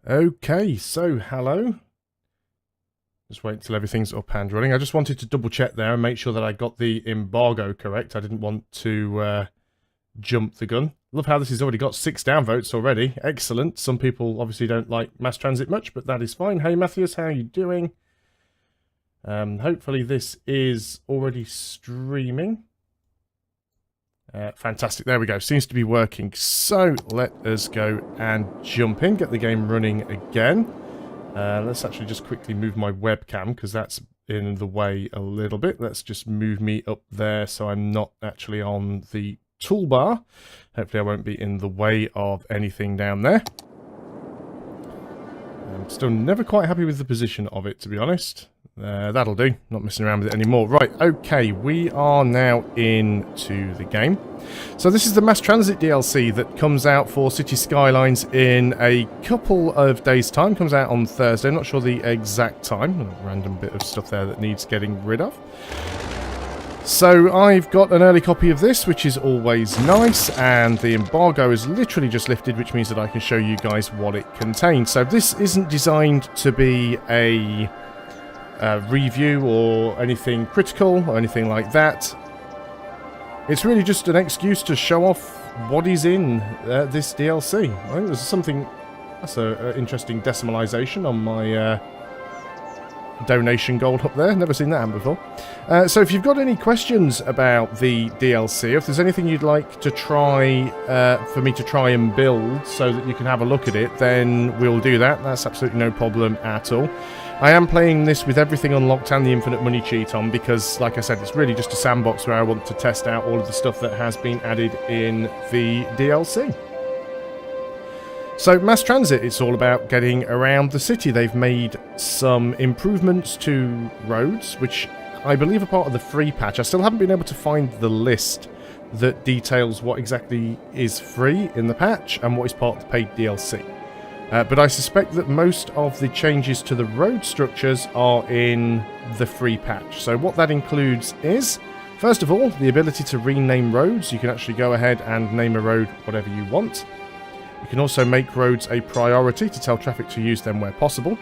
Okay, so hello. Just wait till everything's up and running. I just wanted to double check there and make sure that I got the embargo correct. I didn't want to jump the gun. Love how this has already got 6 downvotes already. Excellent. Some people obviously don't like mass transit much, but that is fine. Hey Matthias, how are you doing? Hopefully this is already streaming. Fantastic, there we go. Seems to be working. So let us go and jump in, get the game running again. Let's actually just quickly move my webcam because that's in the way a little bit. Let's just move me up there so I'm not actually on the toolbar. Hopefully I won't be in the way of anything down there. I'm still never quite happy with the position of it, to be honest. That'll do. Not messing around with it anymore. Right, okay, we are now into the game. So this is the Mass Transit DLC that comes out for City Skylines in a couple of days' time. Comes out on Thursday. I'm not sure the exact time. A random bit of stuff there that needs getting rid of. So I've got an early copy of this, which is always nice, and the embargo is literally just lifted, which means that I can show you guys what it contains. So this isn't designed to be a review or anything critical or anything like that. It's really just an excuse to show off what is in this DLC. I think there's something, that's an interesting decimalisation on my donation goal up there. Never seen that happen before. So if you've got any questions about the DLC, if there's anything you'd like to try, for me to try and build so that you can have a look at it, then we'll do that. That's absolutely no problem at all. I am playing this with everything unlocked and the infinite money cheat on because, like I said, it's really just a sandbox where I want to test out all of the stuff that has been added in the DLC. So, Mass Transit, it's all about getting around the city. They've made some improvements to roads, which I believe are part of the free patch. I still haven't been able to find the list that details what exactly is free in the patch and what is part of the paid DLC. But I suspect that most of the changes to the road structures are in the free patch. So what that includes is, first of all, the ability to rename roads. You can actually go ahead and name a road whatever you want. You can also make roads a priority to tell traffic to use them where possible.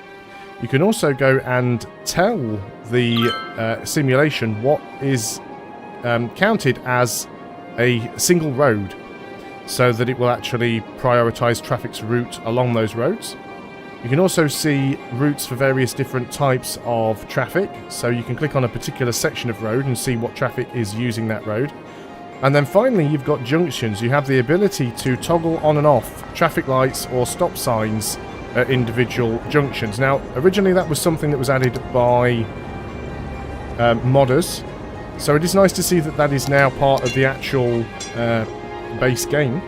You can also go and tell the simulation what is counted as a single road, so that it will actually prioritise traffic's route along those roads. You can also see routes for various different types of traffic, so you can click on a particular section of road and see what traffic is using that road. And then finally you've got junctions. You have the ability to toggle on and off traffic lights or stop signs at individual junctions. Now, originally that was something that was added by modders, so it is nice to see that that is now part of the actual base game.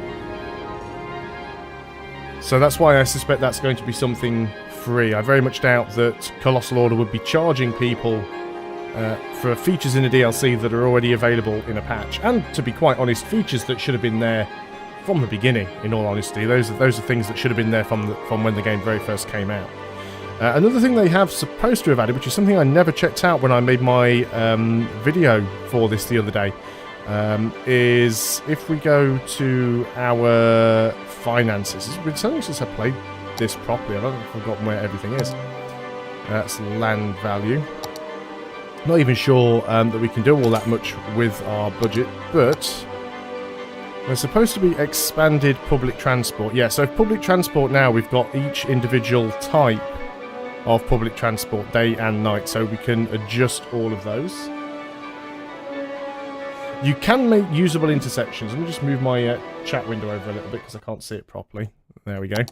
So that's why I suspect that's going to be something free. I very much doubt that Colossal Order would be charging people for features in a DLC that are already available in a patch. And to be quite honest, features that should have been there from the beginning, in all honesty. Those are things that should have been there from when the game very first came out. Another thing they have supposed to have added, which is something I never checked out when I made my video for this the other day, is if we go to our finances. It's been so long since I played this properly. I've forgotten where everything is. That's land value. Not even sure that we can do all that much with our budget, but there's supposed to be expanded public transport. Yeah, so public transport now, we've got each individual type of public transport, day and night, so we can adjust all of those. You can make usable intersections. Let me just move my chat window over a little bit because I can't see it properly. There we go.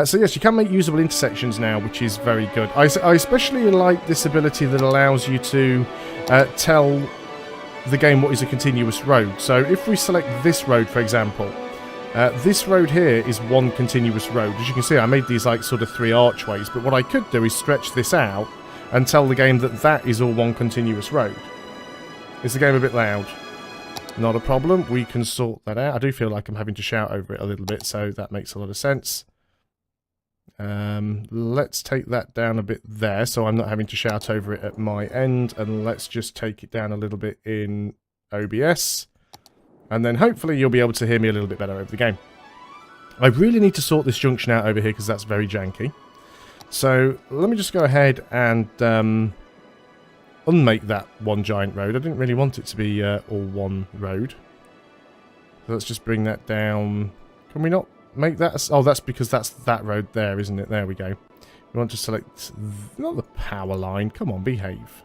So yes, you can make usable intersections now, which is very good. I especially like this ability that allows you to tell the game what is a continuous road. So if we select this road, for example, this road here is one continuous road. As you can see, I made these like sort of 3 archways, but what I could do is stretch this out and tell the game that that is all one continuous road. Is the game a bit loud? Not a problem, we can sort that out. I do feel like I'm having to shout over it a little bit, so that makes a lot of sense. Let's take that down a bit there, so I'm not having to shout over it at my end, and let's just take it down a little bit in OBS. And then hopefully you'll be able to hear me a little bit better over the game. I really need to sort this junction out over here because that's very janky. So let me just go ahead and unmake that one giant road. I didn't really want it to be all one road. So let's just bring that down. Can we not make that? Oh, that's because that's that road there, isn't it? There we go. We want to select not the power line. Come on, behave.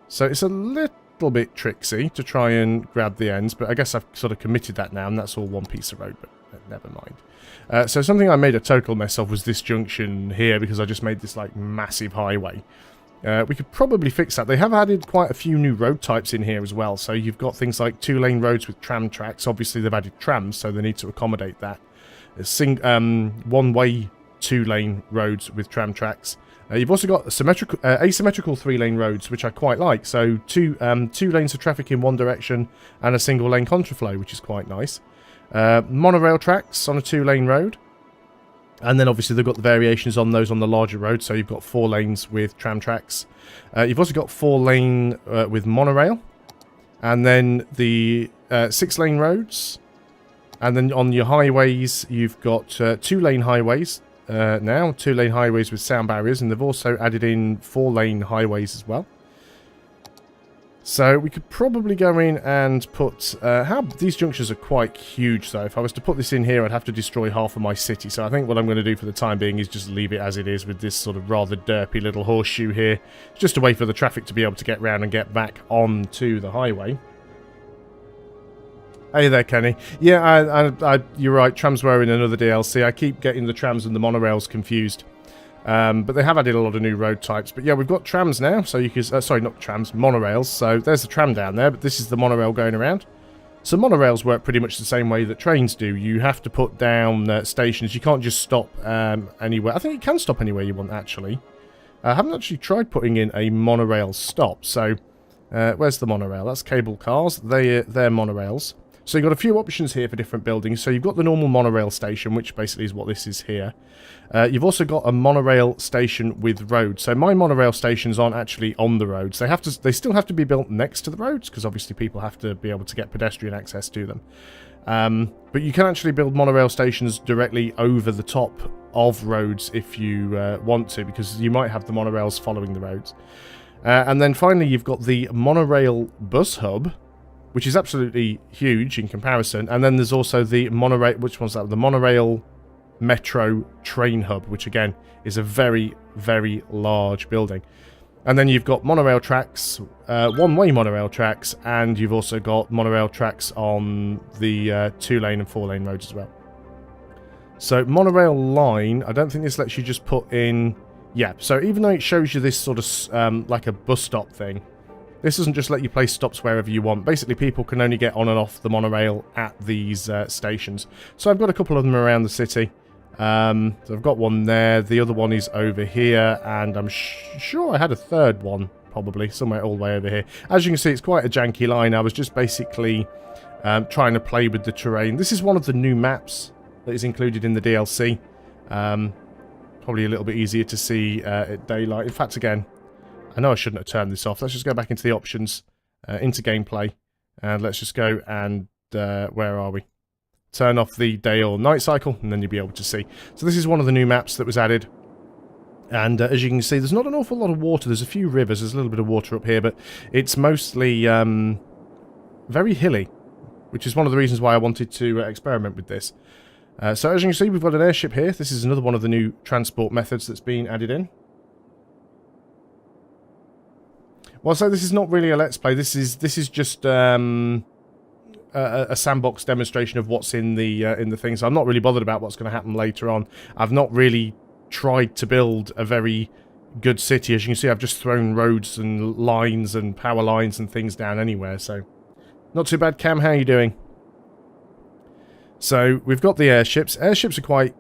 So it's a little bit tricksy to try and grab the ends, but I guess I've sort of committed that now, and that's all one piece of road, but never mind. So something I made a total mess of was this junction here, because I just made this like massive highway. We could probably fix that. They have added quite a few new road types in here as well, so you've got things like 2-lane roads with tram tracks. Obviously they've added trams, so they need to accommodate that. One-way 2-lane roads with tram tracks. You've also got asymmetrical 3-lane roads, which I quite like. So two lanes of traffic in one direction and a single lane contraflow, which is quite nice. Monorail tracks on a 2-lane road. And then obviously they've got the variations on those on the larger roads. So you've got 4 lanes with tram tracks. You've also got 4-lane with monorail. And then the 6-lane roads. And then on your highways, you've got 2-lane highways. Now 2-lane highways with sound barriers, and they've also added in 4-lane highways as well. So we could probably go in and put these junctions are quite huge, though. If I was to put this in here, I'd have to destroy half of my city. So I think what I'm going to do for the time being is just leave it as it is with this sort of rather derpy little horseshoe here, just a way for the traffic to be able to get round and get back onto the highway. Hey there, Kenny. Yeah, you're right. Trams were in another DLC. I keep getting the trams and the monorails confused. But they have added a lot of new road types. But yeah, we've got trams now. So you can... sorry, not trams, monorails. So there's the tram down there, but this is the monorail going around. So monorails work pretty much the same way that trains do. You have to put down stations. You can't just stop anywhere. I think you can stop anywhere you want, actually. I haven't actually tried putting in a monorail stop. So where's the monorail? That's cable cars. They're monorails. So you've got a few options here for different buildings. So you've got the normal monorail station, which basically is what this is here. You've also got a monorail station with roads. So my monorail stations aren't actually on the roads. They still have to be built next to the roads, because obviously people have to be able to get pedestrian access to them. But you can actually build monorail stations directly over the top of roads if you want to, because you might have the monorails following the roads. And then finally you've got the monorail bus hub, which is absolutely huge in comparison. And then there's also the monorail, which one's that? The monorail metro train hub, which again is a very, very large building. And then you've got monorail tracks, one-way monorail tracks, and you've also got monorail tracks on the 2-lane and 4-lane roads as well. So monorail line, I don't think this lets you just put in... Yeah, so even though it shows you this sort of like a bus stop thing, this doesn't just let you place stops wherever you want. Basically, people can only get on and off the monorail at these stations. So I've got a couple of them around the city. So I've got one there. The other one is over here. And I'm sure I had a third one, probably, somewhere all the way over here. As you can see, it's quite a janky line. I was just basically trying to play with the terrain. This is one of the new maps that is included in the DLC. Probably a little bit easier to see at daylight. In fact, again... I know I shouldn't have turned this off. Let's just go back into the options, into gameplay, and let's just go and, where are we? Turn off the day or night cycle, and then you'll be able to see. So this is one of the new maps that was added, and as you can see, there's not an awful lot of water. There's a few rivers, there's a little bit of water up here, but it's mostly very hilly, which is one of the reasons why I wanted to experiment with this. So as you can see, we've got an airship here. This is another one of the new transport methods that's been added in. Well, so this is not really a Let's Play. This is just a sandbox demonstration of what's in the thing. So I'm not really bothered about what's going to happen later on. I've not really tried to build a very good city. As you can see, I've just thrown roads and lines and power lines and things down anywhere. So not too bad. Cam, how are you doing? So we've got the airships. Airships are quite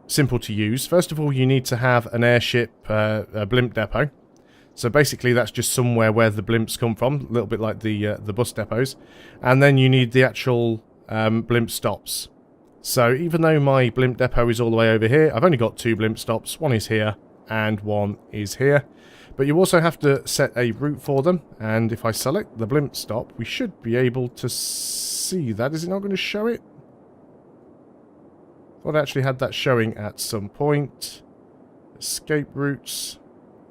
simple to use. First of all, you need to have an airship a blimp depot. So basically that's just somewhere where the blimps come from, a little bit like the bus depots. And then you need the actual blimp stops. So even though my blimp depot is all the way over here, I've only got 2 blimp stops. One is here and one is here. But you also have to set a route for them, and if I select the blimp stop, we should be able to see that. Is it not going to show it? I thought I actually had that showing at some point. Escape routes.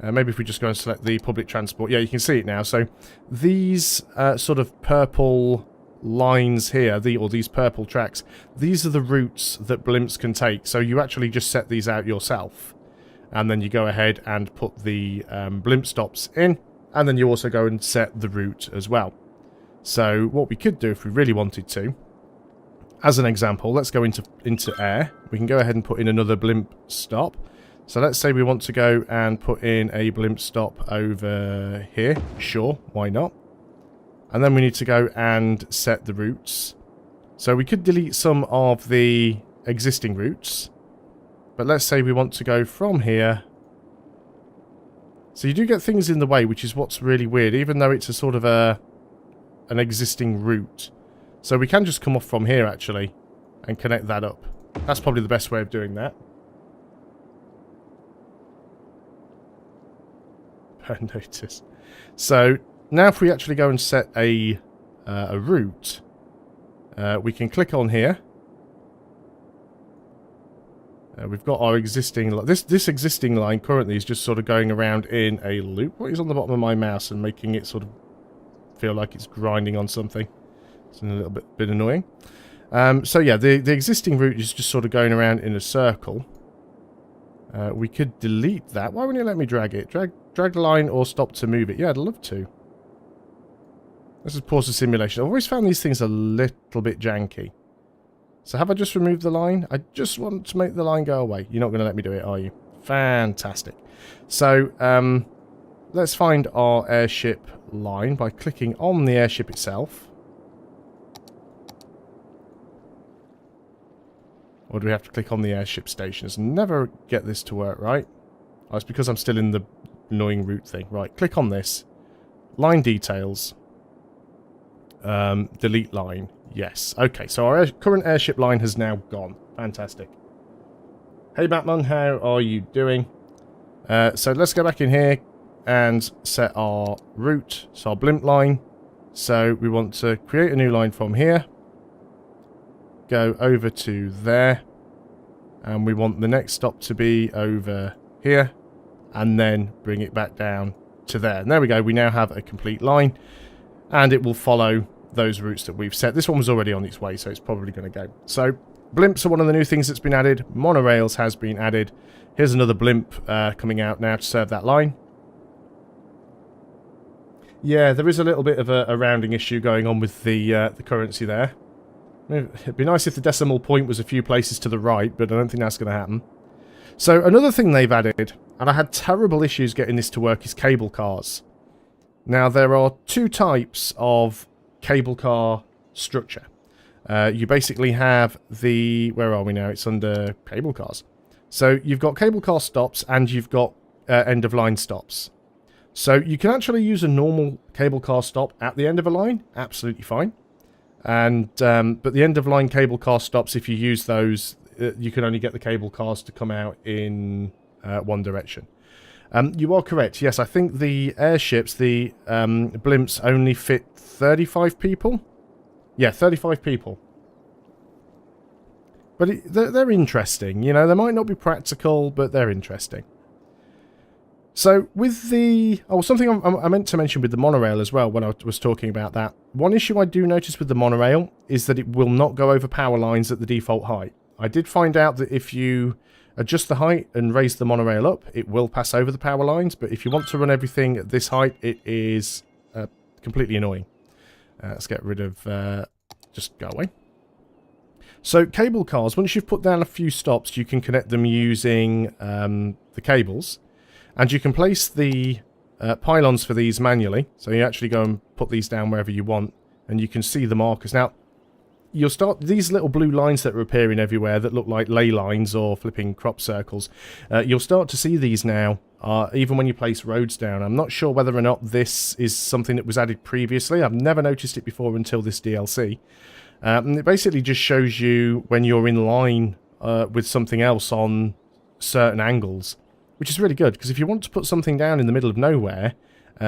Maybe if we just go and select the public transport. Yeah, you can see it now. So these sort of purple lines here, or these purple tracks, these are the routes that blimps can take. So you actually just set these out yourself. And then you go ahead and put the blimp stops in. And then you also go and set the route as well. So what we could do if we really wanted to, as an example, let's go into air. We can go ahead and put in another blimp stop. So let's say we want to go and put in a blimp stop over here. Sure, why not? And then we need to go and set the routes. So we could delete some of the existing routes. But let's say we want to go from here. So you do get things in the way, which is what's really weird, even though it's a sort of an existing route. So we can just come off from here, actually, and connect that up. That's probably the best way of doing that. Notice. So now if we actually go and set a route, we can click on here. We've got our existing... This existing line currently is just sort of going around in a loop. What is on the bottom of my mouse and making it sort of feel like it's grinding on something? It's a little bit annoying. So yeah, the existing route is just sort of going around in a circle. We could delete that. Why wouldn't you let me drag it? Drag the line or stop to move it. Yeah, I'd love to. Let's just pause the simulation. I've always found these things a little bit janky. So have I just removed the line? I just want to make the line go away. You're not going to let me do it, are you? Fantastic. So, let's find our airship line by clicking on the airship itself. Or do we have to click on the airship stations? Never get this to work, right? Oh, it's because I'm still in the annoying route thing. Right, click on this. Line details. Delete line. Yes. Okay, so our current airship line has now gone. Fantastic. Hey Batman, how are you doing? So let's go back in here and set our route. So our blimp line. So we want to create a new line from here. Go over to there. And we want the next stop to be over here. And then bring it back down to there. And there we go. We now have a complete line. And it will follow those routes that we've set. This one was already on its way, so it's probably going to go. So, blimps are one of the new things that's been added. Monorails has been added. Here's another blimp coming out now to serve that line. Yeah, there is a little bit of a rounding issue going on with the currency there. It'd be nice if the decimal point was a few places to the right, but I don't think that's going to happen. So, another thing they've added, and I had terrible issues getting this to work, is cable cars. Now, there are two types of cable car structure. You basically have the... Where are we now? It's under cable cars. So you've got cable car stops and you've got end-of-line stops. So you can actually use a normal cable car stop at the end of a line. Absolutely fine. And but the end-of-line cable car stops, if you use those, you can only get the cable cars to come out in one direction. You are correct. Yes, I think the airships, the blimps, only fit 35 people. Yeah, 35 people. But they're interesting. You know, they might not be practical, but they're interesting. So with the... Oh, something I meant to mention with the monorail as well when I was talking about that. One issue I do notice with the monorail is that it will not go over power lines at the default height. I did find out that if you adjust the height and raise the monorail up, it will pass over the power lines. But if you want to run everything at this height, it is completely annoying. Let's get rid of... just go away. So cable cars, once you've put down a few stops, you can connect them using the cables. And you can place the pylons for these manually. So you actually go and put these down wherever you want. And you can see the markers. Now, you'll start... These little blue lines that are appearing everywhere that look like ley lines or flipping crop circles. You'll start to see these now, even when you place roads down. I'm not sure whether or not this is something that was added previously. I've never noticed it before until this DLC. And it basically just shows you when you're in line with something else on certain angles. which is really good, because if you want to put something down in the middle of nowhere,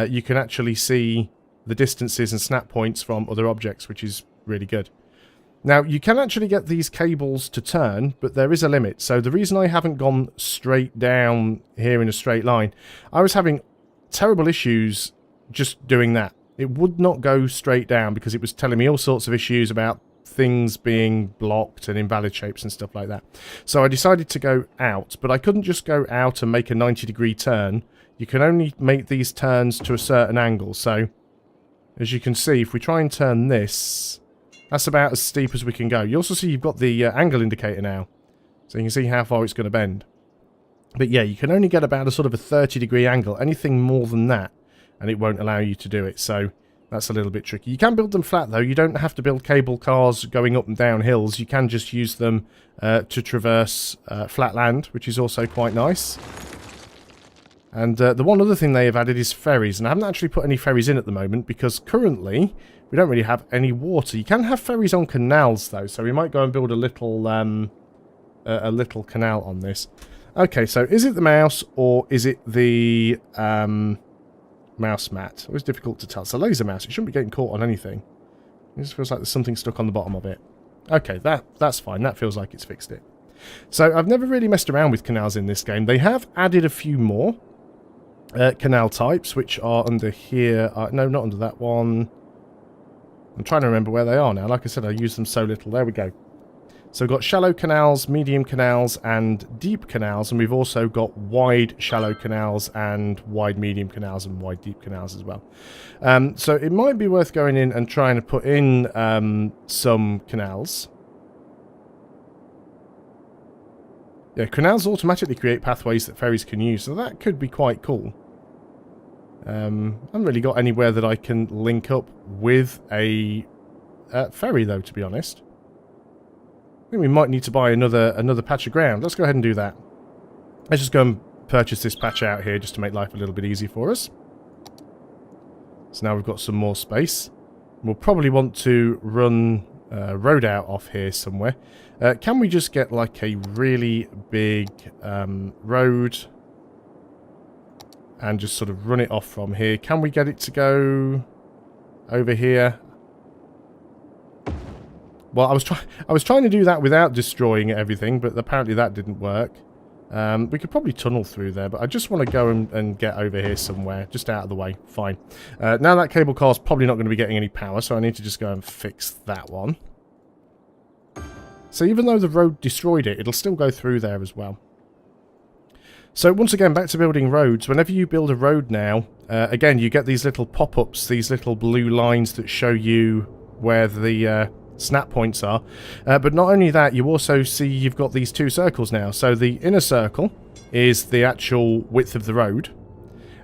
you can actually see the distances and snap points from other objects, which is really good. Now, you can actually get these cables to turn, but there is a limit. So the reason I haven't gone straight down here in a straight line, I was having terrible issues just doing that. It would not go straight down because it was telling me all sorts of issues about things being blocked and invalid shapes and stuff like that. So I decided to go out, but I couldn't just go out and make a 90-degree turn. You can only make these turns to a certain angle. So, as you can see, if we try and turn this, that's about as steep as we can go. You also see you've got the angle indicator now, so you can see how far it's going to bend. But yeah, you can only get about a sort of a 30-degree angle. Anything more than that, and it won't allow you to do it. So that's a little bit tricky. You can build them flat, though. You don't have to build cable cars going up and down hills. You can just use them to traverse flat land, which is also quite nice. And the one other thing they have added is ferries. And I haven't actually put any ferries in at the moment because currently we don't really have any water. You can have ferries on canals, though. So we might go and build a little canal on this. Okay, so is it the mouse or is it the mouse mat? Always difficult to tell. It's a laser mouse. It shouldn't be getting caught on anything. It just feels like there's something stuck on the bottom of it. Okay, that's fine. That feels like it's fixed it. So I've never really messed around with canals in this game. They have added a few more canal types, which are under here. No, not under that one. I'm trying to remember where they are now. Like I said, I use them so little. There we go. So we've got shallow canals, medium canals, and deep canals, and we've also got wide shallow canals and wide medium canals and wide deep canals as well. So it might be worth going in and trying to put in some canals. Yeah, canals automatically create pathways that ferries can use, so that could be quite cool. I haven't really got anywhere that I can link up with a ferry, though, to be honest. I think we might need to buy another patch of ground. Let's go ahead and do that. Let's just go and purchase this patch out here just to make life a little bit easy for us. So now we've got some more space. We'll probably want to run a road out off here somewhere. Can we just get like a really big road and just sort of run it off from here? Can we get it to go over here? Well, I was trying to do that without destroying everything, but apparently that didn't work. We could probably tunnel through there, but I just want to go and get over here somewhere, just out of the way. Fine. Now that cable car is probably not going to be getting any power, so I need to just go and fix that one. So even though the road destroyed it, it'll still go through there as well. So once again, back to building roads. Whenever you build a road now, again, you get these little pop-ups, these little blue lines that show you where the snap points are. But not only that, you also see you've got these two circles now. So the inner circle is the actual width of the road.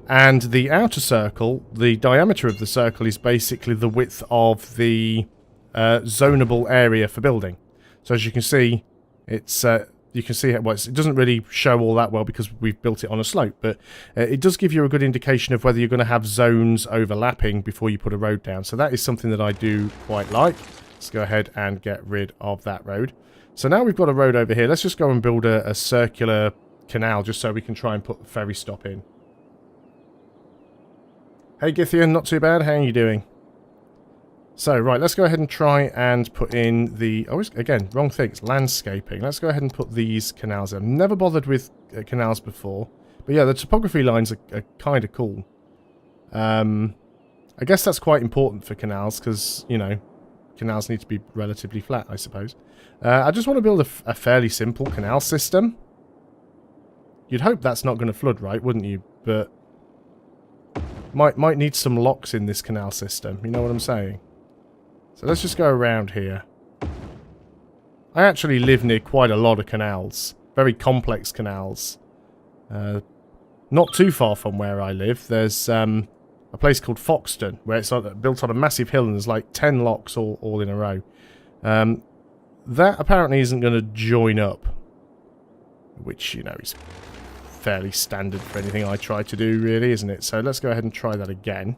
And the outer circle, the diameter of the circle, is basically the width of the zonable area for building. So as you can see, it's you can see well, it doesn't really show all that well because we've built it on a slope, but it does give you a good indication of whether you're going to have zones overlapping before you put a road down. So that is something that I do quite like. Let's go ahead and get rid of that road. So now we've got a road over here. Let's just go and build a circular canal just so we can try and put the ferry stop in. Hey Githian, not too bad. How are you doing? So, right, let's go ahead and try and put in the... Oh, again, wrong thing. It's landscaping. Let's go ahead and put these canals in. I've never bothered with canals before. But yeah, the topography lines are kind of cool. I guess that's quite important for canals because, you know, canals need to be relatively flat, I suppose. I just want to build a fairly simple canal system. You'd hope that's not going to flood, right? Wouldn't you? But might need some locks in this canal system. You know what I'm saying? So let's just go around here. I actually live near quite a lot of canals. Very complex canals. Not too far from where I live, there's a place called Foxton, where it's built on a massive hill and there's like 10 locks all in a row. That apparently isn't going to join up. Which, you know, is fairly standard for anything I try to do, really, isn't it? So let's go ahead and try that again.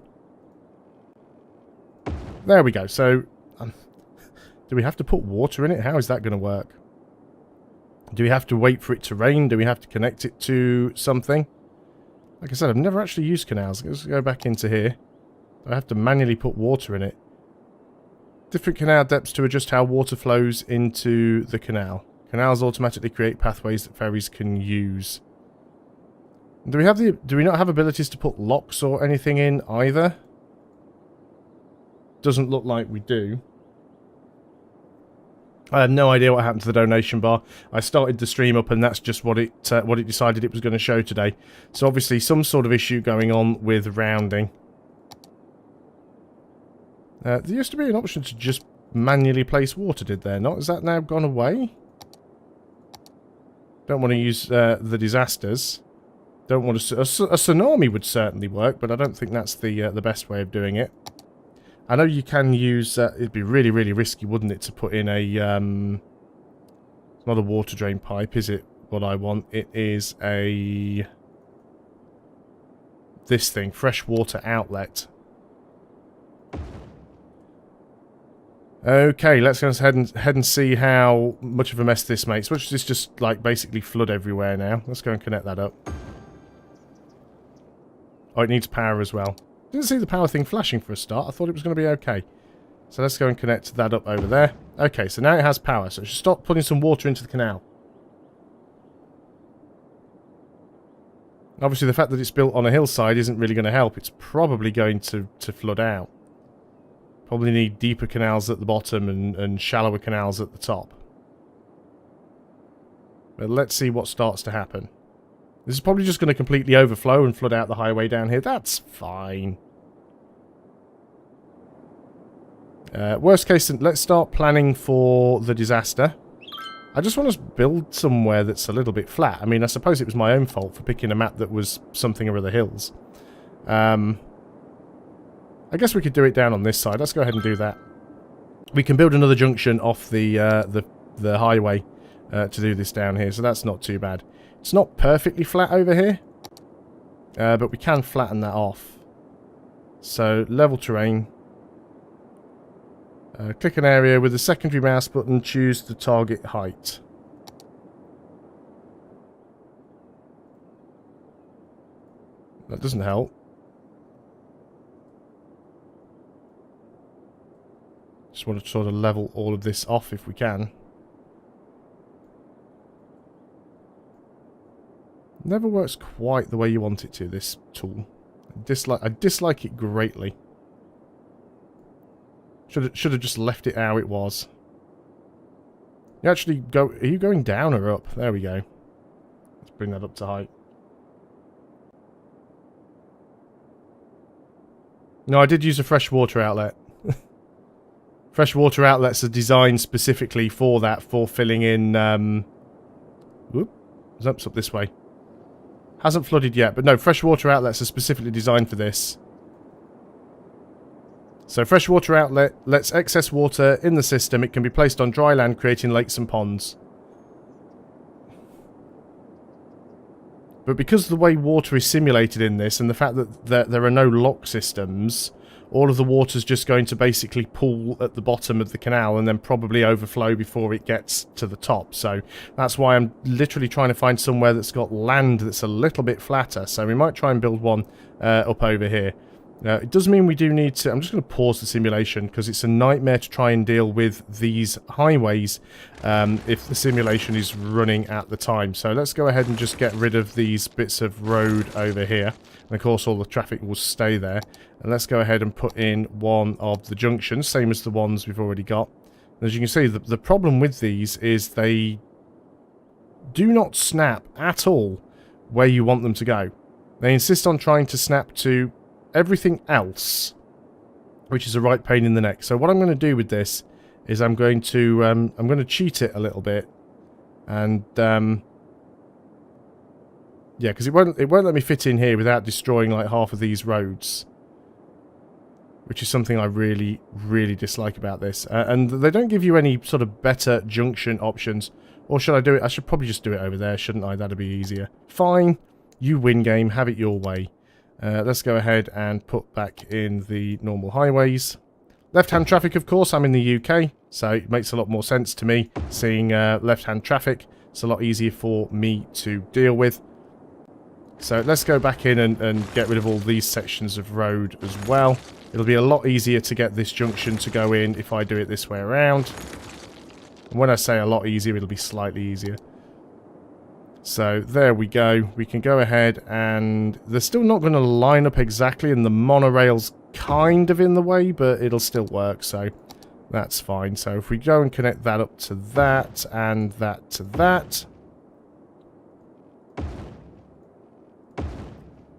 There we go. So, do we have to put water in it? How is that going to work? Do we have to wait for it to rain? Do we have to connect it to something? Like I said, I've never actually used canals. Let's go back into here. I have to manually put water in it. Different canal depths to adjust how water flows into the canal. Canals automatically create pathways that ferries can use. Do we not have abilities to put locks or anything in either? Doesn't look like we do. I had no idea what happened to the donation bar. I started the stream up and that's just what it decided it was going to show today. So obviously some sort of issue going on with rounding. There used to be an option to just manually place water, did there not? Has that now gone away? Don't want to use the disasters. Don't want to... A tsunami would certainly work, but I don't think that's the best way of doing it. I know you can use... it'd be really, really risky, wouldn't it, to put in a... it's not a water drain pipe, is it? What I want. It is a... this thing, freshwater outlet. Okay, let's go ahead and see how much of a mess this makes. Watch this just, like, basically flood everywhere now. Let's go and connect that up. Oh, it needs power as well. Didn't see the power thing flashing for a start. I thought it was going to be okay. So let's go and connect that up over there. Okay, so now it has power. So it should stop putting some water into the canal. Obviously, the fact that it's built on a hillside isn't really going to help. It's probably going to flood out. Probably need deeper canals at the bottom and shallower canals at the top. But let's see what starts to happen. This is probably just going to completely overflow and flood out the highway down here. That's fine. Worst case, let's start planning for the disaster. I just want to build somewhere that's a little bit flat. I mean, I suppose it was my own fault for picking a map that was something or other hills. I guess we could do it down on this side. Let's go ahead and do that. We can build another junction off the highway to do this down here, so that's not too bad. It's not perfectly flat over here, but we can flatten that off. So, level terrain. Click an area with the secondary mouse button, choose the target height. That doesn't help. Just want to sort of level all of this off if we can. Never works quite the way you want it to, this tool. I dislike it greatly. Should have just left it how it was. You actually go... Are you going down or up? There we go. Let's bring that up to height. No, I did use a freshwater outlet. Freshwater outlets are designed specifically for that, for filling in... Whoop. It's up this way. Hasn't flooded yet, but no, freshwater outlets are specifically designed for this. So freshwater outlet lets excess water in the system. It can be placed on dry land, creating lakes and ponds. But because of the way water is simulated in this, and the fact that there are no lock systems, all of the water's just going to basically pool at the bottom of the canal and then probably overflow before it gets to the top. So that's why I'm literally trying to find somewhere that's got land that's a little bit flatter. So we might try and build one up over here. It does mean we do need to... I'm just going to pause the simulation because it's a nightmare to try and deal with these highways if the simulation is running at the time. So let's go ahead and just get rid of these bits of road over here. And of course all the traffic will stay there. And let's go ahead and put in one of the junctions, same as the ones we've already got. As you can see, the problem with these is they do not snap at all where you want them to go. They insist on trying to snap to everything else, which is a right pain in the neck. So what I'm going to do with this is I'm going to cheat it a little bit, and yeah, because it won't let me fit in here without destroying like half of these roads, which is something I really, really dislike about this. And they don't give you any sort of better junction options. Or should I do it? I should probably just do it over there, shouldn't I? That'd be easier. Fine, you win, game. Have it your way. Let's go ahead and put back in the normal highways. Left-hand traffic, of course. I'm in the UK, so it makes a lot more sense to me seeing left-hand traffic. It's a lot easier for me to deal with. So let's go back in and get rid of all these sections of road as well. It'll be a lot easier to get this junction to go in if I do it this way around. And when I say a lot easier, it'll be slightly easier. So there we go. We can go ahead and they're still not going to line up exactly, and the monorail's kind of in the way, but it'll still work, so that's fine. So if we go and connect that up to that and that to that.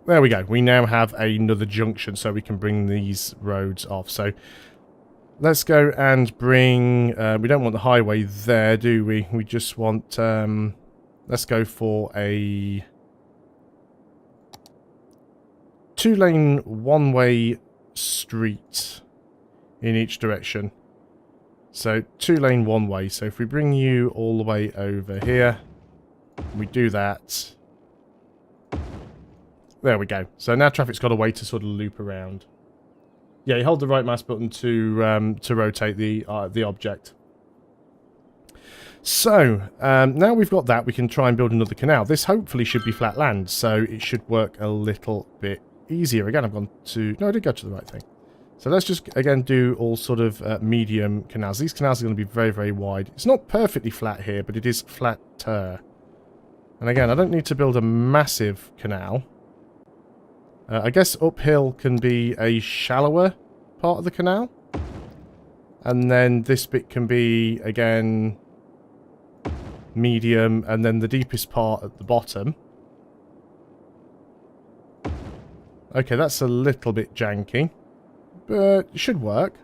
There we go. We now have another junction, so we can bring these roads off. So let's go and bring... we don't want the highway there, do we? We just want... let's go for a 2-lane, one-way street in each direction. So 2-lane, one-way. So if we bring you all the way over here, we do that... There we go. So now traffic's got a way to sort of loop around. Yeah, you hold the right mouse button to rotate the object. So, now we've got that, we can try and build another canal. This hopefully should be flat land, so it should work a little bit easier. Again, I've gone to... No, I did go to the right thing. So let's just, again, do all sort of medium canals. These canals are going to be very, very wide. It's not perfectly flat here, but it is flatter. And again, I don't need to build a massive canal. I guess uphill can be a shallower part of the canal. And then this bit can be, again, medium, and then the deepest part at the bottom. Okay, that's a little bit janky, but it should work.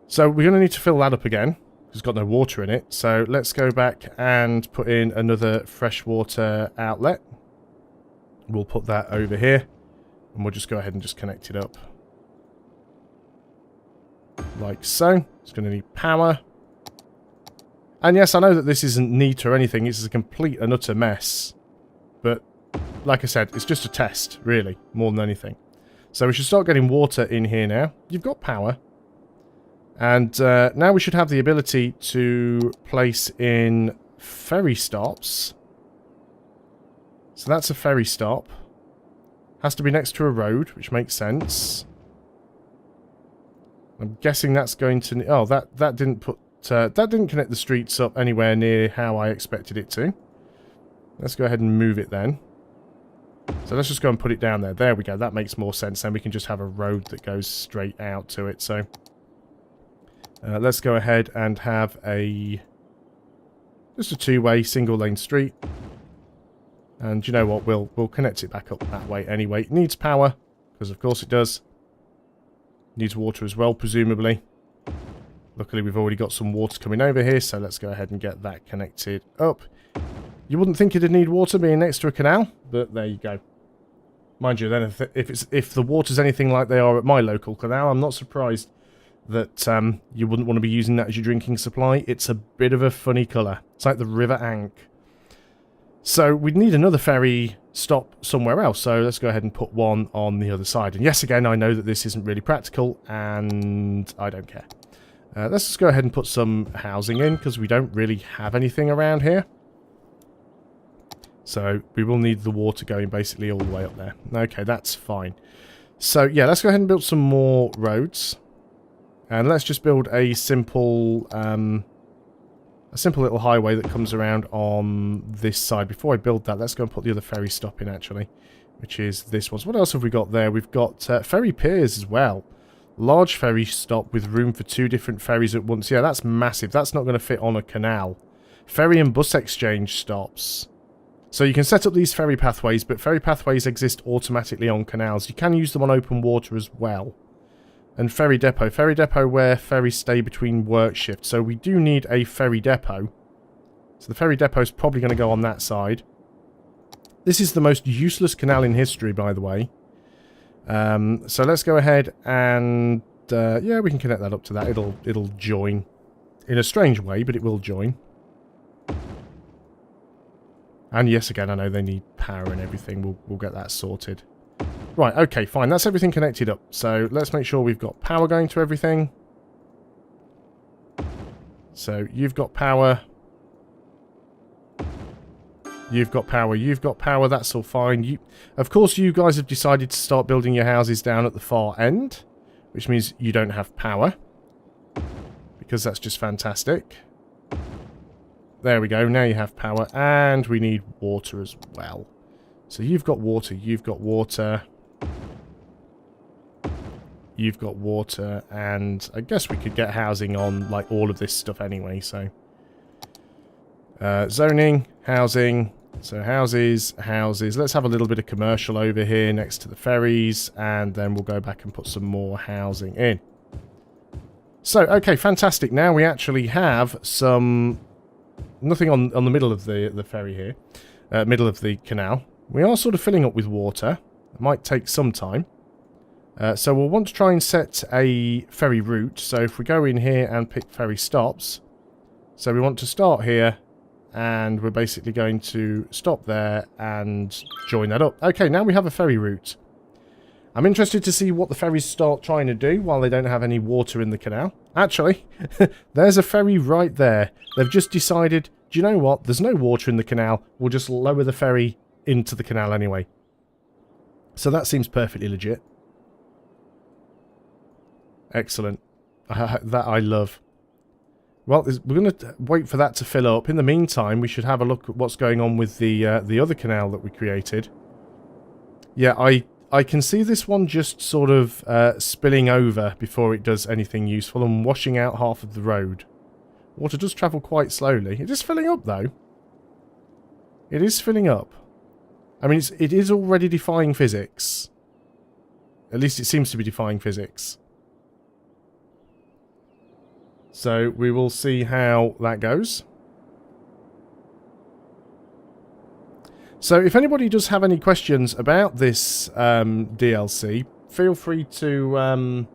So we're going to need to fill that up again, because it's got no water in it. So let's go back and put in another freshwater outlet. We'll put that over here, and we'll just go ahead and just connect it up. Like so. It's going to need power. And yes, I know that this isn't neat or anything. It's a complete and utter mess. But, like I said, it's just a test, really, more than anything. So we should start getting water in here now. You've got power. And now we should have the ability to place in ferry stops. So that's a ferry stop. Has to be next to a road, which makes sense. I'm guessing that's going to... Oh, that didn't put... that didn't connect the streets up anywhere near how I expected it to. Let's go ahead and move it then. So let's just go and put it down there. There we go. That makes more sense. Then we can just have a road that goes straight out to it. So let's go ahead and have a... just a two-way, single-lane street. And you know what? We'll connect it back up that way anyway. It needs power, because of course it does. Needs water as well, presumably. Luckily, we've already got some water coming over here, so let's go ahead and get that connected up. You wouldn't think it'd need water being next to a canal, but there you go. Mind you, then if the water's anything like they are at my local canal, I'm not surprised that you wouldn't want to be using that as your drinking supply. It's a bit of a funny colour. It's like the River Ankh. So we'd need another ferry stop somewhere else, so let's go ahead and put one on the other side. And yes, again, I know that this isn't really practical, and I don't care. Let's just go ahead and put some housing in, because we don't really have anything around here. So we will need the water going basically all the way up there. Okay, that's fine. So yeah, let's go ahead and build some more roads. And let's just build a simple little highway that comes around on this side. Before I build that, let's go and put the other ferry stop in, actually, which is this one. So what else have we got there? We've got ferry piers as well. Large ferry stop with room for 2 different ferries at once. Yeah, that's massive. That's not going to fit on a canal. Ferry and bus exchange stops. So you can set up these ferry pathways, but ferry pathways exist automatically on canals. You can use them on open water as well. And ferry depot. Ferry depot where ferries stay between work shifts. So we do need a ferry depot. So the ferry depot is probably going to go on that side. This is the most useless canal in history, by the way. So let's go ahead and... yeah, we can connect that up to that. It'll join. In a strange way, but it will join. And yes, again, I know they need power and everything. We'll get that sorted. Right, okay, fine. That's everything connected up. So let's make sure we've got power going to everything. So you've got power. You've got power. You've got power. That's all fine. Of course, you guys have decided to start building your houses down at the far end, which means you don't have power, because that's just fantastic. There we go. Now you have power, and we need water as well. So you've got water. You've got water. You've got water, and I guess we could get housing on like all of this stuff anyway. So zoning, housing. So houses, houses. Let's have a little bit of commercial over here next to the ferries, and then we'll go back and put some more housing in. So, okay, fantastic. Now we actually have some... Nothing on the middle of the ferry here. Middle of the canal. We are sort of filling up with water. It might take some time. So we'll want to try and set a ferry route. So if we go in here and pick ferry stops. So we want to start here. And we're basically going to stop there and join that up. Okay, now we have a ferry route. I'm interested to see what the ferries start trying to do while they don't have any water in the canal. Actually, there's a ferry right there. They've just decided, do you know what? There's no water in the canal. We'll just lower the ferry into the canal anyway. So that seems perfectly legit. Excellent. That I love. Well, we're going to wait for that to fill up. In the meantime, we should have a look at what's going on with the other canal that we created. Yeah, I can see this one just sort of spilling over before it does anything useful and washing out half of the road. Water does travel quite slowly. It is filling up, though. It is filling up. I mean, it is already defying physics. At least it seems to be defying physics. So we will see how that goes. So if anybody does have any questions about this DLC, feel free to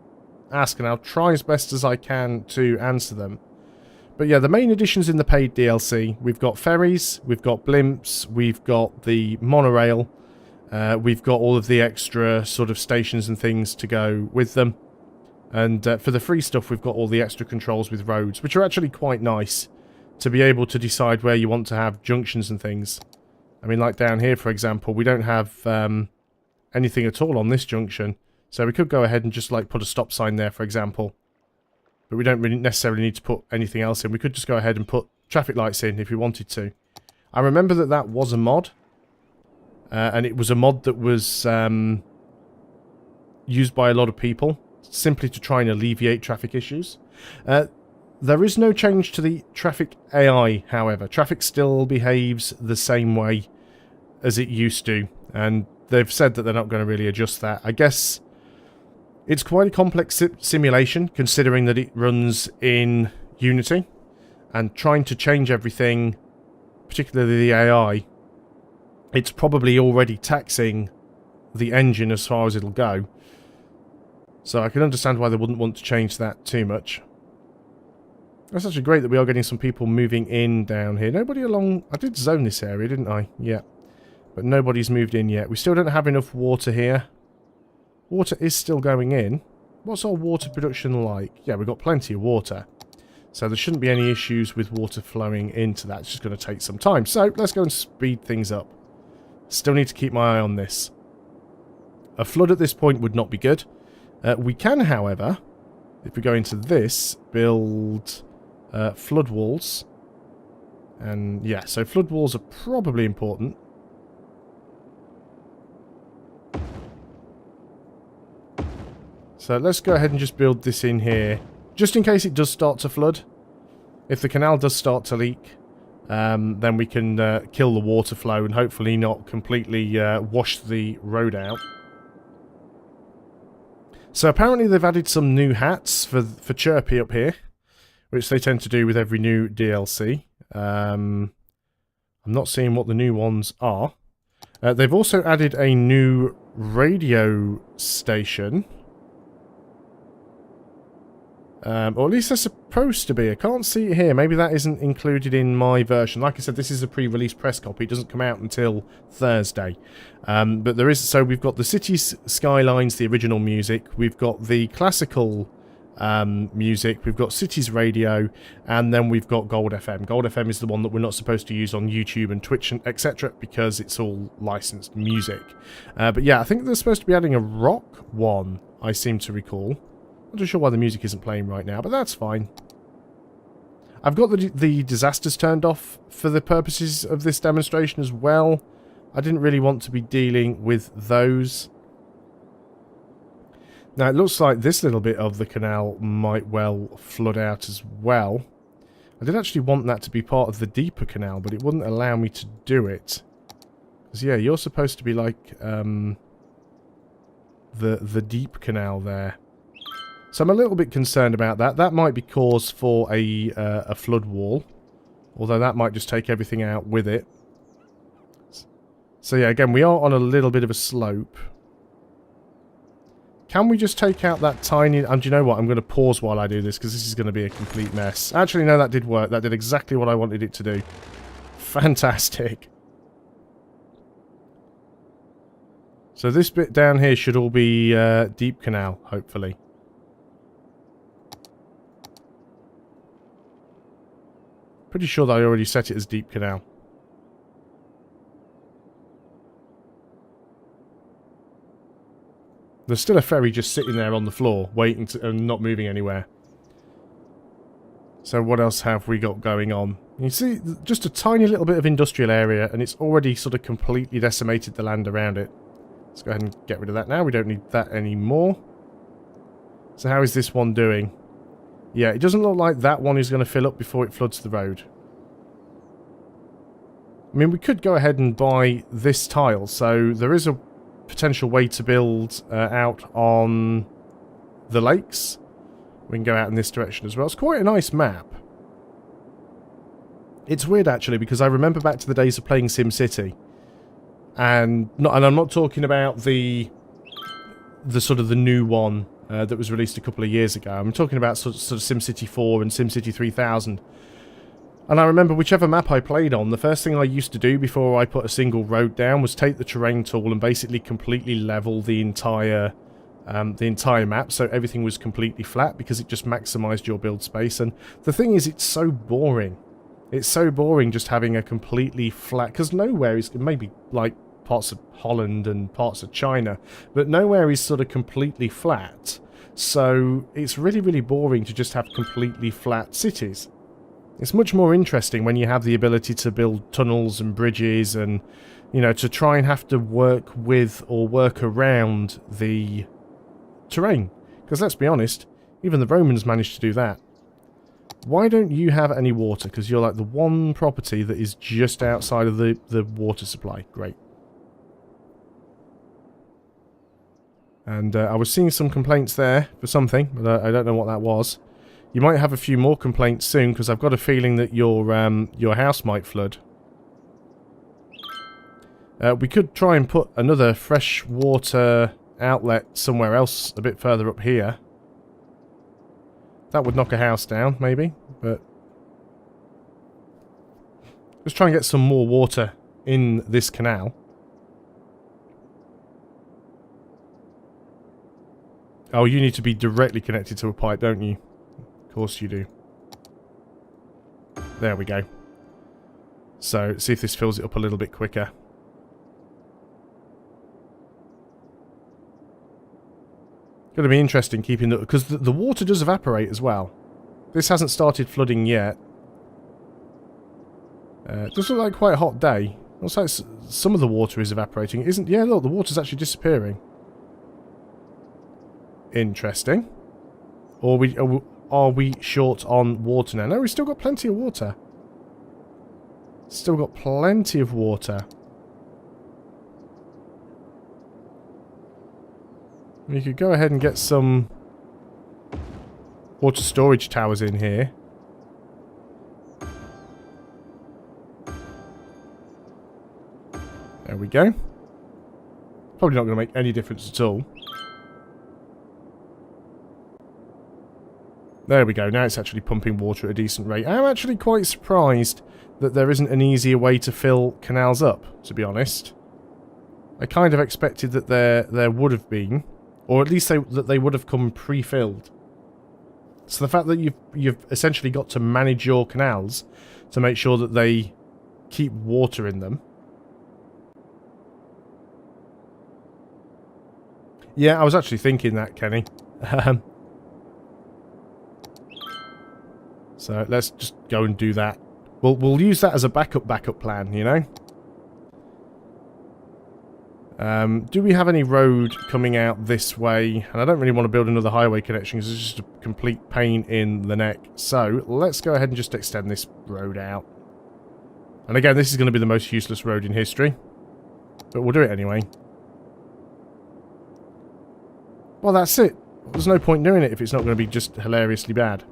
ask, and I'll try as best as I can to answer them. But yeah, the main additions in the paid DLC, we've got ferries, we've got blimps, we've got the monorail, we've got all of the extra sort of stations and things to go with them. And for the free stuff, we've got all the extra controls with roads, which are actually quite nice to be able to decide where you want to have junctions and things. I mean, like down here, for example, we don't have anything at all on this junction. So we could go ahead and just like put a stop sign there, for example. But we don't really necessarily need to put anything else in. We could just go ahead and put traffic lights in if we wanted to. I remember that that was a mod. And it was a mod that was used by a lot of people, simply to try and alleviate traffic issues. There is no change to the traffic AI, however. Traffic still behaves the same way as it used to, and they've said that they're not going to really adjust that. I guess it's quite a complex simulation, considering that it runs in Unity, and trying to change everything, particularly the AI, it's probably already taxing the engine as far as it'll go. So I can understand why they wouldn't want to change that too much. That's actually great that we are getting some people moving in down here. Nobody along... I did zone this area, didn't I? Yeah. But nobody's moved in yet. We still don't have enough water here. Water is still going in. What's our water production like? Yeah, we've got plenty of water. So there shouldn't be any issues with water flowing into that. It's just going to take some time. So let's go and speed things up. Still need to keep my eye on this. A flood at this point would not be good. We can, however, if we go into this, build flood walls. And yeah, so flood walls are probably important. So let's go ahead and just build this in here, just in case it does start to flood. If the canal does start to leak, then we can kill the water flow and hopefully not completely wash the road out. So apparently they've added some new hats for Chirpy up here, which they tend to do with every new DLC. I'm not seeing what the new ones are. They've also added a new radio station. Or at least they're supposed to be. I can't see it here. Maybe that isn't included in my version. Like I said, this is a pre-release press copy. It doesn't come out until Thursday. But there is... So we've got the Cities Skylines, the original music. We've got the classical music, we've got Cities Radio, and then we've got Gold FM. Gold FM is the one that we're not supposed to use on YouTube and Twitch and etc. because it's all licensed music. But yeah, I think they're supposed to be adding a rock one, I seem to recall. Not too sure why the music isn't playing right now, but that's fine. I've got the disasters turned off for the purposes of this demonstration as well. I didn't really want to be dealing with those. Now it looks like this little bit of the canal might well flood out as well. I did actually want that to be part of the deeper canal, but it wouldn't allow me to do it. Because yeah, you're supposed to be like the deep canal there. So I'm a little bit concerned about that. That might be cause for a flood wall. Although that might just take everything out with it. So yeah, again, we are on a little bit of a slope. Can we just take out that tiny... And do you know what? I'm going to pause while I do this, because this is going to be a complete mess. Actually, no, that did work. That did exactly what I wanted it to do. Fantastic. So this bit down here should all be deep canal, hopefully. Pretty sure that I already set it as deep canal. There's still a ferry just sitting there on the floor, waiting to, and not moving anywhere. So what else have we got going on? You see, just a tiny little bit of industrial area, and it's already sort of completely decimated the land around it. Let's go ahead and get rid of that now. We don't need that anymore. So how is this one doing? Yeah, it doesn't look like that one is going to fill up before it floods the road. I mean, we could go ahead and buy this tile, so there is a potential way to build out on the lakes. We can go out in this direction as well. It's quite a nice map. It's weird, actually, because I remember back to the days of playing SimCity. And I'm not talking about the sort of the new one that was released a couple of years ago. I'm talking about sort of SimCity 4 and SimCity 3000. And I remember whichever map I played on, the first thing I used to do before I put a single road down was take the terrain tool and basically completely level the entire map, so everything was completely flat, because it just maximised your build space. And the thing is, it's so boring. It's so boring just having a completely flat... Because nowhere is... Maybe, like, parts of Holland and parts of China, but nowhere is sort of completely flat. So it's really, really boring to just have completely flat cities. It's much more interesting when you have the ability to build tunnels and bridges and, you know, to try and have to work with or work around the terrain. Because let's be honest, even the Romans managed to do that. Why don't you have any water? Because you're like the one property that is just outside of the water supply. Great. And I was seeing some complaints there for something, but I don't know what that was. You might have a few more complaints soon, because I've got a feeling that your house might flood. We could try and put another fresh water outlet somewhere else, a bit further up here. That would knock a house down, maybe, but... Let's try and get some more water in this canal. Oh, you need to be directly connected to a pipe, don't you? Of course you do. There we go. So, see if this fills it up a little bit quicker. Going to be interesting keeping the... Because the water does evaporate as well. This hasn't started flooding yet. It does look like quite a hot day. Looks like some of the water is evaporating. It isn't... Yeah, look, the water's actually disappearing. Interesting. Are we short on water now? No, we've still got plenty of water. Still got plenty of water. We could go ahead and get some water storage towers in here. There we go. Probably not going to make any difference at all. There we go, now it's actually pumping water at a decent rate. I'm actually quite surprised that there isn't an easier way to fill canals up, to be honest. I kind of expected that there would have been, or at least that they would have come pre-filled. So the fact that you've essentially got to manage your canals to make sure that they keep water in them. Yeah, I was actually thinking that, Kenny. So let's just go and do that. We'll use that as a backup plan, you know? Do we have any road coming out this way? And I don't really want to build another highway connection because it's just a complete pain in the neck. So let's go ahead and just extend this road out. And again, this is going to be the most useless road in history. But we'll do it anyway. Well, that's it. There's no point doing it if it's not going to be just hilariously bad.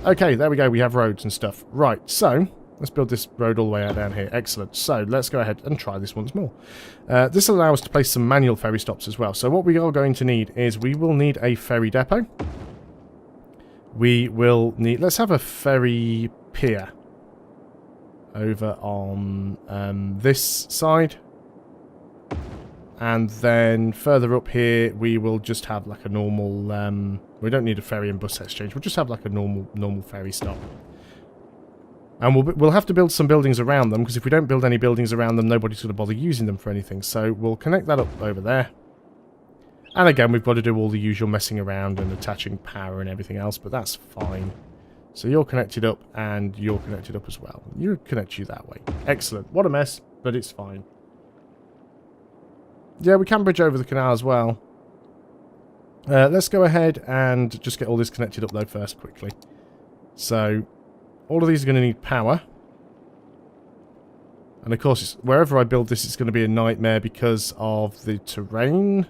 Okay, there we go. We have roads and stuff. Right, so let's build this road all the way out down here. Excellent. So let's go ahead and try this once more. This will allow us to place some manual ferry stops as well. So what we are going to need is we will need a ferry depot. We will need... Let's have a ferry pier over on this side. And then further up here, we will just have like a normal... we don't need a ferry and bus exchange. We'll just have like a normal ferry stop. And we'll have to build some buildings around them, because if we don't build any buildings around them, nobody's going to bother using them for anything. So we'll connect that up over there. And again, we've got to do all the usual messing around and attaching power and everything else, but that's fine. So you're connected up, and you're connected up as well. You connect you that way. Excellent. What a mess, but it's fine. Yeah, we can bridge over the canal as well. Let's go ahead and just get all this connected up though first quickly. So, all of these are going to need power. And of course, wherever I build this, it's going to be a nightmare because of the terrain.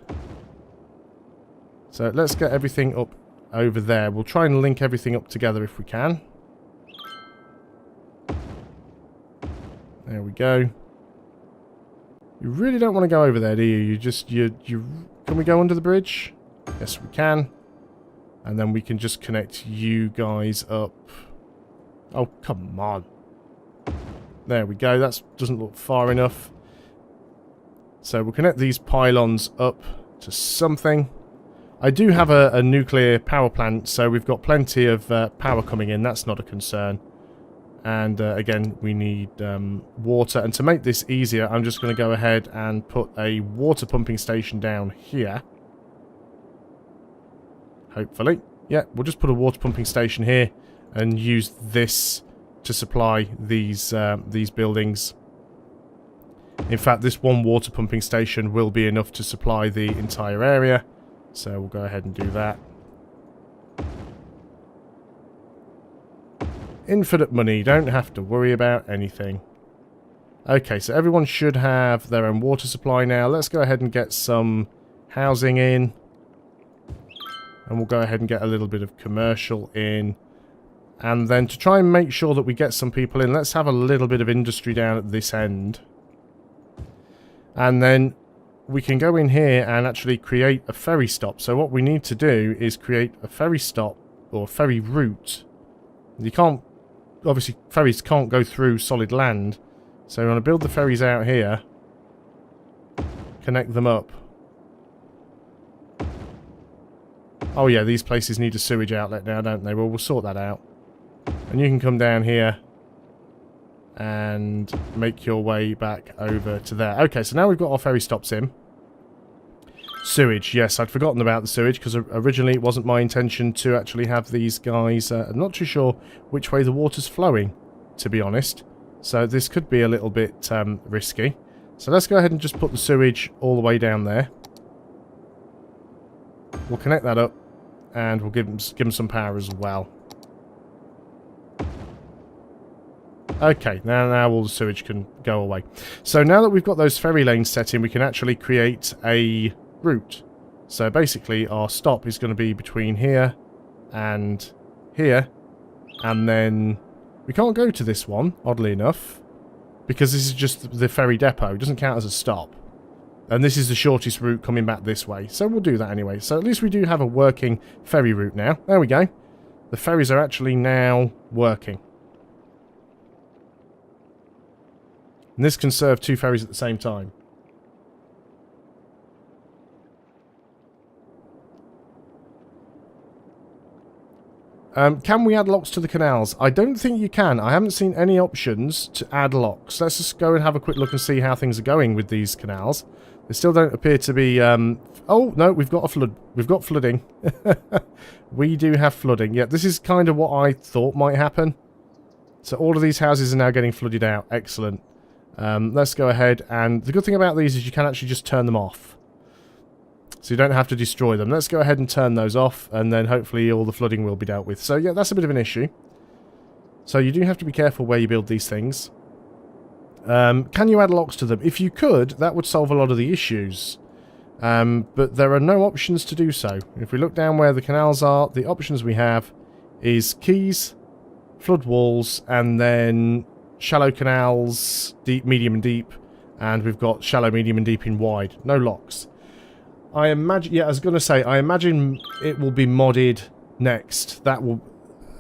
So let's get everything up over there. We'll try and link everything up together if we can. There we go. You really don't want to go over there, do you? Can we go under the bridge? Yes, we can. And then we can just connect you guys up. Oh, come on. There we go. That doesn't look far enough. So we'll connect these pylons up to something. I do have a nuclear power plant, so we've got plenty of power coming in. That's not a concern. And again, we need water. And to make this easier, I'm just going to go ahead and put a water pumping station down here. Hopefully. Yeah, we'll just put a water pumping station here and use this to supply these buildings. In fact, this one water pumping station will be enough to supply the entire area. So we'll go ahead and do that. Infinite money, don't have to worry about anything. Okay, so everyone should have their own water supply now. Let's go ahead and get some housing in. And we'll go ahead and get a little bit of commercial in. And then to try and make sure that we get some people in, let's have a little bit of industry down at this end. And then we can go in here and actually create a ferry stop. So what we need to do is create a ferry stop or ferry route. You can't, obviously ferries can't go through solid land. So we want to build the ferries out here. Connect them up. Oh yeah, these places need a sewage outlet now, don't they? Well, we'll sort that out. And you can come down here and make your way back over to there. Okay, so now we've got our ferry stops in. Sewage, yes, I'd forgotten about the sewage because originally it wasn't my intention to actually have these guys. I'm not too sure which way the water's flowing, to be honest. So this could be a little bit risky. So let's go ahead and just put the sewage all the way down there. We'll connect that up and we'll give them some power as well. Okay, now all the sewage can go away. So now that we've got those ferry lanes set in, we can actually create a route. So basically our stop is going to be between here and here. And then we can't go to this one, oddly enough, because this is just the ferry depot. It doesn't count as a stop. And this is the shortest route coming back this way. So we'll do that anyway. So at least we do have a working ferry route now. There we go. The ferries are actually now working. And this can serve two ferries at the same time. Can we add locks to the canals? I don't think you can. I haven't seen any options to add locks. Let's just go and have a quick look and see how things are going with these canals. They still don't appear to be... oh, no, we've got a flood. We've got flooding. We do have flooding. Yeah, this is kind of what I thought might happen. So all of these houses are now getting flooded out. Excellent. Let's go ahead. And the good thing about these is you can actually just turn them off. So you don't have to destroy them. Let's go ahead and turn those off, and then hopefully all the flooding will be dealt with. So yeah, that's a bit of an issue. So you do have to be careful where you build these things. Can you add locks to them? If you could, that would solve a lot of the issues. But there are no options to do so. If we look down where the canals are, the options we have is keys, flood walls, and then shallow canals, deep, medium and deep. And we've got shallow, medium and deep in wide. No locks. I imagine, yeah, I was going to say, I imagine it will be modded next. That will...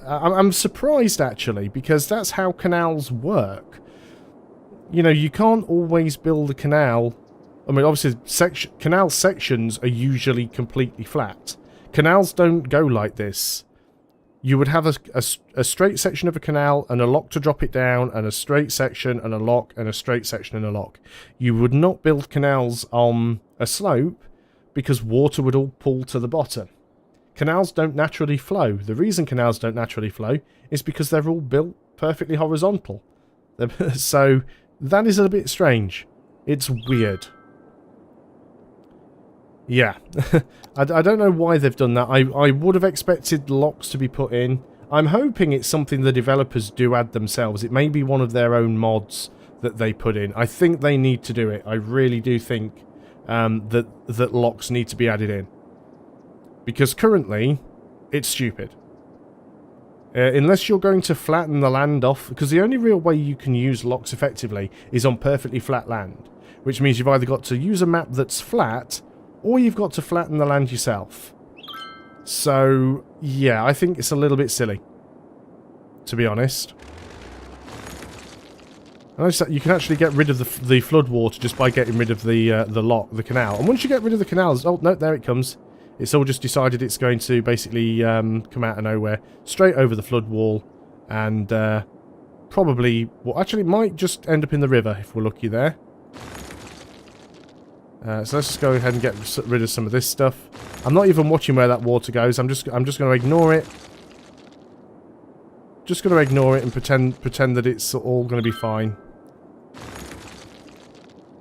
I'm surprised, actually, because that's how canals work. You know, you can't always build a canal... I mean, obviously, canal sections are usually completely flat. Canals don't go like this. You would have a straight section of a canal and a lock to drop it down, and a straight section and a lock, and a straight section and a lock. You would not build canals on a slope, because water would all pool to the bottom. Canals don't naturally flow. The reason canals don't naturally flow is because they're all built perfectly horizontal. So that is a bit strange. It's weird. Yeah. I don't know why they've done that. I would have expected locks to be put in. I'm hoping it's something the developers do add themselves. It may be one of their own mods that they put in. I think they need to do it. I really do think... that locks need to be added in. Because currently, it's stupid. Unless you're going to flatten the land off, because the only real way you can use locks effectively is on perfectly flat land. Which means you've either got to use a map that's flat, or you've got to flatten the land yourself. So, yeah, I think it's a little bit silly. To be honest. I noticed that you can actually get rid of the flood water just by getting rid of the canal. And once you get rid of the canals... Oh, no, there it comes. It's all just decided it's going to basically come out of nowhere. Straight over the flood wall. And probably... Well, actually, it might just end up in the river if we're lucky there. So let's just go ahead and get rid of some of this stuff. I'm not even watching where that water goes. I'm just going to ignore it. Just going to ignore it and pretend that it's all going to be fine.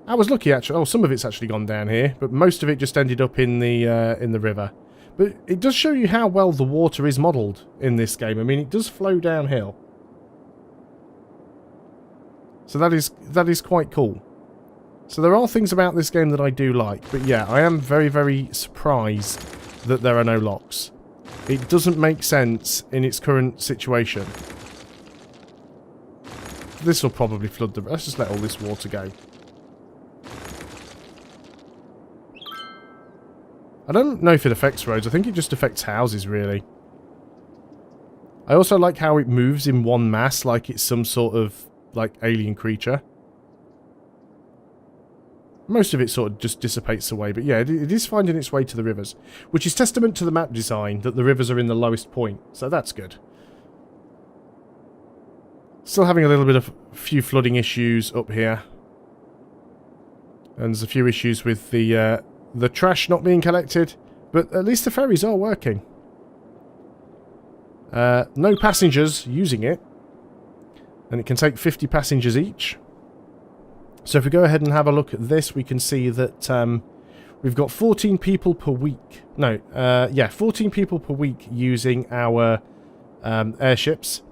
I was lucky, actually. Oh, some of it's actually gone down here, but most of it just ended up in the river. But it does show you how well the water is modelled in this game. I mean, it does flow downhill. So that is quite cool. So there are things about this game that I do like, but yeah, I am very, very surprised that there are no locks. It doesn't make sense in its current situation. This will probably flood the... Let's just let all this water go. I don't know if it affects roads. I think it just affects houses, really. I also like how it moves in one mass, like it's some sort of, like, alien creature. Most of it sort of just dissipates away, but yeah, it is finding its way to the rivers, which is testament to the map design that the rivers are in the lowest point, so that's good. Still having a little bit of few flooding issues up here. And there's a few issues with the trash not being collected, but at least the ferries are working. No passengers using it, and it can take 50 passengers each. So if we go ahead and have a look at this, we can see that we've got 14 people per week. No, yeah, 14 people per week using our airships.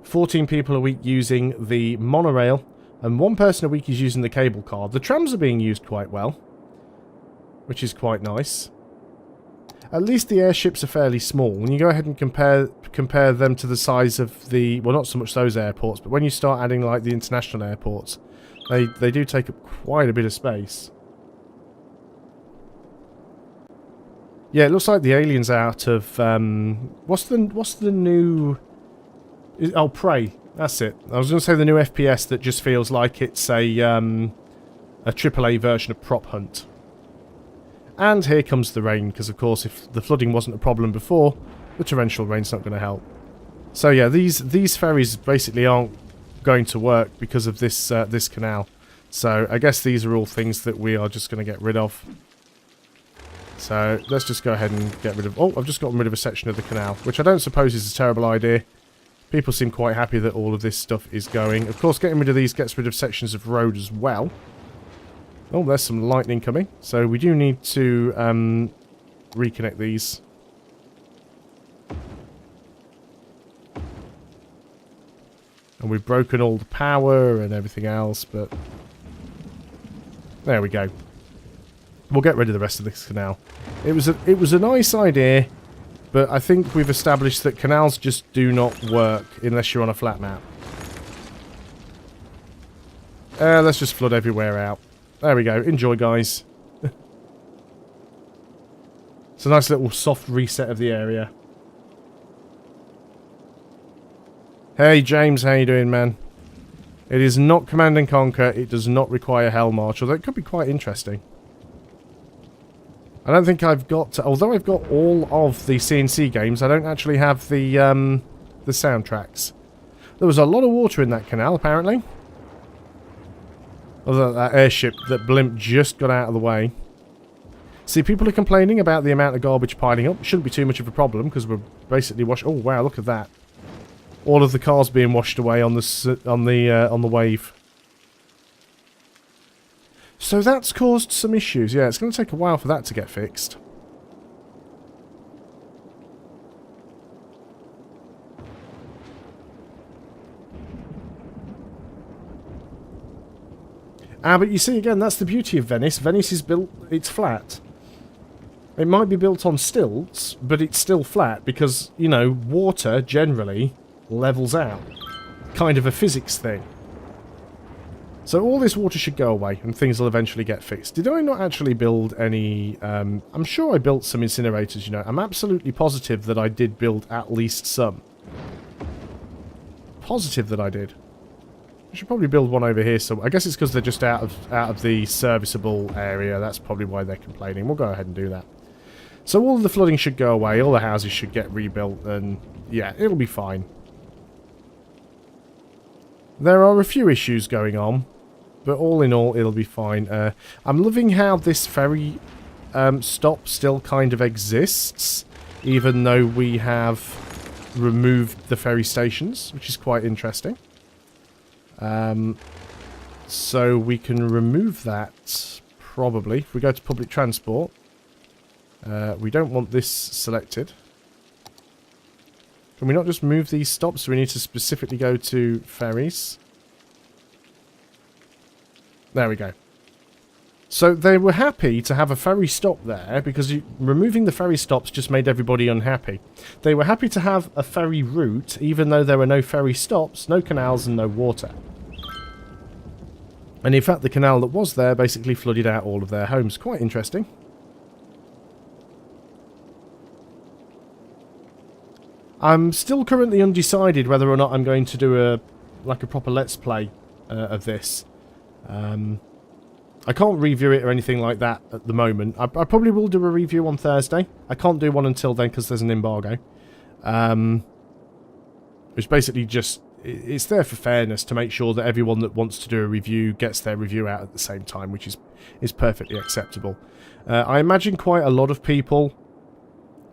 14 people a week using the monorail. And 1 person a week is using the cable car. The trams are being used quite well, which is quite nice. At least the airships are fairly small. When you go ahead and compare them to the size of the... Well, not so much those airports, but when you start adding, like, the international airports... They do take up quite a bit of space. Yeah, it looks like the alien's out of what's the new Prey. That's it. I was going to say the new FPS that just feels like it's a AAA version of Prop Hunt. And here comes the rain, because of course if the flooding wasn't a problem before, the torrential rain's not going to help. So yeah, these ferries basically aren't going to work because of this this canal. So I guess these are all things that we are just going to get rid of. So let's just go ahead and get rid of... Oh, I've just gotten rid of a section of the canal, which I don't suppose is a terrible idea. People seem quite happy that all of this stuff is going. Of course, getting rid of these gets rid of sections of road as well. Oh, there's some lightning coming. So we do need to reconnect these. And we've broken all the power and everything else, but... There we go. We'll get rid of the rest of this canal. It was a nice idea, but I think we've established that canals just do not work unless you're on a flat map. Let's just flood everywhere out. There we go. Enjoy, guys. It's a nice little soft reset of the area. Hey, James. How you doing, man? It is not Command and Conquer. It does not require Hell March, although it could be quite interesting. I don't think I've got... although I've got all of the CNC games, I don't actually have the soundtracks. There was a lot of water in that canal, apparently. Although that airship, that blimp, just got out of the way. See, people are complaining about the amount of garbage piling up. It shouldn't be too much of a problem, because we're basically washing... Oh, wow, look at that. All of the cars being washed away on the wave. So that's caused some issues. Yeah, it's going to take a while for that to get fixed. But you see, again, that's the beauty of Venice. Venice is built... it's flat. It might be built on stilts, but it's still flat because, you know, water, generally, levels out. Kind of a physics thing. So all this water should go away, and things will eventually get fixed. Did I not actually build any... I'm sure I built some incinerators, you know. I'm absolutely positive that I did build at least some. Positive that I did. I should probably build one over here, so I guess it's because they're just out of the serviceable area. That's probably why they're complaining. We'll go ahead and do that. So all of the flooding should go away, all the houses should get rebuilt, and yeah, it'll be fine. There are a few issues going on, but all in all, it'll be fine. I'm loving how this ferry stop still kind of exists, even though we have removed the ferry stations, which is quite interesting. So we can remove that, probably. If we go to public transport, we don't want this selected. Can we not just move these stops? We need to specifically go to ferries. There we go. So they were happy to have a ferry stop there because removing the ferry stops just made everybody unhappy. They were happy to have a ferry route even though there were no ferry stops, no canals and no water. And in fact the canal that was there basically flooded out all of their homes. Quite interesting. I'm still currently undecided whether or not I'm going to do a proper let's play of this. I can't review it or anything like that at the moment. I probably will do a review on Thursday. I can't do one until then because there's an embargo. Which basically just... it's there for fairness to make sure that everyone that wants to do a review gets their review out at the same time, which is perfectly acceptable. I imagine quite a lot of people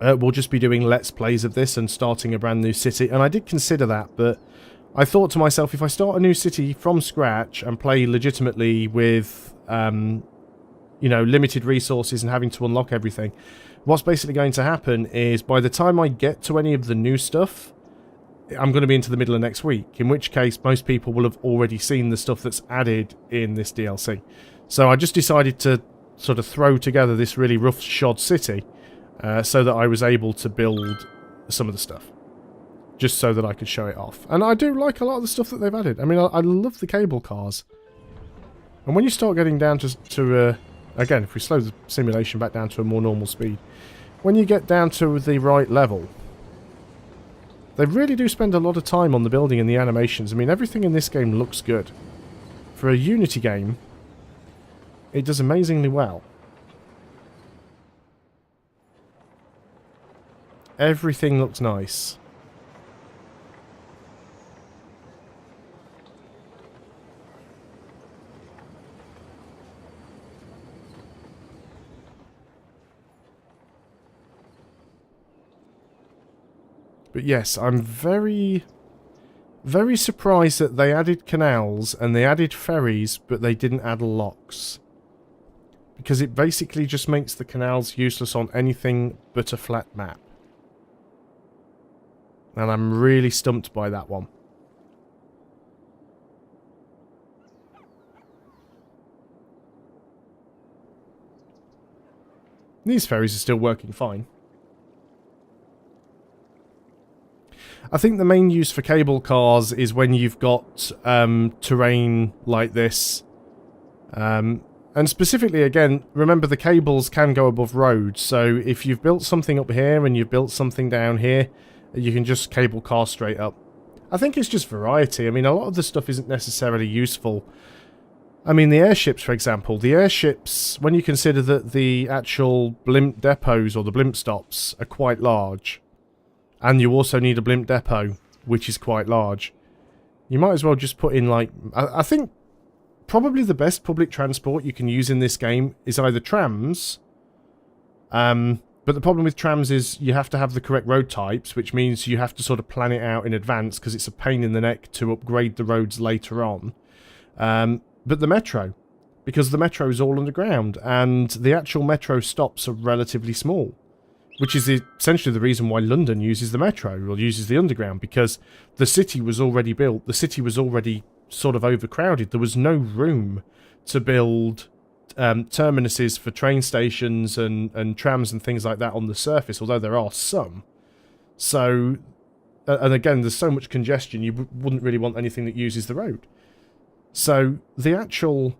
will just be doing let's plays of this and starting a brand new city, and I did consider that, but I thought to myself, if I start a new city from scratch and play legitimately with, you know, limited resources and having to unlock everything, what's basically going to happen is by the time I get to any of the new stuff, I'm going to be into the middle of next week, in which case most people will have already seen the stuff that's added in this DLC. So I just decided to sort of throw together this really rough-shod city so that I was able to build some of the stuff. Just so that I could show it off. And I do like a lot of the stuff that they've added. I mean, I love the cable cars. And when you start getting down to again, if we slow the simulation back down to a more normal speed, when you get down to the right level, they really do spend a lot of time on the building and the animations. I mean, everything in this game looks good. For a Unity game, it does amazingly well. Everything looks nice. But yes, I'm very, very surprised that they added canals and they added ferries, but they didn't add locks. Because it basically just makes the canals useless on anything but a flat map. And I'm really stumped by that one. These ferries are still working fine. I think the main use for cable cars is when you've got terrain like this. And specifically, again, remember the cables can go above roads. So if you've built something up here and you've built something down here, you can just cable car straight up. I think it's just variety. I mean, a lot of the stuff isn't necessarily useful. I mean, the airships, for example. The airships, when you consider that the actual blimp depots or the blimp stops are quite large, and you also need a blimp depot, which is quite large, you might as well just put in, like... I think probably the best public transport you can use in this game is either trams, but the problem with trams is you have to have the correct road types, which means you have to sort of plan it out in advance, because it's a pain in the neck to upgrade the roads later on. But the metro, because the metro is all underground, and the actual metro stops are relatively small, which is essentially the reason why London uses the metro, or uses the underground, because the city was already built, the city was already sort of overcrowded, there was no room to build terminuses for train stations and trams and things like that on the surface, although there are some. So, and again, there's so much congestion, you wouldn't really want anything that uses the road. So, the actual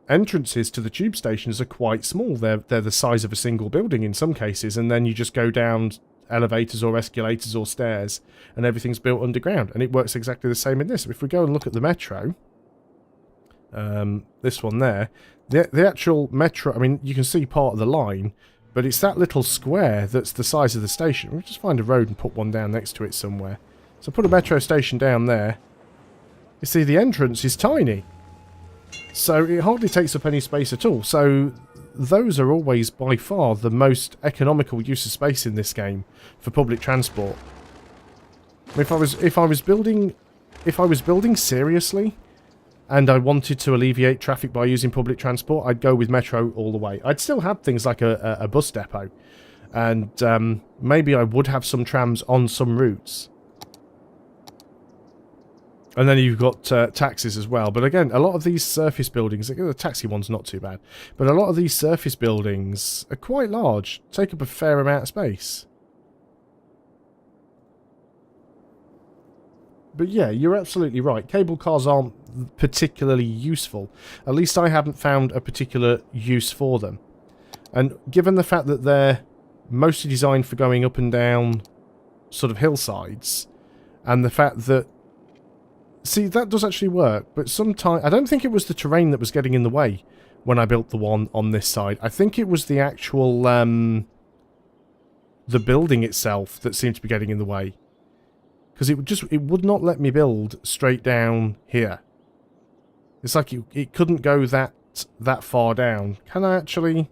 entrances to the tube stations are quite small. They're the size of a single building in some cases, and then you just go down elevators or escalators or stairs, and everything's built underground. And it works exactly the same in this. If we go and look at the metro, this one there, the actual metro, I mean, you can see part of the line, but it's that little square that's the size of the station. We'll just find a road and put one down next to it somewhere. So put a metro station down there. You see, the entrance is tiny, so it hardly takes up any space at all. So those are always by far the most economical use of space in this game for public transport. If I was building seriously, and I wanted to alleviate traffic by using public transport, I'd go with metro all the way. I'd still have things like a bus depot, and maybe I would have some trams on some routes. And then you've got taxis as well. But again, a lot of these surface buildings, the taxi one's not too bad, but a lot of these surface buildings are quite large, take up a fair amount of space. But yeah, you're absolutely right. Cable cars aren't particularly useful. At least I haven't found a particular use for them. And given the fact that they're mostly designed for going up and down sort of hillsides, and the fact that... See, that does actually work, but sometimes... I don't think it was the terrain that was getting in the way when I built the one on this side. I think it was the actual, the building itself that seemed to be getting in the way. Because it would not let me build straight down here. It's like it couldn't go that far down. Can I actually...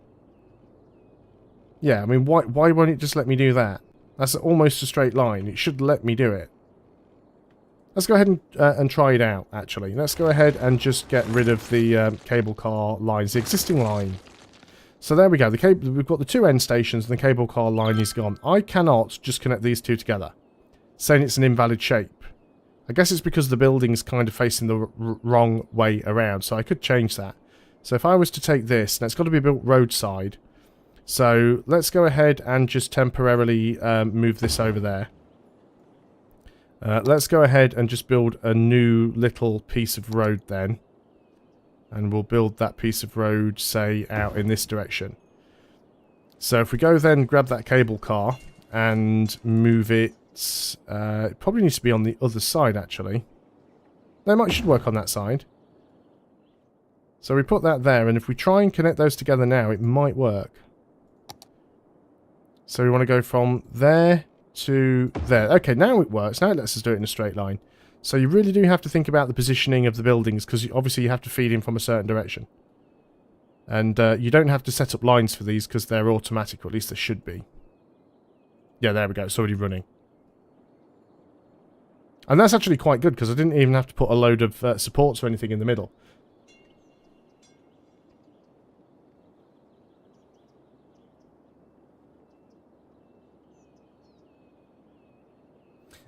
Yeah, I mean, why won't it just let me do that? That's almost a straight line. It should let me do it. Let's go ahead and try it out, actually. Let's go ahead and just get rid of the cable car lines, the existing line. So there we go. We've got the two end stations and the cable car line is gone. I cannot just connect these two together, saying it's an invalid shape. I guess it's because the building's kind of facing the wrong way around, so I could change that. So if I was to take this, now it's got to be built roadside. So let's go ahead and just temporarily move this over there. Let's go ahead and just build a new little piece of road then. And we'll build that piece of road, say, out in this direction. So if we go then grab that cable car and move it... it probably needs to be on the other side, actually. No, it should work on that side. So we put that there, and if we try and connect those together now, it might work. So we want to go from there to there. Okay, now it works. Now it lets us do it in a straight line. So you really do have to think about the positioning of the buildings, because obviously you have to feed in from a certain direction. And you don't have to set up lines for these, because they're automatic, or at least they should be. Yeah, there we go. It's already running. And that's actually quite good, because I didn't even have to put a load of supports or anything in the middle.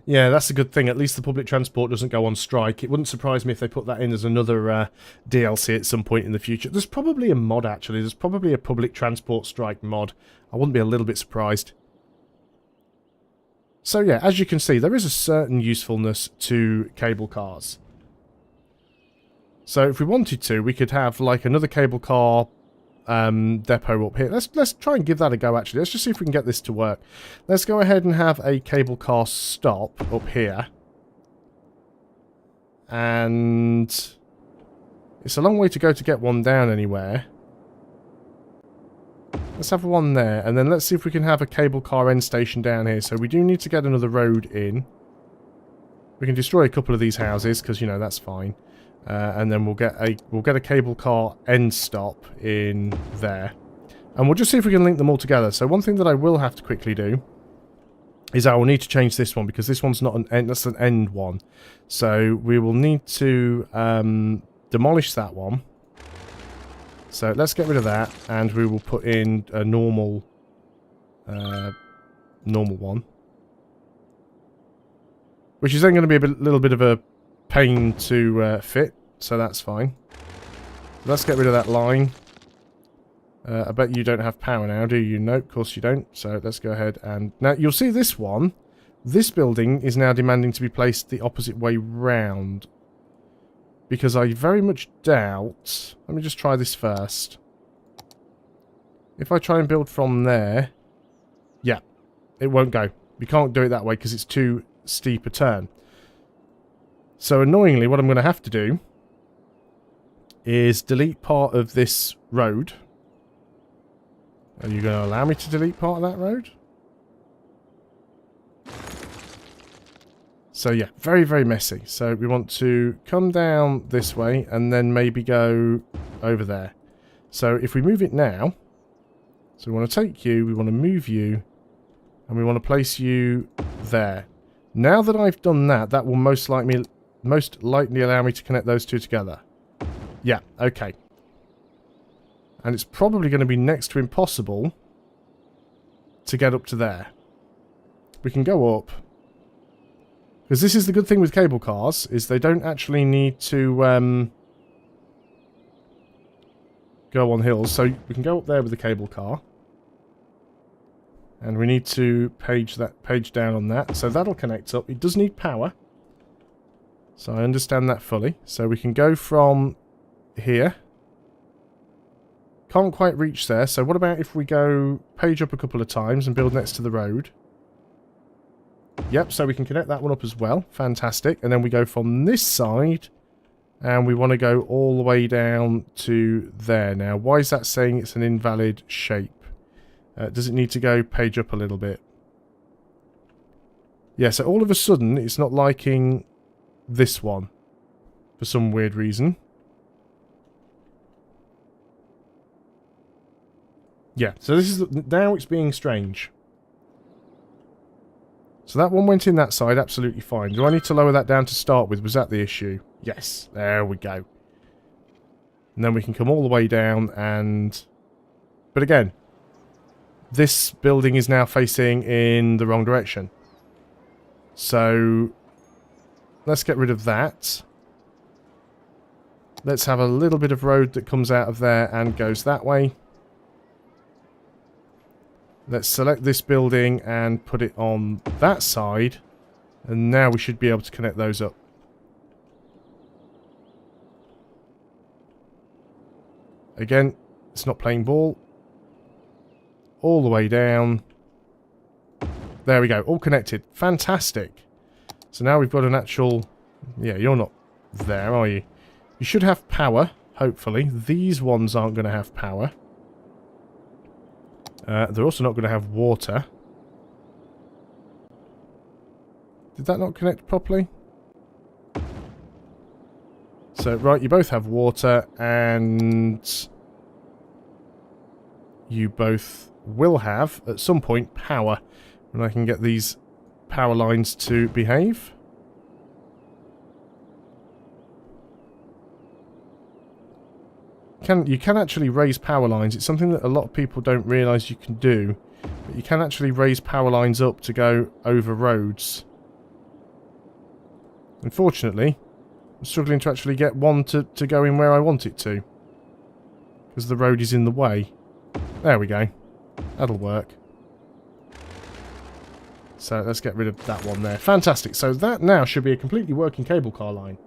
Yeah, that's a good thing. At least the public transport doesn't go on strike. It wouldn't surprise me if they put that in as another DLC at some point in the future. There's probably a mod, actually. There's probably a public transport strike mod. I wouldn't be a little bit surprised. So yeah, as you can see, there is a certain usefulness to cable cars. So if we wanted to, we could have like another cable car depot up here. Let's try and give that a go, actually. Let's just see if we can get this to work. Let's go ahead and have a cable car stop up here. And it's a long way to go to get one down anywhere. Let's have one there, and then let's see if we can have a cable car end station down here. So we do need to get another road in. We can destroy a couple of these houses, because, you know, that's fine. And then we'll get a cable car end stop in there. And we'll just see if we can link them all together. So one thing that I will have to quickly do is I will need to change this one, because this one's not an end, that's an end one. So we will need to demolish that one. So let's get rid of that, and we will put in a normal one. Which is then going to be a little bit of a pain to fit, so that's fine. Let's get rid of that line. I bet you don't have power now, do you? No, of course you don't. So let's go ahead and... Now, you'll see this one. This building is now demanding to be placed the opposite way round. Because I very much doubt... Let me just try this first. If I try and build from there... Yeah, it won't go. We can't do it that way because it's too steep a turn. So annoyingly, what I'm going to have to do is delete part of this road. Are you going to allow me to delete part of that road? So yeah, very, very messy. So we want to come down this way and then maybe go over there. So if we move it now, so we want to take you, we want to move you, and we want to place you there. Now that I've done that, that will most likely allow me to connect those two together. Yeah, okay. And it's probably going to be next to impossible to get up to there. We can go up. Because this is the good thing with cable cars, is they don't actually need to go on hills. So we can go up there with the cable car. And we need to page down on that. So that'll connect up. It does need power. So I understand that fully. So we can go from here. Can't quite reach there. So what about if we go page up a couple of times and build next to the road? Yep, so we can connect that one up as well. Fantastic. And then we go from this side, and we want to go all the way down to there. Now, why is that saying it's an invalid shape? Does it need to go page up a little bit? Yeah, so all of a sudden, it's not liking this one for some weird reason. Yeah, so this is now it's being strange. So that one went in that side, absolutely fine. Do I need to lower that down to start with? Was that the issue? Yes, there we go. And then we can come all the way down and... But again, this building is now facing in the wrong direction. So, let's get rid of that. Let's have a little bit of road that comes out of there and goes that way. Let's select this building and put it on that side. And now we should be able to connect those up. Again, it's not playing ball. All the way down. There we go, all connected. Fantastic. So now we've got an actual... Yeah, you're not there, are you? You should have power, hopefully. These ones aren't going to have power. They're also not going to have water. Did that not connect properly? So, right, you both have water, and you both will have, at some point, power. When I can get these power lines to behave. you can actually raise power lines. It's something that a lot of people don't realise you can do. But you can actually raise power lines up to go over roads. Unfortunately, I'm struggling to actually get one to go in where I want it to. Because the road is in the way. There we go. That'll work. So let's get rid of that one there. Fantastic. So that now should be a completely working cable car line.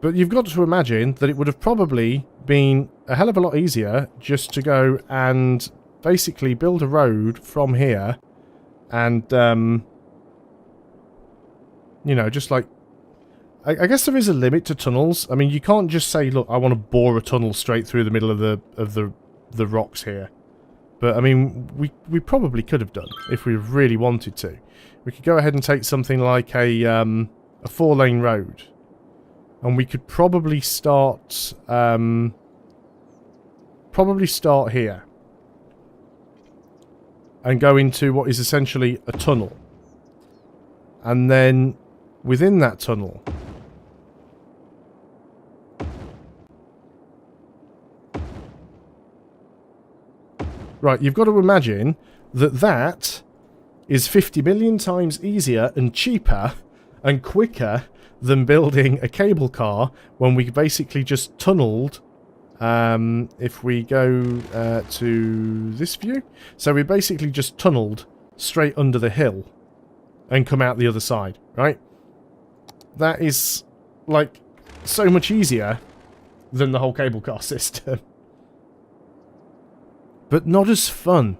But you've got to imagine that it would have probably been a hell of a lot easier just to go and basically build a road from here and, you know, just like... I guess there is a limit to tunnels. I mean, you can't just say, look, I want to bore a tunnel straight through the middle of the rocks here. But, I mean, we probably could have done if we really wanted to. We could go ahead and take something like a 4-lane road. And we could probably start here. And go into what is essentially a tunnel. And then within that tunnel, right, you've got to imagine that that is 50 million times easier and cheaper and quicker than building a cable car when we basically just tunnelled. If we go to this view, so we basically just tunnelled straight under the hill and come out the other side, right? That is, like, so much easier than the whole cable car system. But not as fun.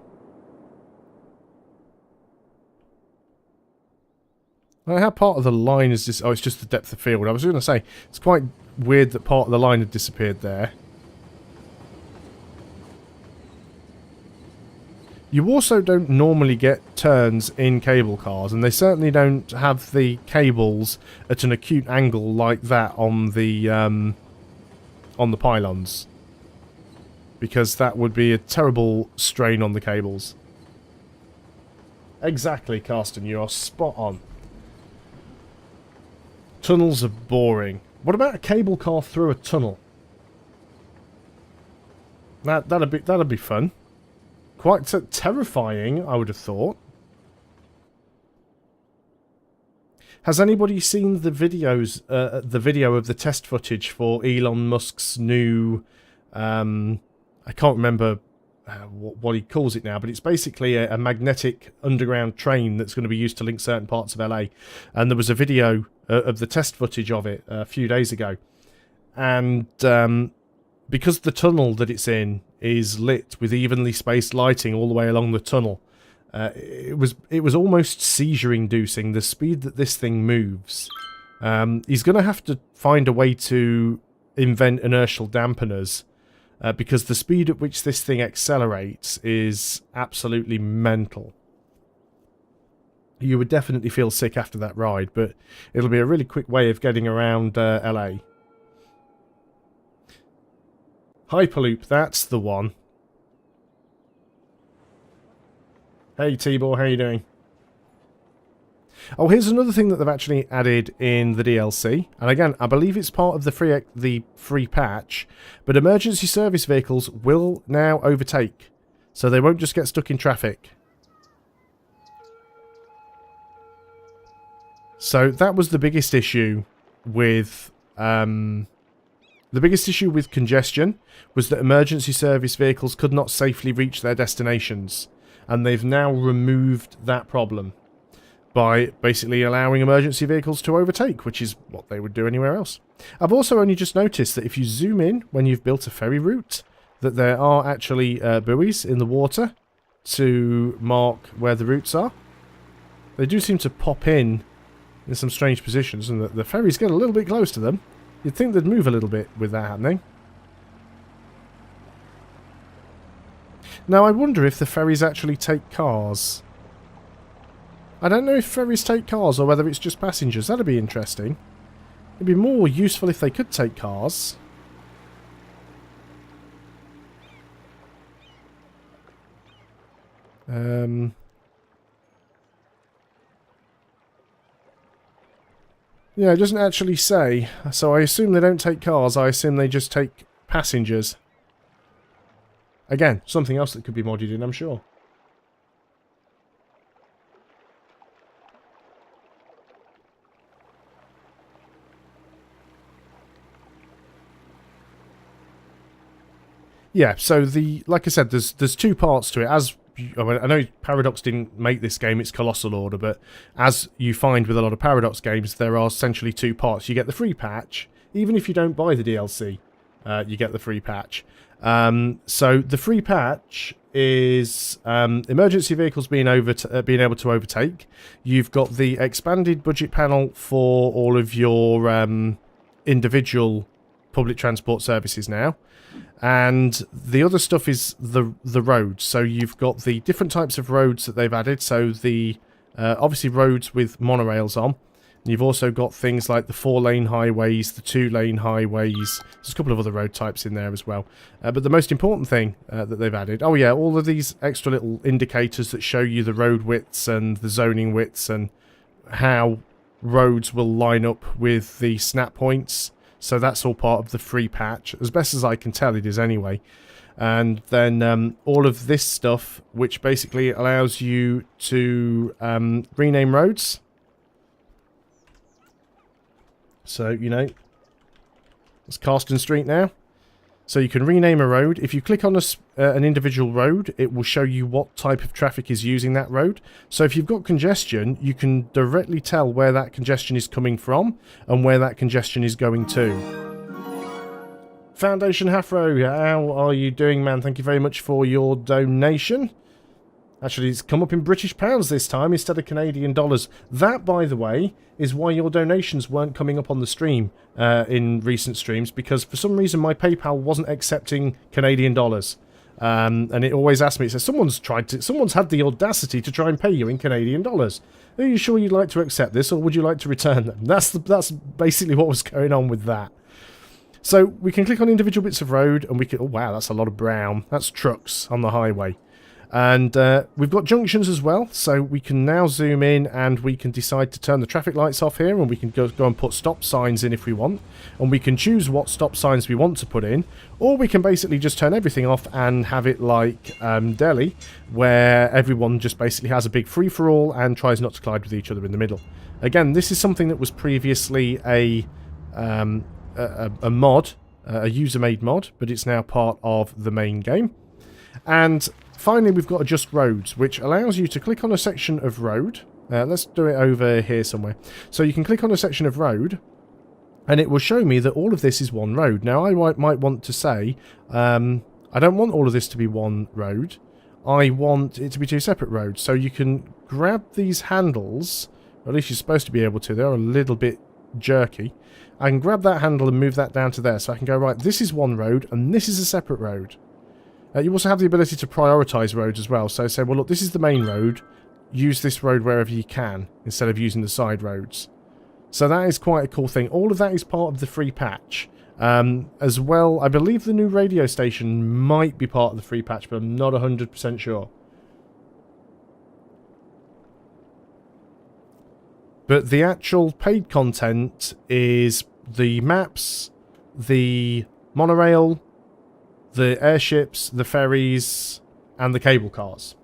How part of the line is this? Oh, it's just the depth of field. I was going to say, it's quite weird that part of the line had disappeared there. You also don't normally get turns in cable cars, and they certainly don't have the cables at an acute angle like that on the pylons. Because that would be a terrible strain on the cables. Exactly, Carsten, you are spot on. Tunnels are boring. What about a cable car through a tunnel? That'd be fun. Quite terrifying, I would have thought. Has anybody seen the videos, the video of the test footage for Elon Musk's new, I can't remember what he calls it now, but it's basically a magnetic underground train that's going to be used to link certain parts of LA. And there was a video of the test footage of it a few days ago. And because the tunnel that it's in is lit with evenly spaced lighting all the way along the tunnel, it was almost seizure-inducing, the speed that this thing moves. He's going to have to find a way to invent inertial dampeners, because the speed at which this thing accelerates is absolutely mental. You would definitely feel sick after that ride, but it'll be a really quick way of getting around LA. Hyperloop, that's the one. Hey Tibor, how you doing? Oh, here's another thing that they've actually added in the DLC. And again, I believe it's part of the free patch. But emergency service vehicles will now overtake. So they won't just get stuck in traffic. So that was the biggest issue with... the biggest issue with congestion was that emergency service vehicles could not safely reach their destinations. And they've now removed that problem by basically allowing emergency vehicles to overtake, which is what they would do anywhere else. I've also only just noticed that if you zoom in when you've built a ferry route, that there are actually buoys in the water to mark where the routes are. They do seem to pop in some strange positions, and the ferries get a little bit close to them. You'd think they'd move a little bit with that happening. Now, I wonder if the ferries actually take cars. I don't know if ferries take cars or whether it's just passengers. That'd be interesting. It'd be more useful if they could take cars. Yeah, it doesn't actually say. So I assume they don't take cars. I assume they just take passengers. Again, something else that could be modded in, I'm sure. Yeah, so like I said, there's two parts to it. I know Paradox didn't make this game, it's Colossal Order, but as you find with a lot of Paradox games, there are essentially two parts. You get the free patch, even if you don't buy the DLC, you get the free patch. So the free patch is emergency vehicles being able to overtake. You've got the expanded budget panel for all of your individual public transport services now. And the other stuff is the roads. So you've got the different types of roads that they've added. So the obviously roads with monorails on. You've also got things like the 4-lane highways, the 2-lane highways. There's a couple of other road types in there as well. But the most important thing that they've added, oh yeah, all of these extra little indicators that show you the road widths and the zoning widths and how roads will line up with the snap points. So that's all part of the free patch. As best as I can tell, it is anyway. And then all of this stuff, which basically allows you to rename roads. So, you know, it's Carston Street now. So you can rename a road. If you click on an individual road, it will show you what type of traffic is using that road. So if you've got congestion, you can directly tell where that congestion is coming from and where that congestion is going to. Foundation Hafro, how are you doing, man? Thank you very much for your donation. Actually, it's come up in British pounds this time instead of Canadian dollars. That, by the way, is why your donations weren't coming up on the stream in recent streams, because for some reason my PayPal wasn't accepting Canadian dollars. And it always asks me, it says, someone's had the audacity to try and pay you in Canadian dollars. Are you sure you'd like to accept this, or would you like to return them? That's basically what was going on with that. So we can click on individual bits of road, and we can... Oh, wow, that's a lot of brown. That's trucks on the highway. And we've got junctions as well, so we can now zoom in and we can decide to turn the traffic lights off here, and we can go and put stop signs in if we want, and we can choose what stop signs we want to put in, or we can basically just turn everything off and have it like Delhi, where everyone just basically has a big free-for-all and tries not to collide with each other in the middle. Again, this is something that was previously a mod, a user-made mod, but it's now part of the main game. And finally, we've got Adjust Roads, which allows you to click on a section of road. Let's do it over here somewhere. So you can click on a section of road, and it will show me that all of this is one road. Now, I might want to say, I don't want all of this to be one road. I want it to be two separate roads. So you can grab these handles, or at least you're supposed to be able to. They're a little bit jerky. I can grab that handle and move that down to there. So I can go, right, this is one road, and this is a separate road. You also have the ability to prioritise roads as well. So say, well, look, this is the main road. Use this road wherever you can, instead of using the side roads. So that is quite a cool thing. All of that is part of the free patch. As well, I believe the new radio station might be part of the free patch, but I'm not 100% sure. But the actual paid content is the maps, the monorail, the airships, the ferries, and the cable cars.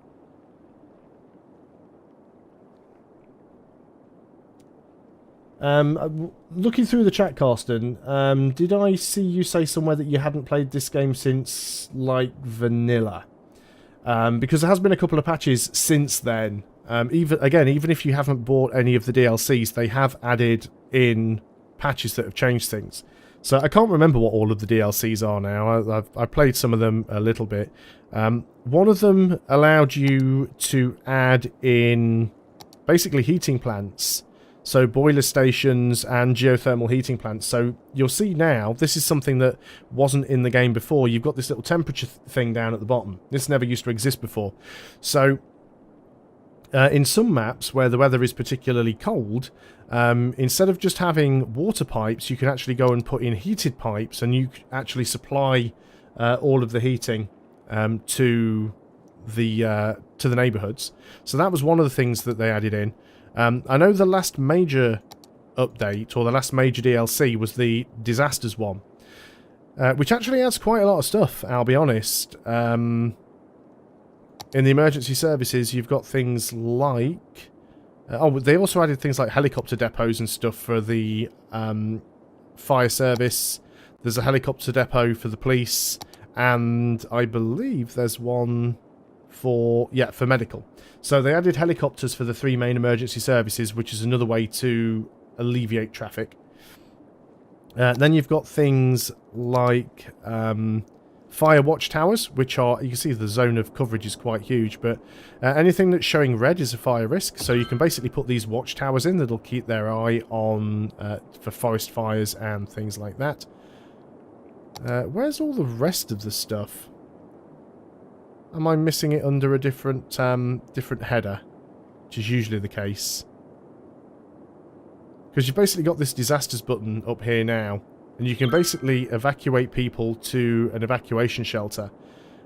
Looking through the chat, Carsten, did I see you say somewhere that you hadn't played this game since, like, vanilla? Because there has been a couple of patches since then. Even if you haven't bought any of the DLCs, they have added in patches that have changed things. So I can't remember what all of the DLCs are now. I've played some of them a little bit. One of them allowed you to add in basically heating plants. So boiler stations and geothermal heating plants. So you'll see now, this is something that wasn't in the game before. You've got this little temperature thing down at the bottom. This never used to exist before. So in some maps where the weather is particularly cold, instead of just having water pipes, you can actually go and put in heated pipes, and you actually supply all of the heating to the neighborhoods. So that was one of the things that they added in. I know the last major update, or the last major DLC, was the disasters one, which actually adds quite a lot of stuff, I'll be honest. In the emergency services, you've got things like... oh, they also added things like helicopter depots and stuff for the fire service. There's a helicopter depot for the police, and I believe there's one for medical. So they added helicopters for the 3 main emergency services, which is another way to alleviate traffic. Then you've got things like fire watchtowers, which are, you can see the zone of coverage is quite huge, but anything that's showing red is a fire risk. So you can basically put these watchtowers in that'll keep their eye on for forest fires and things like that. Where's all the rest of the stuff? Am I missing it under a different header, which is usually the case? Because you've basically got this disasters button up here now, and you can basically evacuate people to an evacuation shelter.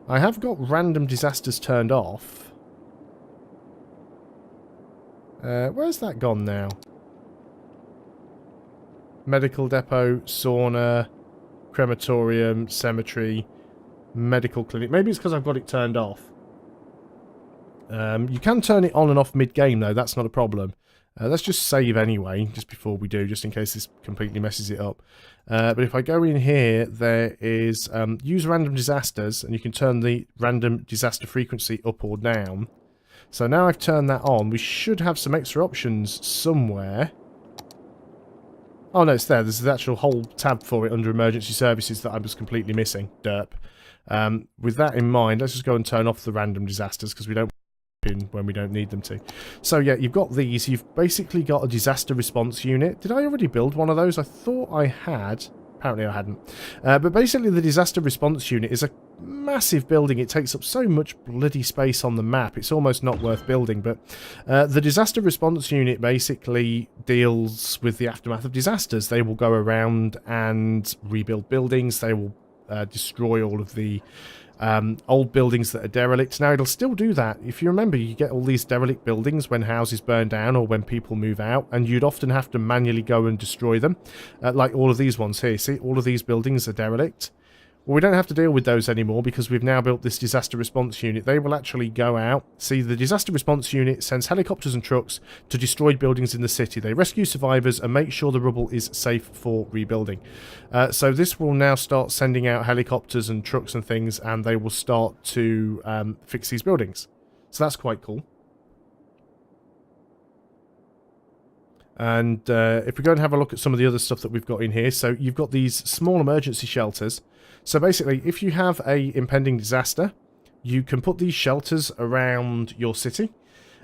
I have got random disasters turned off. Where's that gone now? Medical depot, sauna, crematorium, cemetery, medical clinic. Maybe it's because I've got it turned off. You can turn it on and off mid-game though, that's not a problem. Let's just save anyway, just before we do, just in case this completely messes it up. But if I go in here, there is use random disasters, and you can turn the random disaster frequency up or down. So now I've turned that on, we should have some extra options somewhere. Oh no, it's there. There's the actual whole tab for it under emergency services that I was completely missing. Derp. With that in mind, let's just go and turn off the random disasters, because we don't in when we don't need them to. So yeah, you've got these. You've basically got a disaster response unit. Did I already build one of those? I thought I had. Apparently I hadn't. But basically the disaster response unit is a massive building. It takes up so much bloody space on the map. It's almost not worth building. But the disaster response unit basically deals with the aftermath of disasters. They will go around and rebuild buildings. They will destroy all of the old buildings that are derelict. Now, it'll still do that. If you remember, you get all these derelict buildings when houses burn down or when people move out, and you'd often have to manually go and destroy them. Like all of these ones here. See, all of these buildings are derelict. Well, we don't have to deal with those anymore because we've now built this disaster response unit. They will actually go out. See, the disaster response unit sends helicopters and trucks to destroyed buildings in the city. They rescue survivors and make sure the rubble is safe for rebuilding. So this will now start sending out helicopters and trucks and things, and they will start to fix these buildings. So that's quite cool. And if we go and have a look at some of the other stuff that we've got in here. So you've got these small emergency shelters. So basically, if you have a impending disaster, you can put these shelters around your city,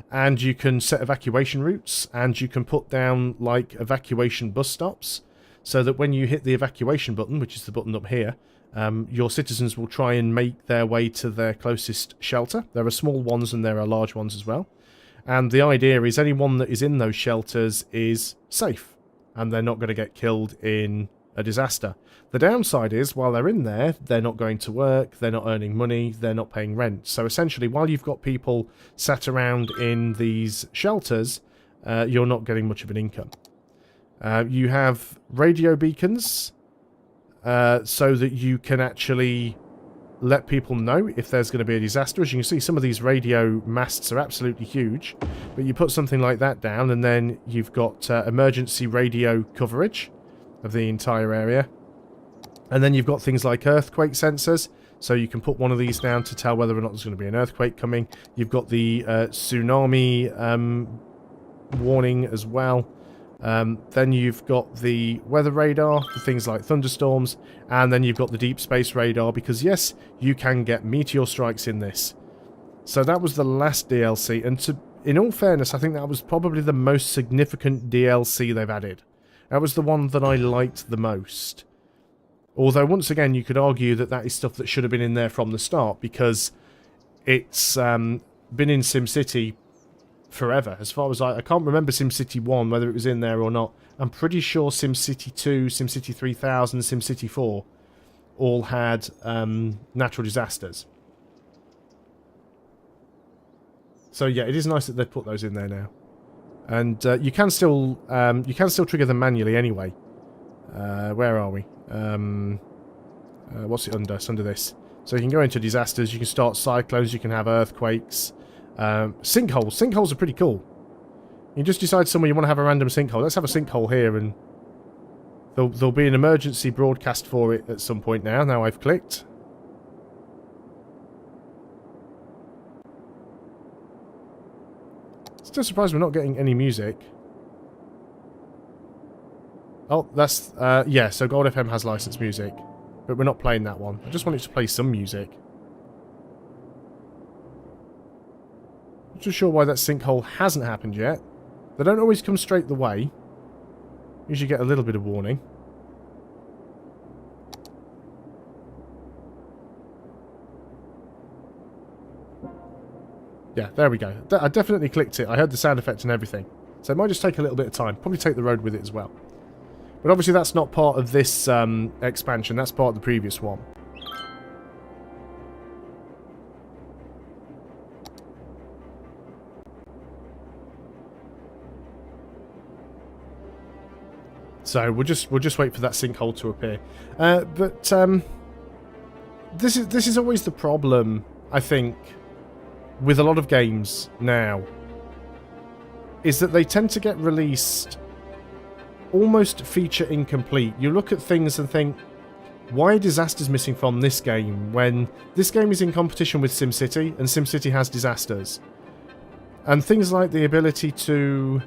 and you can set evacuation routes, and you can put down like evacuation bus stops, so that when you hit the evacuation button, which is the button up here, your citizens will try and make their way to their closest shelter. There are small ones and there are large ones as well. And the idea is anyone that is in those shelters is safe, and they're not going to get killed in a disaster. The downside is, while they're in there, they're not going to work, they're not earning money, they're not paying rent. So essentially, while you've got people sat around in these shelters, you're not getting much of an income. You have radio beacons, so that you can actually let people know if there's going to be a disaster. As you can see, some of these radio masts are absolutely huge, but you put something like that down, and then you've got emergency radio coverage of the entire area. And then you've got things like earthquake sensors, so you can put one of these down to tell whether or not there's going to be an earthquake coming. You've got the tsunami warning as well. Then you've got the weather radar for things like thunderstorms, and then you've got the deep space radar, because yes, you can get meteor strikes in this. So that was the last DLC, and in all fairness, I think that was probably the most significant DLC they've added. That was the one that I liked the most. Although, once again, you could argue that that is stuff that should have been in there from the start, because it's been in SimCity forever. As far as I can't remember SimCity 1, whether it was in there or not. I'm pretty sure SimCity 2, SimCity 3000, SimCity 4 all had natural disasters. So yeah, it is nice that they've put those in there now. And you can still trigger them manually anyway. Where are we? What's it under? It's under this. So you can go into disasters, you can start cyclones, you can have earthquakes. Sinkholes. Sinkholes are pretty cool. You just decide somewhere you want to have a random sinkhole. Let's have a sinkhole here, and there'll be an emergency broadcast for it at some point now I've clicked. Still surprised we're not getting any music. Oh, that's... yeah, so Gold FM has licensed music. But we're not playing that one. I just wanted to play some music. Not too sure why that sinkhole hasn't happened yet. They don't always come straight the way. Usually get a little bit of warning. Yeah, there we go. I definitely clicked it. I heard the sound effect and everything. So it might just take a little bit of time. Probably take the road with it as well. But obviously that's not part of this expansion. That's part of the previous one. So we'll just wait for that sinkhole to appear. But this is always the problem, I think, with a lot of games now, is that they tend to get released almost feature incomplete. You look at things and think, why are disasters missing from this game when this game is in competition with SimCity and SimCity has disasters? And things like the ability to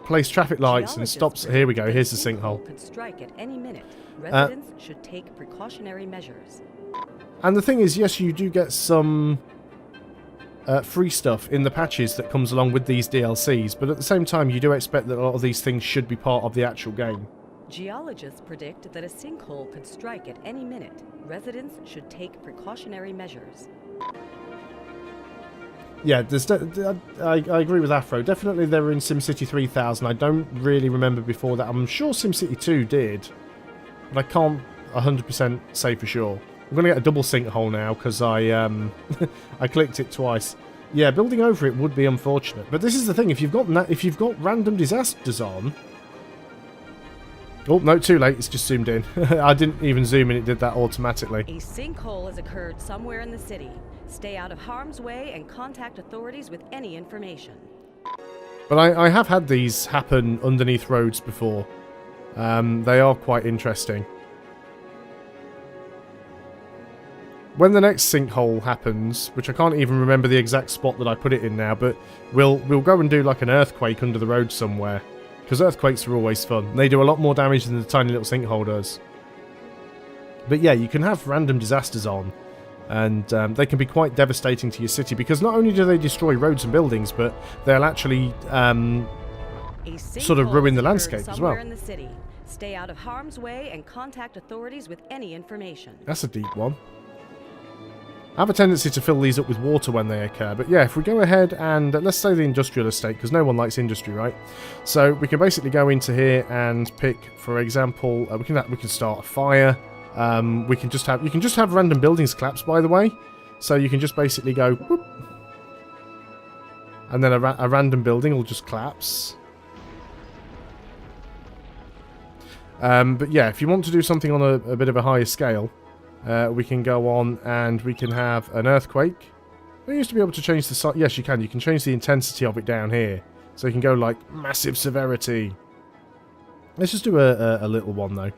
place traffic lights and stops. Here we go. Here's the sinkhole. Could strike at any minute. Residents should take precautionary measures. And the thing is, yes, you do get some free stuff in the patches that comes along with these DLCs, but at the same time, you do expect that a lot of these things should be part of the actual game. Geologists predict that a sinkhole could strike at any minute. Residents should take precautionary measures. Yeah, I agree with Afro. Definitely they were in SimCity 3000. I don't really remember before that. I'm sure SimCity 2 did, but I can't 100% say for sure. I'm going to get a double sinkhole now because I I clicked it twice. Yeah, building over it would be unfortunate. But this is the thing: if you've got random disasters on. Oh no, too late. It's just zoomed in. I didn't even zoom in; it did that automatically. A sinkhole has occurred somewhere in the city. Stay out of harm's way and contact authorities with any information. But I have had these happen underneath roads before. They are quite interesting. When the next sinkhole happens, which I can't even remember the exact spot that I put it in now, but we'll go and do like an earthquake under the road somewhere. Because earthquakes are always fun. They do a lot more damage than the tiny little sinkhole does. But yeah, you can have random disasters on, and they can be quite devastating to your city, because not only do they destroy roads and buildings, but they'll actually sort of ruin the landscape as well. In the city. Stay out of harm's way and contact authorities with any information. That's a deep one. I have a tendency to fill these up with water when they occur, but yeah, if we go ahead and let's say the industrial estate, because no one likes industry, right? So we can basically go into here and pick, for example, we can start a fire. You can just have random buildings collapse, by the way. So you can just basically go whoop, and then a random building will just collapse. But yeah, if you want to do something on a bit of a higher scale, we can go on and we can have an earthquake. We used to be able to change the size. Yes, you can. You can change the intensity of it down here. So you can go like massive severity. Let's just do a little one though.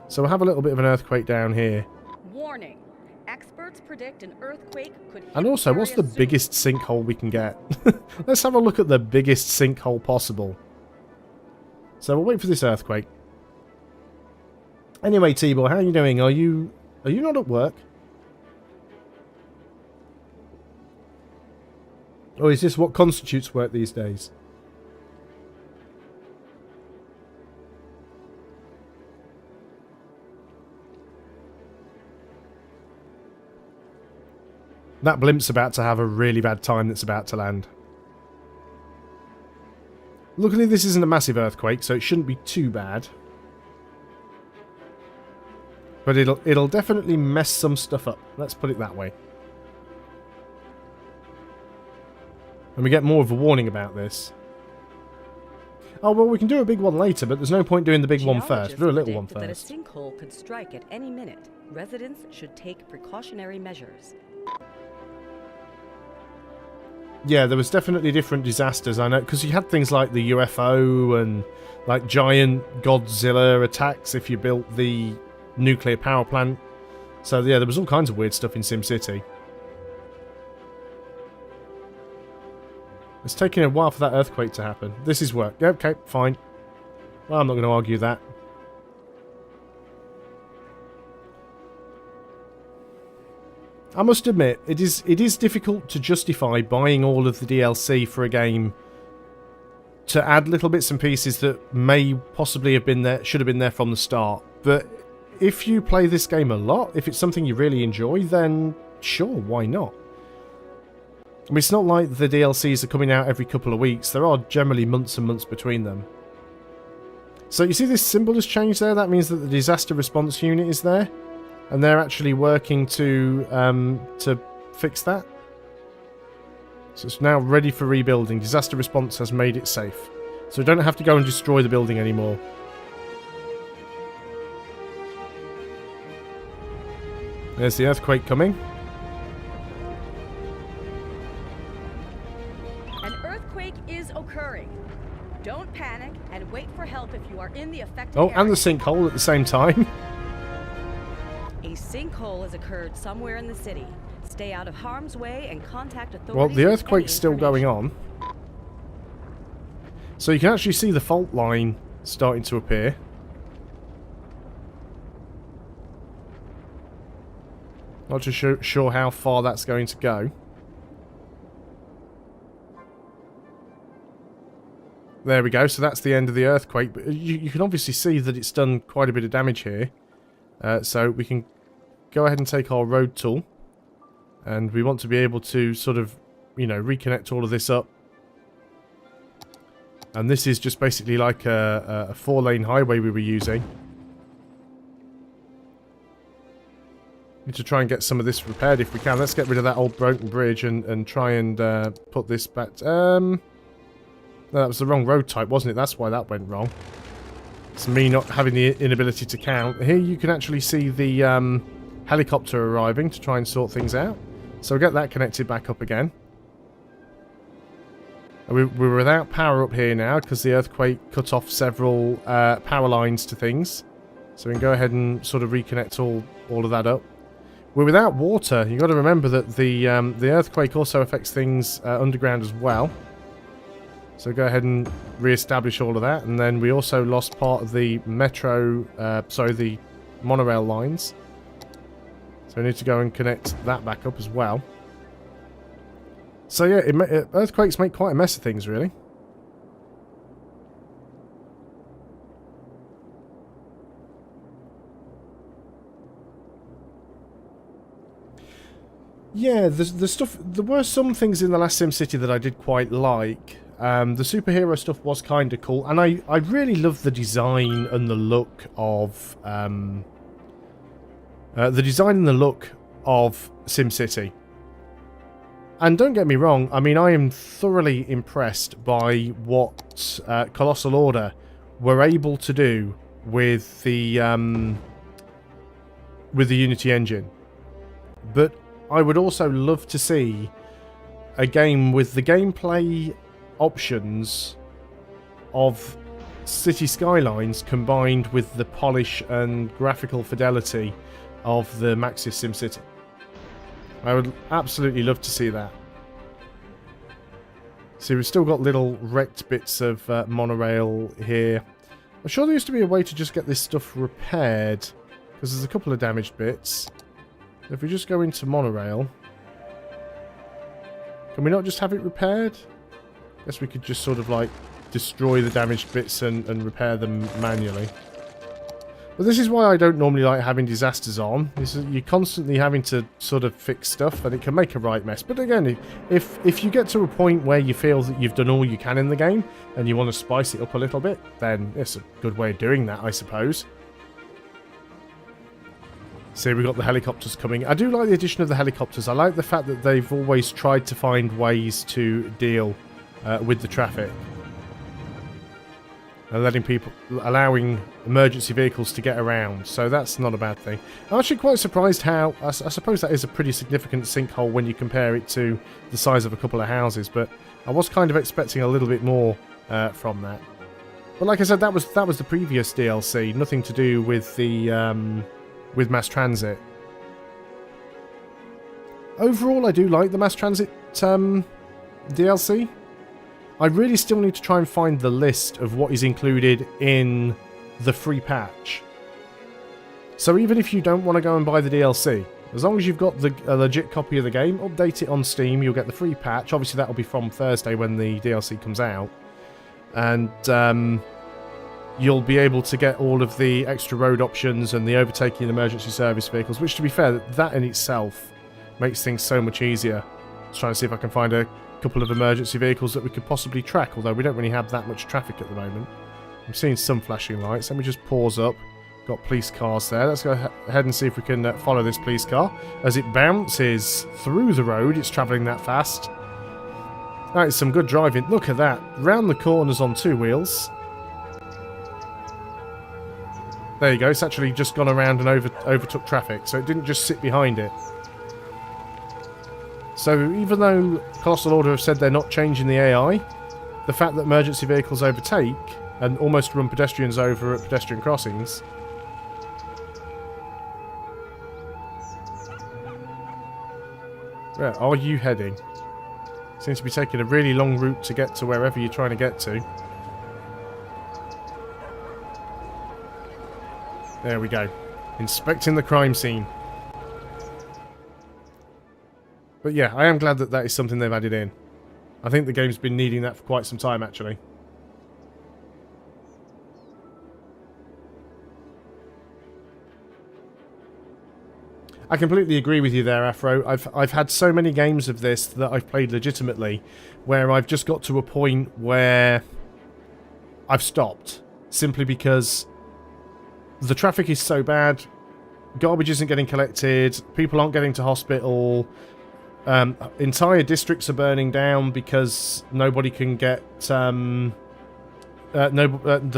So we'll have a little bit of an earthquake down here. Warning. Experts predict an earthquake could hit. And also, what's the biggest sinkhole we can get? Let's have a look at the biggest sinkhole possible. So we'll wait for this earthquake. Anyway, T-Boy, how are you doing? Are you not at work? Or is this what constitutes work these days? That blimp's about to have a really bad time that's about to land. Luckily this isn't a massive earthquake, so it shouldn't be too bad. But it'll definitely mess some stuff up. Let's put it that way. And we get more of a warning about this. Oh, well, we can do a big one later, but there's no point doing the big one first. We'll do a little one first. That a sinkhole could strike at any minute. Residents should take precautionary measures. Yeah, there was definitely different disasters, I know, because you had things like the UFO and like giant Godzilla attacks if you built the nuclear power plant. So yeah, there was all kinds of weird stuff in SimCity. It's taking a while for that earthquake to happen. This is work. Okay, fine. Well, I'm not going to argue that. I must admit, it is difficult to justify buying all of the DLC for a game to add little bits and pieces that may possibly have been there, should have been there from the start. But if you play this game a lot, if it's something you really enjoy, then sure, why not? I mean, it's not like the DLCs are coming out every couple of weeks. There are generally months and months between them. So you see this symbol has changed there? That means that the disaster response unit is there. And they're actually working to fix that. So it's now ready for rebuilding. Disaster response has made it safe. So we don't have to go and destroy the building anymore. There's the earthquake coming. Occurring. Don't panic and wait for help if you are in the affected area. And the sinkhole at the same time. A sinkhole has occurred somewhere in the city. Stay out of harm's way and contact authorities. Well, the earthquake's still going on. So you can actually see the fault line starting to appear. Not too sure how far that's going to go. There we go, so that's the end of the earthquake. But you can obviously see that it's done quite a bit of damage here. So we can go ahead and take our road tool. And we want to be able to sort of, you know, reconnect all of this up. And this is just basically like a 4-lane highway we were using. Need to try and get some of this repaired if we can. Let's get rid of that old broken bridge and try and put this back... No, that was the wrong road type, wasn't it? That's why that went wrong. It's me not having the inability to count. Here you can actually see the helicopter arriving to try and sort things out. So we'll get that connected back up again. We're without power up here now because the earthquake cut off several power lines to things. So we can go ahead and sort of reconnect all of that up. We're without water. You've got to remember that the earthquake also affects things underground as well. So go ahead and re-establish all of that. And then we also lost part of the the monorail lines. So we need to go and connect that back up as well. So yeah, earthquakes make quite a mess of things, really. Yeah, the stuff. There were some things in the last SimCity that I did quite like. The superhero stuff was kind of cool, and I really love the design and the look of SimCity. And don't get me wrong, I mean, I am thoroughly impressed by what Colossal Order were able to do with the Unity engine. But I would also love to see a game with the gameplay options of City Skylines combined with the polish and graphical fidelity of the Maxis SimCity. I would absolutely love to see that. See, we've still got little wrecked bits of monorail here. I'm sure there used to be a way to just get this stuff repaired, because there's a couple of damaged bits. If we just go into monorail, can we not just have it repaired? Guess we could just sort of like destroy the damaged bits and repair them manually. But this is why I don't normally like having disasters on. You're constantly having to sort of fix stuff, and it can make a right mess. But again, if you get to a point where you feel that you've done all you can in the game, and you want to spice it up a little bit, then it's a good way of doing that, I suppose. See, we've got the helicopters coming. I do like the addition of the helicopters. I like the fact that they've always tried to find ways to deal with the traffic. And allowing emergency vehicles to get around. So that's not a bad thing. I'm actually quite surprised how... I suppose that is a pretty significant sinkhole when you compare it to the size of a couple of houses. But I was kind of expecting a little bit more from that. But like I said, that was the previous DLC. Nothing to do with the... with mass transit. Overall, I do like the mass transit DLC. I really still need to try and find the list of what is included in the free patch. So even if you don't want to go and buy the DLC, as long as you've got a legit copy of the game, update it on Steam, you'll get the free patch. Obviously that will be from Thursday when the DLC comes out. And you'll be able to get all of the extra road options and the overtaking and emergency service vehicles, which, to be fair, that in itself makes things so much easier. Just trying to see if I can find a couple of emergency vehicles that we could possibly track, although we don't really have that much traffic at the moment. I'm seeing some flashing lights. Let me just pause up. Got police cars there. Let's go ahead and see if we can follow this police car. As it bounces through the road, it's travelling that fast. That is some good driving. Look at that. Round the corners on two wheels. There you go. It's actually just gone around and overtook traffic, so it didn't just sit behind it. So even though Colossal Order have said they're not changing the AI, the fact that emergency vehicles overtake and almost run pedestrians over at pedestrian crossings... Where are you heading? Seems to be taking a really long route to get to wherever you're trying to get to. There we go. Inspecting the crime scene. But yeah, I am glad that that is something they've added in. I think the game's been needing that for quite some time, actually. I completely agree with you there, Afro. I've had so many games of this that I've played legitimately, where I've just got to a point where I've stopped, simply because the traffic is so bad, garbage isn't getting collected, people aren't getting to hospital, entire districts are burning down because nobody can get... the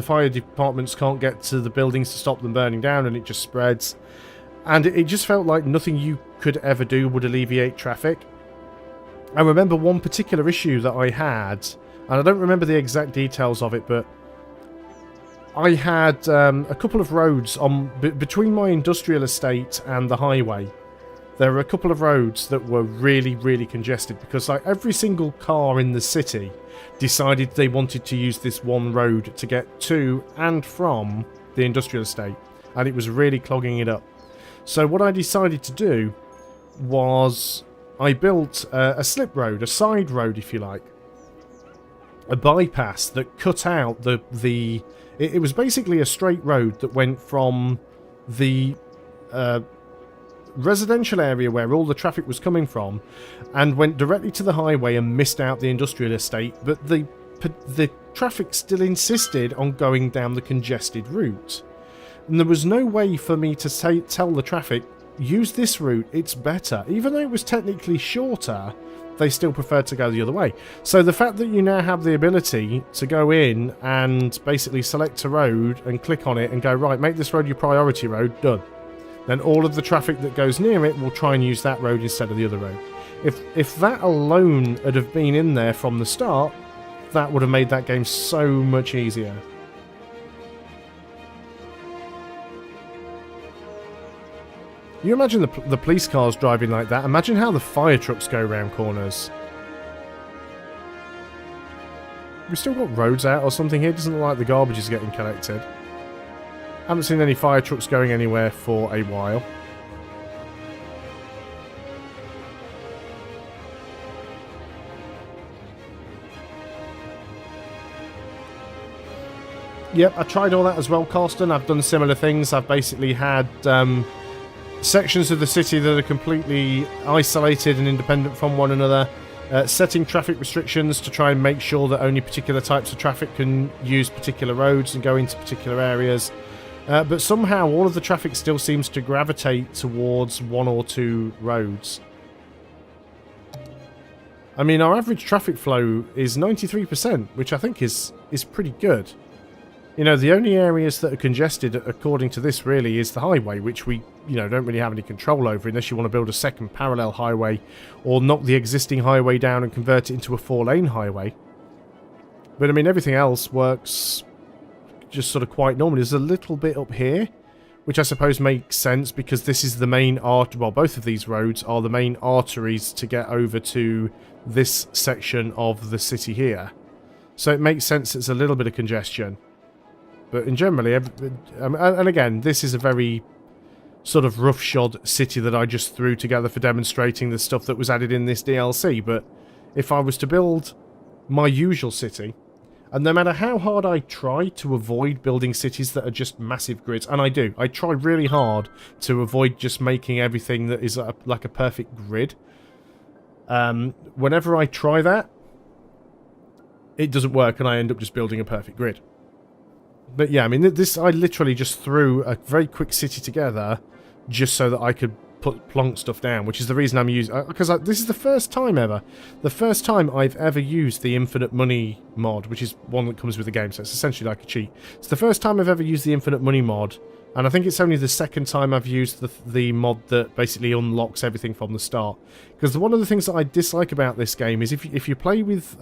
fire departments can't get to the buildings to stop them burning down, and it just spreads. And it just felt like nothing you could ever do would alleviate traffic. I remember one particular issue that I had, and I don't remember the exact details of it, but I had a couple of roads on between my industrial estate and the highway. There were a couple of roads that were really, really congested because like every single car in the city decided they wanted to use this one road to get to and from the industrial estate, and it was really clogging it up. So what I decided to do was I built a slip road, a side road if you like, a bypass that cut out it was basically a straight road that went from the residential area where all the traffic was coming from and went directly to the highway and missed out the industrial estate, but the traffic still insisted on going down the congested route. And there was no way for me to tell the traffic, use this route, it's better. Even though it was technically shorter, they still preferred to go the other way. So the fact that you now have the ability to go in and basically select a road and click on it and go, right, make this road your priority road, done. Then all of the traffic that goes near it will try and use that road instead of the other road. If that alone had have been in there from the start, that would have made that game so much easier. You imagine the police cars driving like that. Imagine how the fire trucks go around corners. We've still got roads out or something here. Doesn't look like the garbage is getting collected. Haven't seen any fire trucks going anywhere for a while. Yep, I tried all that as well, Carsten. I've done similar things. I've basically had sections of the city that are completely isolated and independent from one another, setting traffic restrictions to try and make sure that only particular types of traffic can use particular roads and go into particular areas. But somehow all of the traffic still seems to gravitate towards 1 or 2 roads. I mean, our average traffic flow is 93%, which I think is pretty good. You know, the only areas that are congested, according to this, really, is the highway, which we, you know, don't really have any control over unless you want to build a second parallel highway or knock the existing highway down and convert it into a 4-lane highway. But, I mean, everything else works just sort of quite normally. There's a little bit up here, which I suppose makes sense because this is the main artery. Well, both of these roads are the main arteries to get over to this section of the city here. So it makes sense it's a little bit of congestion. But in generally, and again, this is a very sort of roughshod city that I just threw together for demonstrating the stuff that was added in this DLC. But if I was to build my usual city, and no matter how hard I try to avoid building cities that are just massive grids, and I do, I try really hard to avoid just making everything that is like a perfect grid. Whenever I try that, it doesn't work and I end up just building a perfect grid. But yeah, I mean, I literally just threw a very quick city together just so that I could plonk stuff down, which is the reason I'm using... Because this is the first time ever. The first time I've ever used the Infinite Money mod, which is one that comes with the game, so it's essentially like a cheat. It's the first time I've ever used the Infinite Money mod, and I think it's only the second time I've used the mod that basically unlocks everything from the start. Because one of the things that I dislike about this game is if you play with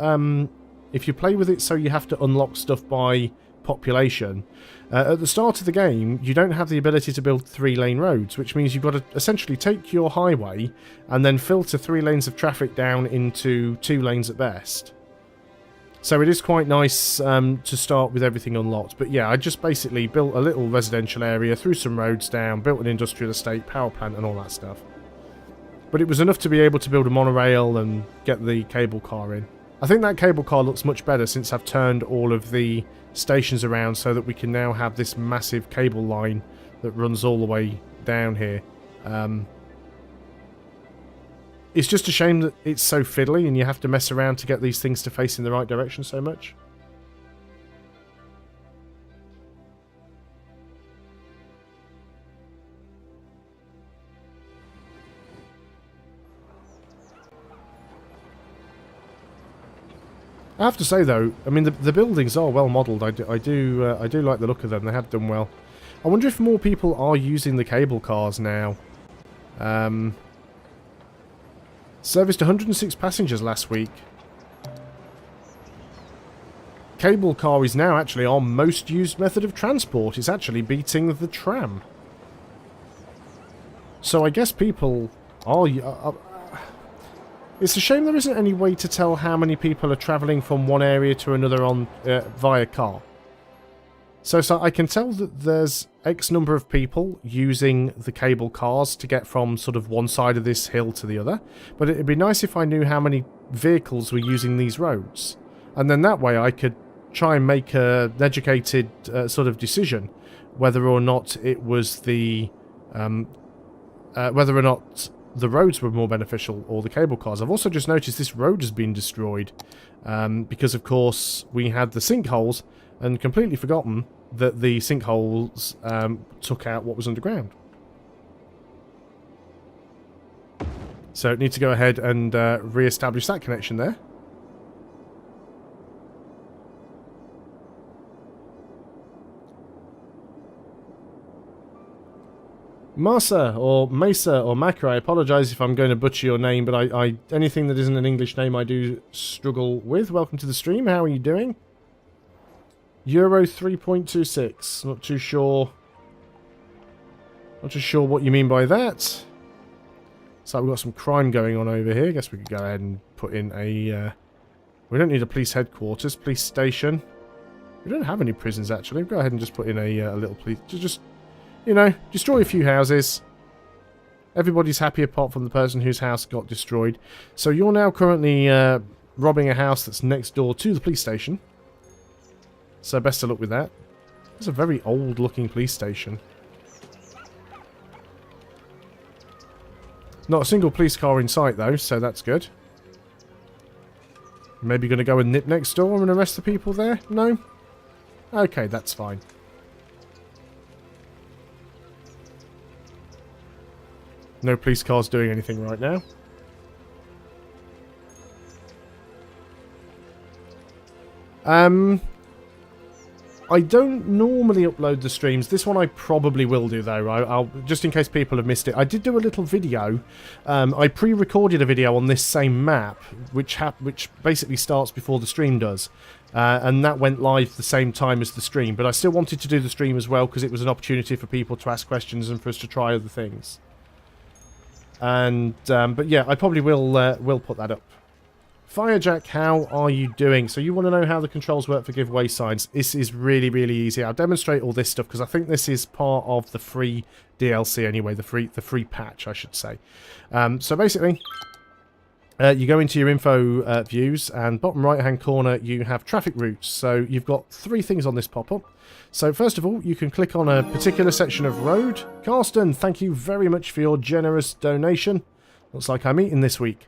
it so you have to unlock stuff by population, at the start of the game you don't have the ability to build 3-lane roads, which means you've got to essentially take your highway and then filter 3 lanes of traffic down into 2 lanes at best. So it is quite nice to start with everything unlocked. But yeah, I just basically built a little residential area, threw some roads down, built an industrial estate, power plant and all that stuff. But it was enough to be able to build a monorail and get the cable car in. I think that cable car looks much better since I've turned all of the stations around so that we can now have this massive cable line that runs all the way down here. It's just a shame that it's so fiddly and you have to mess around to get these things to face in the right direction so much. I have to say though, I mean the buildings are well modelled. I do like the look of them. They have done well. I wonder if more people are using the cable cars now. Serviced 106 passengers last week. Cable car is now actually our most used method of transport. It's actually beating the tram. So I guess people are... It's a shame there isn't any way to tell how many people are travelling from one area to another on via car. So I can tell that there's X number of people using the cable cars to get from sort of one side of this hill to the other. But it'd be nice if I knew how many vehicles were using these roads. And then that way I could try and make an educated sort of decision whether or not it was the... whether or not the roads were more beneficial or the cable cars. I've also just noticed this road has been destroyed because, of course, we had the sinkholes and completely forgotten that the sinkholes took out what was underground. So need to go ahead and re-establish that connection there. Masa, or Mesa, or Maka, I apologise if I'm going to butcher your name, but I anything that isn't an English name I do struggle with. Welcome to the stream, how are you doing? Euro 3.26, not too sure what you mean by that. So we've got some crime going on over here. I guess we could go ahead and put in a... we don't need a police headquarters, police station. We don't have any prisons, actually. We'll go ahead and just put in a little police... Just, you know, destroy a few houses. Everybody's happy apart from the person whose house got destroyed. So you're now currently robbing a house that's next door to the police station. So best of luck with that. It's a very old looking police station. Not a single police car in sight though, so that's good. Maybe going to go and nip next door and arrest the people there? No? Okay, that's fine. No police cars doing anything right now. I don't normally upload the streams. This one I probably will do, though. I'll just in case people have missed it. I did do a little video. I pre-recorded a video on this same map, which basically starts before the stream does. And that went live the same time as the stream. But I still wanted to do the stream as well, because it was an opportunity for people to ask questions and for us to try other things. And but yeah, I probably will put that up. Firejack, how are you doing? So you want to know how the controls work for giveaway signs? This is really, really easy. I'll demonstrate all this stuff because I think this is part of the free DLC anyway, the free patch, I should say. So basically, you go into your info views, and bottom right-hand corner, you have traffic routes. So you've got 3 things on this pop-up. So first of all, you can click on a particular section of road. Carsten, thank you very much for your generous donation. Looks like I'm eating this week.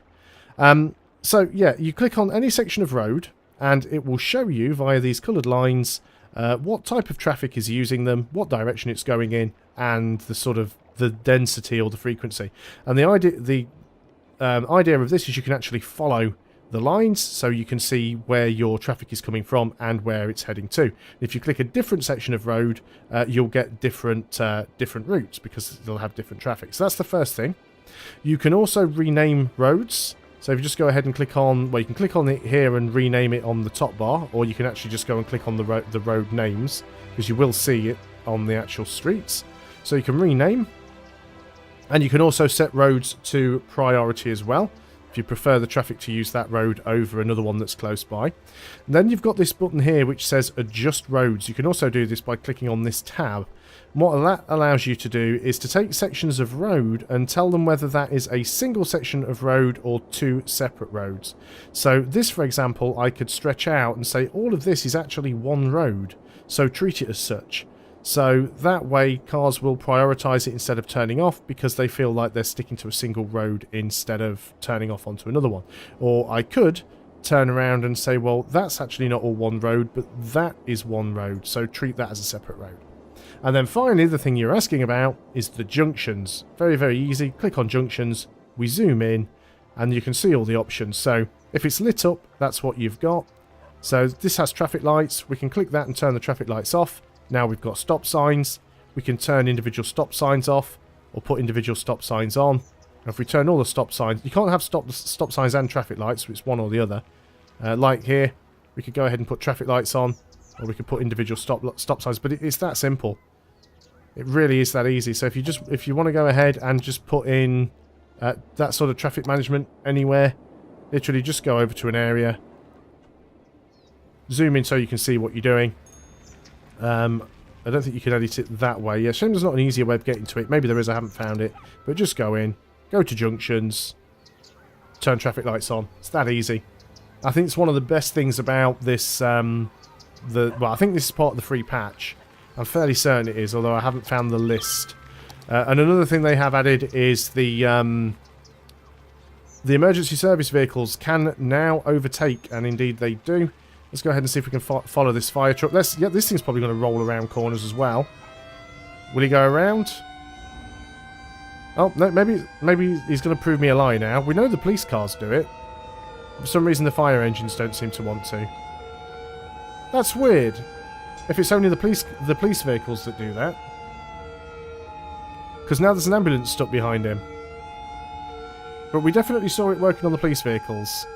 So, yeah, you click on any section of road, and it will show you, via these coloured lines, what type of traffic is using them, what direction it's going in, and the sort of the density or the frequency. And the idea of this is you can actually follow the lines, so you can see where your traffic is coming from and where it's heading to. If you click a different section of road, you'll get different routes, because they'll have different traffic. So that's the first thing. You can also rename roads. So if you just go ahead and click on, well, you can click on it here and rename it on the top bar, or you can actually just go and click on the road names, because you will see it on the actual streets. So you can rename, and you can also set roads to priority as well, if you prefer the traffic to use that road over another one that's close by. And then you've got this button here which says Adjust Roads. You can also do this by clicking on this tab. What that allows you to do is to take sections of road and tell them whether that is a single section of road or 2 separate roads. So this, for example, I could stretch out and say all of this is actually one road, so treat it as such. So that way cars will prioritise it instead of turning off, because they feel like they're sticking to a single road instead of turning off onto another one. Or I could turn around and say, well, that's actually not all one road, but that is one road, so treat that as a separate road. And then finally, the thing you're asking about is the junctions. Very, very easy. Click on junctions, we zoom in, and you can see all the options. So if it's lit up, that's what you've got. So this has traffic lights. We can click that and turn the traffic lights off. Now we've got stop signs. We can turn individual stop signs off, or put individual stop signs on. And if we turn all the stop signs, you can't have stop signs and traffic lights, so it's one or the other. Like here, we could go ahead and put traffic lights on, or we could put individual stop signs, but it's that simple. It really is that easy. So if you want to go ahead and just put in that sort of traffic management anywhere, literally just go over to an area, zoom in so you can see what you're doing. I don't think you can edit it that way. Yeah, shame there's not an easier way of getting to it. Maybe there is, I haven't found it. But just go in, go to junctions, turn traffic lights on. It's that easy. I think it's one of the best things about this, well, I think this is part of the free patch. I'm fairly certain it is, although I haven't found the list. And another thing they have added is the emergency service vehicles can now overtake, and indeed they do. Let's go ahead and see if we can follow this fire truck. Yeah, this thing's probably going to roll around corners as well. Will he go around? Oh, no, maybe he's going to prove me a lie now. We know the police cars do it. For some reason, the fire engines don't seem to want to. That's weird. If it's only the police vehicles that do that. Because now there's an ambulance stuck behind him. But we definitely saw it working on the police vehicles.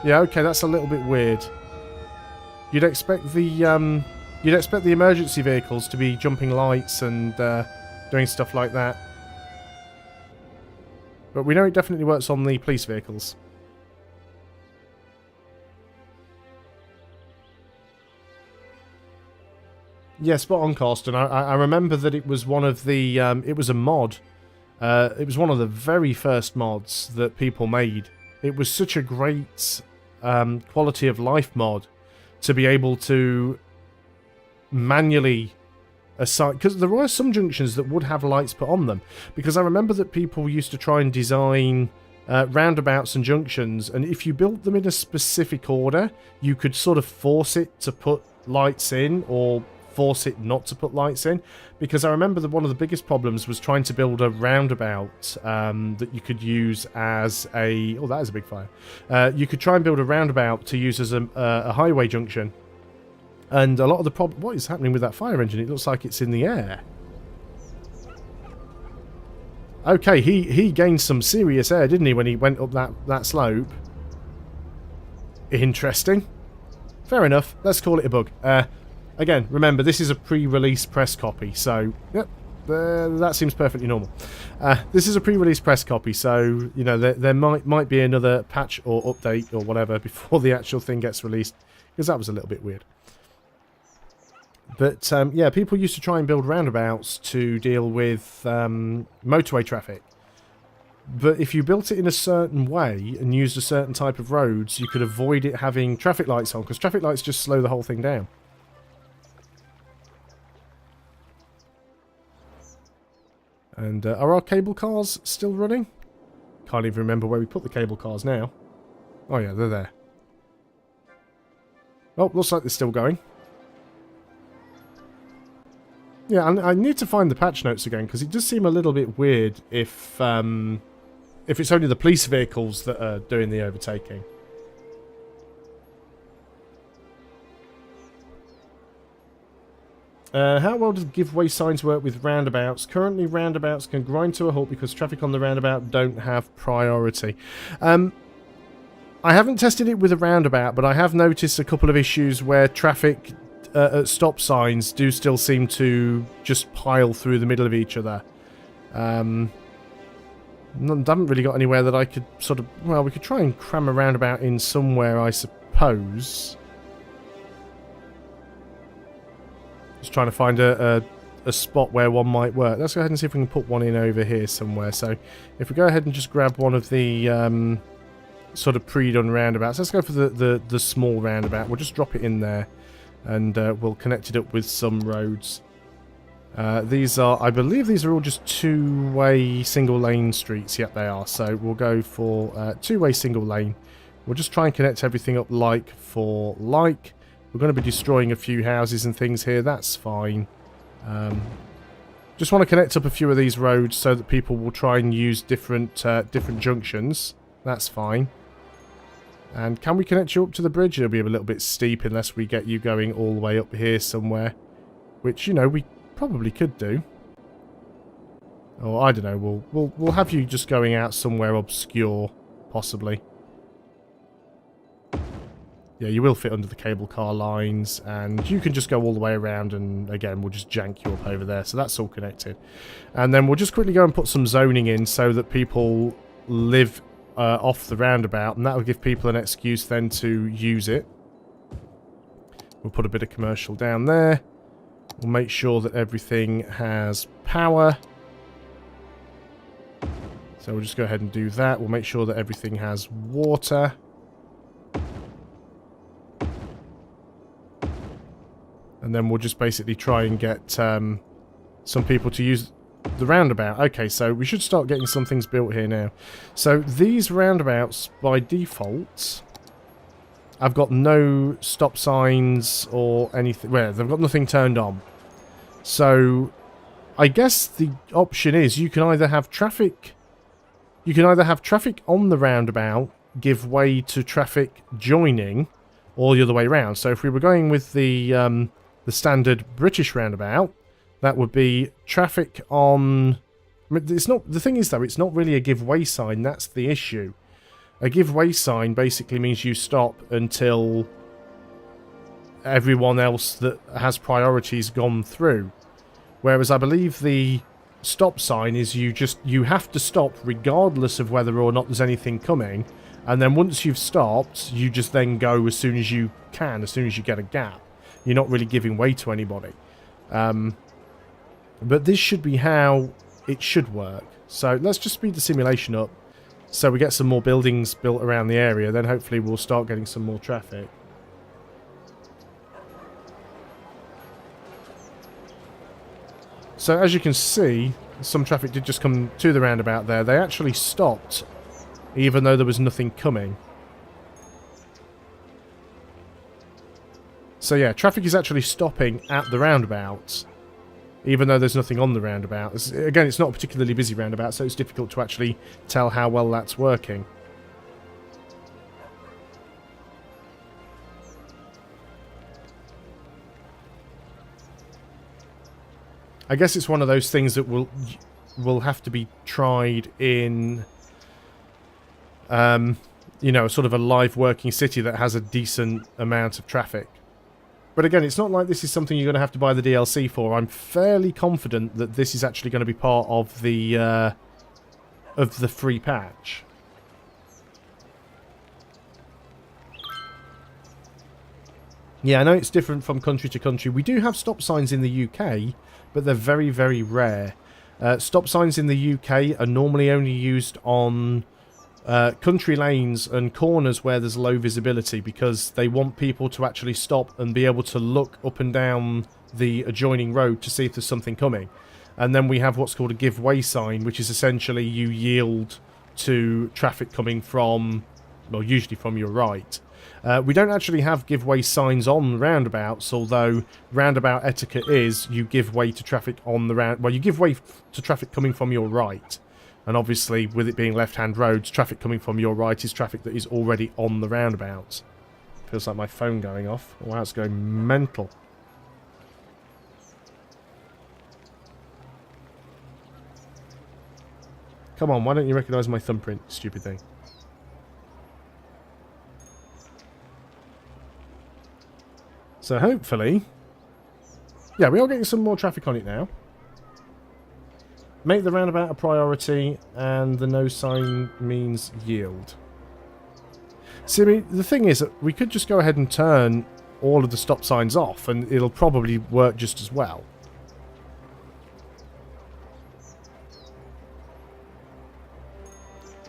Yeah, okay, that's a little bit weird. You'd expect the emergency vehicles to be jumping lights and doing stuff like that. But we know it definitely works on the police vehicles. Yeah, spot on, Carsten. I remember that it was one of the... it was a mod. It was one of the very first mods that people made. It was such a great quality of life mod to be able to manually assign... Because there were some junctions that would have lights put on them. Because I remember that people used to try and design roundabouts and junctions, and if you built them in a specific order, you could sort of force it to put lights in, or force it not to put lights in, because I remember that one of the biggest problems was trying to build a roundabout that you could use as a... Oh, that is a big fire. You could try and build a roundabout to use as a highway junction. And a lot of the problem... What is happening with that fire engine? It looks like it's in the air. Okay, he gained some serious air, didn't he, when he went up that slope? Interesting. Fair enough. Let's call it a bug. Again, remember, this is a pre-release press copy, so... Yep, that seems perfectly normal. This is a pre-release press copy, so, you know, there might be another patch or update or whatever before the actual thing gets released, because that was a little bit weird. But, yeah, people used to try and build roundabouts to deal with motorway traffic. But if you built it in a certain way and used a certain type of roads, you could avoid it having traffic lights on, because traffic lights just slow the whole thing down. And are our cable cars still running? Can't even remember where we put the cable cars now. Oh yeah, they're there. Oh, looks like they're still going. Yeah, I need to find the patch notes again, because it does seem a little bit weird if it's only the police vehicles that are doing the overtaking. How well does giveaway signs work with roundabouts? Currently, roundabouts can grind to a halt because traffic on the roundabout don't have priority. I haven't tested it with a roundabout, but I have noticed a couple of issues where traffic at stop signs do still seem to just pile through the middle of each other. I haven't really got anywhere that I could sort of... Well, we could try and cram a roundabout in somewhere, I suppose. Just trying to find a spot where one might work. Let's go ahead and see if we can put one in over here somewhere. So, if we go ahead and just grab one of the sort of pre-done roundabouts. Let's go for the small roundabout. We'll just drop it in there. And we'll connect it up with some roads. These are, I believe these are all just two-way single-lane streets. Yep, they are. So we'll go for two-way single-lane. We'll just try and connect everything up like for like. We're going to be destroying a few houses and things here. That's fine. Just want to connect up a few of these roads so that people will try and use different junctions. That's fine. And can we connect you up to the bridge? It'll be a little bit steep unless we get you going all the way up here somewhere. Which, you know, we probably could do. Or, I don't know, we'll have you just going out somewhere obscure, possibly. Yeah, you will fit under the cable car lines, and you can just go all the way around, and again, we'll just jank you up over there. So that's all connected. And then we'll just quickly go and put some zoning in so that people live off the roundabout, and that will give people an excuse then to use it. We'll put a bit of commercial down there. We'll make sure that everything has power. So we'll just go ahead and do that. We'll make sure that everything has water. And then we'll just basically try and get some people to use the roundabout. Okay, so we should start getting some things built here now. So these roundabouts, by default, I've got no stop signs or anything. Well, they've got nothing turned on. So I guess the option is you can either have traffic... You can either have traffic on the roundabout give way to traffic joining, or the other way around. So if we were going with the standard British roundabout, that would be traffic on... I mean, it's not... The thing is, though, it's not really a give way sign. That's the issue. A give way sign basically means you stop until everyone else that has priorities gone through. Whereas I believe the stop sign is you have to stop regardless of whether or not there's anything coming. And then once you've stopped, you just then go as soon as you can, as soon as you get a gap. You're not really giving way to anybody. But this should be how it should work. So let's just speed the simulation up so we get some more buildings built around the area. Then hopefully we'll start getting some more traffic. So as you can see, some traffic did just come to the roundabout there. They actually stopped even though there was nothing coming. So yeah, traffic is actually stopping at the roundabout, even though there's nothing on the roundabout. Again, it's not a particularly busy roundabout, so it's difficult to actually tell how well that's working. I guess it's one of those things that will have to be tried in, you know, sort of a live working city that has a decent amount of traffic. But again, it's not like this is something you're going to have to buy the DLC for. I'm fairly confident that this is actually going to be part of the free patch. Yeah, I know it's different from country to country. We do have stop signs in the UK, but they're very, very rare. Stop signs in the UK are normally only used on country lanes and corners where there's low visibility, because they want people to actually stop and be able to look up and down the adjoining road to see if there's something coming. And then we have what's called a give way sign, which is essentially you yield to traffic coming from, well, usually from your right. We don't actually have give way signs on roundabouts, although roundabout etiquette is you give way to traffic on the round. Well, you give way to traffic coming from your right, and obviously with it being left-hand roads, traffic coming from your right is traffic that is already on the roundabout. Feels like my phone going off. Wow, it's going mental. Come on, why don't you recognise my thumbprint, stupid thing? So hopefully, yeah, we are getting some more traffic on it now. Make the roundabout a priority, and the no sign means yield. See, I mean, the thing is that we could just go ahead and turn all of the stop signs off, and it'll probably work just as well.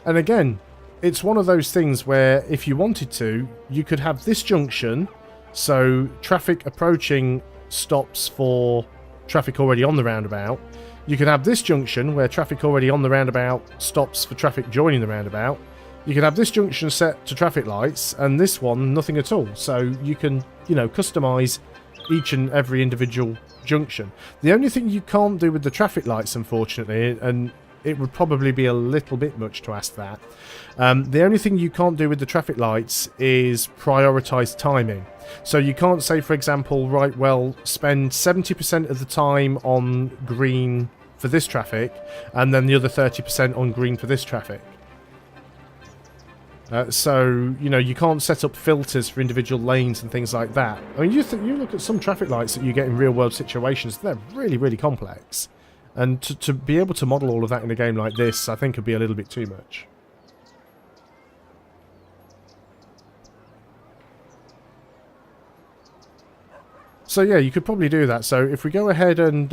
And again, it's one of those things where if you wanted to, you could have this junction. So traffic approaching stops for traffic already on the roundabout. You could have this junction where traffic already on the roundabout stops for traffic joining the roundabout. You could have this junction set to traffic lights, and this one nothing at all. So you can, you know, customize each and every individual junction. The only thing you can't do with the traffic lights, unfortunately, and it would probably be a little bit much to ask that. The only thing you can't do with the traffic lights is prioritize timing. So you can't say, for example, right, well, spend 70% of the time on green for this traffic, and then the other 30% on green for this traffic. So, you know, you can't set up filters for individual lanes and things like that. I mean, you look at some traffic lights that you get in real-world situations, they're really, really complex. And to be able to model all of that in a game like this, I think would be a little bit too much. So yeah, you could probably do that. So if we go ahead and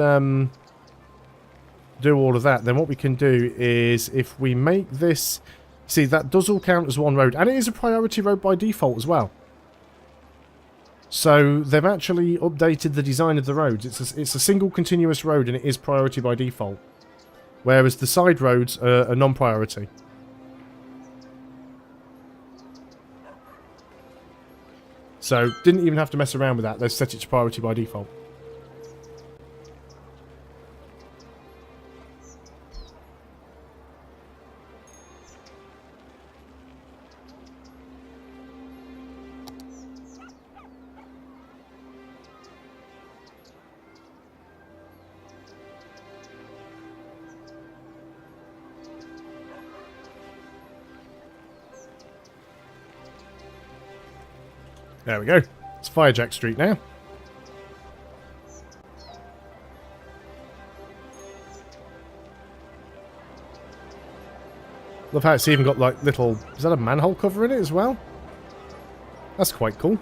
do all of that, then what we can do is if we make this... See, that does all count as one road. And it is a priority road by default as well. So they've actually updated the design of the roads. It's a single continuous road, and it is priority by default. Whereas the side roads are non-priority. So didn't even have to mess around with that. They've set it to priority by default. There we go. It's Firejack Street now. Love how it's even got like little... Is that a manhole cover in it as well? That's quite cool.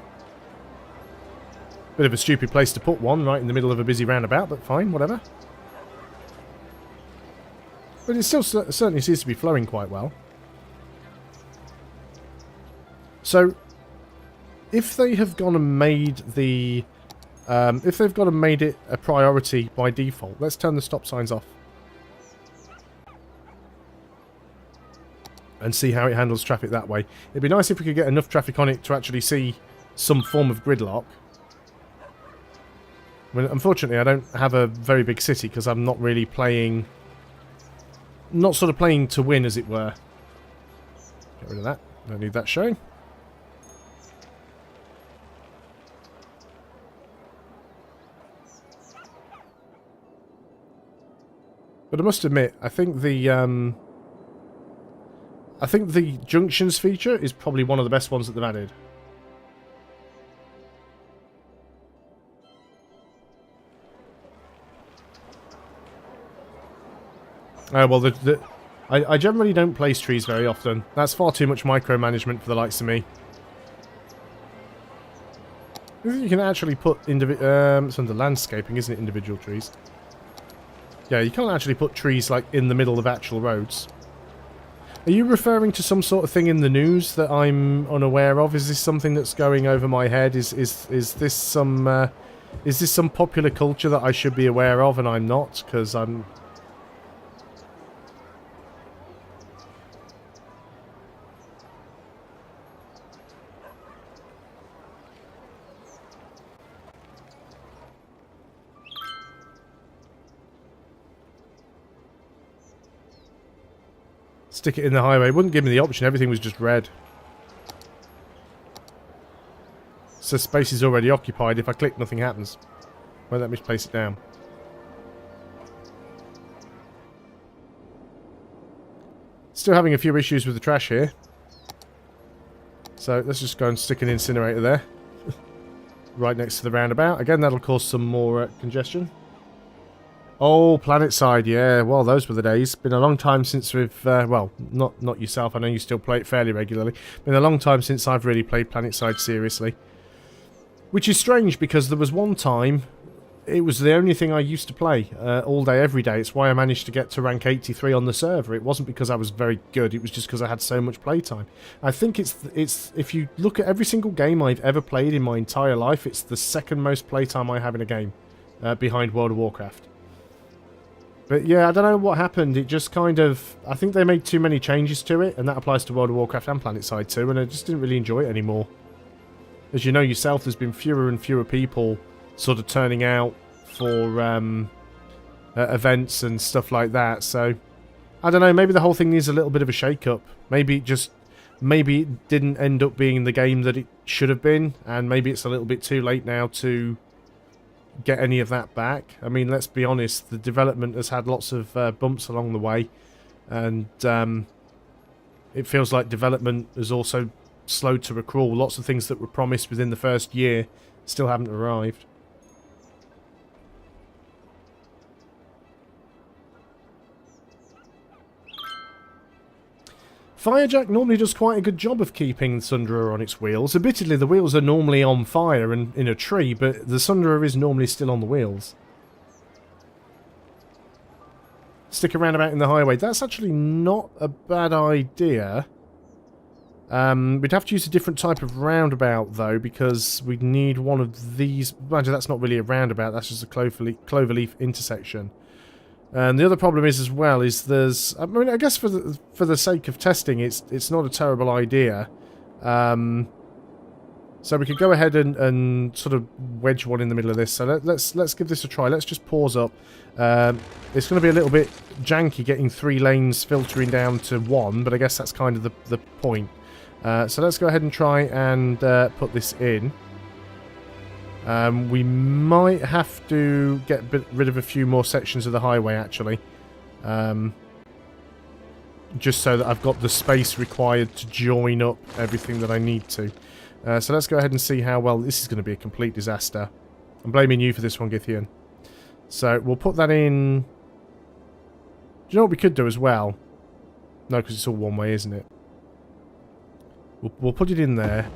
Bit of a stupid place to put one right in the middle of a busy roundabout, but fine, whatever. But it still certainly seems to be flowing quite well. So... if they have gone and made the, if they've gone and made it a priority by default, let's turn the stop signs off. And see how it handles traffic that way. It'd be nice if we could get enough traffic on it to actually see some form of gridlock. I mean, unfortunately, I don't have a very big city because I'm not really playing... Not sort of playing to win, as it were. Get rid of that. Don't need that showing. But I must admit, I think the junctions feature is probably one of the best ones that they've added. Oh, well, I generally don't place trees very often. That's far too much micromanagement for the likes of me. You can actually put it's under landscaping, isn't it? Individual trees. Yeah, you can't actually put trees like in the middle of actual roads. Are you referring to some sort of thing in the news that I'm unaware of? Is this something that's going over my head? Is this some popular culture that I should be aware of and I'm not? Because I'm... Stick it in the highway. It wouldn't give me the option. Everything was just red. So space is already occupied. If I click, nothing happens. Won't let me place it down. Still having a few issues with the trash here. So let's just go and stick an incinerator there. Right next to the roundabout. Again, that'll cause some more congestion. Oh, PlanetSide, yeah. Well, those were the days. Been a long time since we've... well, not yourself. I know you still play it fairly regularly. Been a long time since I've really played PlanetSide seriously. Which is strange, because there was one time... It was the only thing I used to play all day, every day. It's why I managed to get to rank 83 on the server. It wasn't because I was very good. It was just because I had so much playtime. I think it's... If you look at every single game I've ever played in my entire life, it's the second most playtime I have in a game. Behind World of Warcraft. But yeah, I don't know what happened. It just kind of... I think they made too many changes to it, and that applies to World of Warcraft and PlanetSide too, and I just didn't really enjoy it anymore. As you know yourself, there's been fewer and fewer people sort of turning out for events and stuff like that, so... I don't know, maybe the whole thing needs a little bit of a shake-up. Maybe it didn't end up being the game that it should have been, and maybe it's a little bit too late now to... get any of that back. I mean, let's be honest, the development has had lots of bumps along the way, and it feels like development has also slowed to a crawl. Lots of things that were promised within the first year still haven't arrived. Firejack normally does quite a good job of keeping Sunderer on its wheels. Admittedly, the wheels are normally on fire and in a tree, but the Sunderer is normally still on the wheels. Stick a roundabout in the highway. That's actually not a bad idea. We'd have to use a different type of roundabout, though, because we'd need one of these... Imagine that's not really a roundabout, that's just a cloverleaf intersection. And the other problem is, as well, is there's... I mean, I guess for the sake of testing, it's not a terrible idea. So we could go ahead and sort of wedge one in the middle of this. So let's give this a try. Let's just pause up. It's going to be a little bit janky getting 3 lanes filtering down to 1, but I guess that's kind of the point. So let's go ahead and try and put this in. We might have to get rid of a few more sections of the highway, actually. Just so that I've got the space required to join up everything that I need to. So let's go ahead and see how well... This is going to be a complete disaster. I'm blaming you for this one, Githian. So we'll put that in... Do you know what we could do as well? No, because it's all one way, isn't it? We'll put it in there.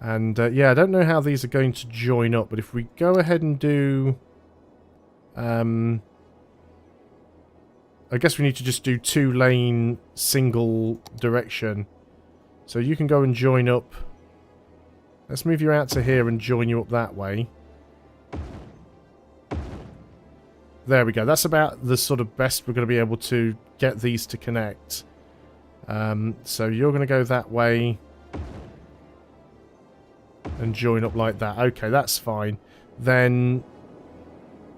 And, yeah, I don't know how these are going to join up, but if we go ahead and do... I guess we need to just do 2-lane, single direction. So you can go and join up... Let's move you out to here and join you up that way. There we go. That's about the sort of best we're going to be able to get these to connect. So you're going to go that way... and join up like that. Okay, that's fine. then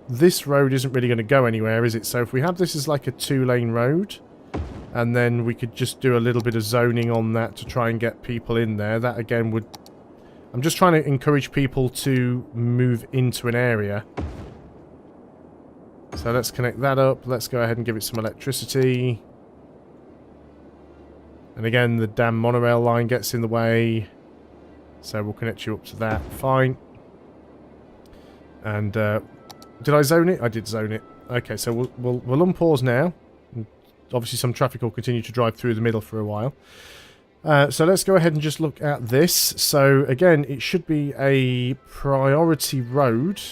this road isn't really going to go anywhere, is it? So if we have this as like a 2-lane road, and then we could just do a little bit of zoning on that to try and get people in there, that again would... I'm just trying to encourage people to move into an area. So let's connect that up. Let's go ahead and give it some electricity. And again, the damn monorail line gets in the way. So we'll connect you up to that. Fine. And did I zone it? I did zone it. Okay, so we'll unpause now. Obviously some traffic will continue to drive through the middle for a while. So let's go ahead and just look at this. So again, it should be a priority road.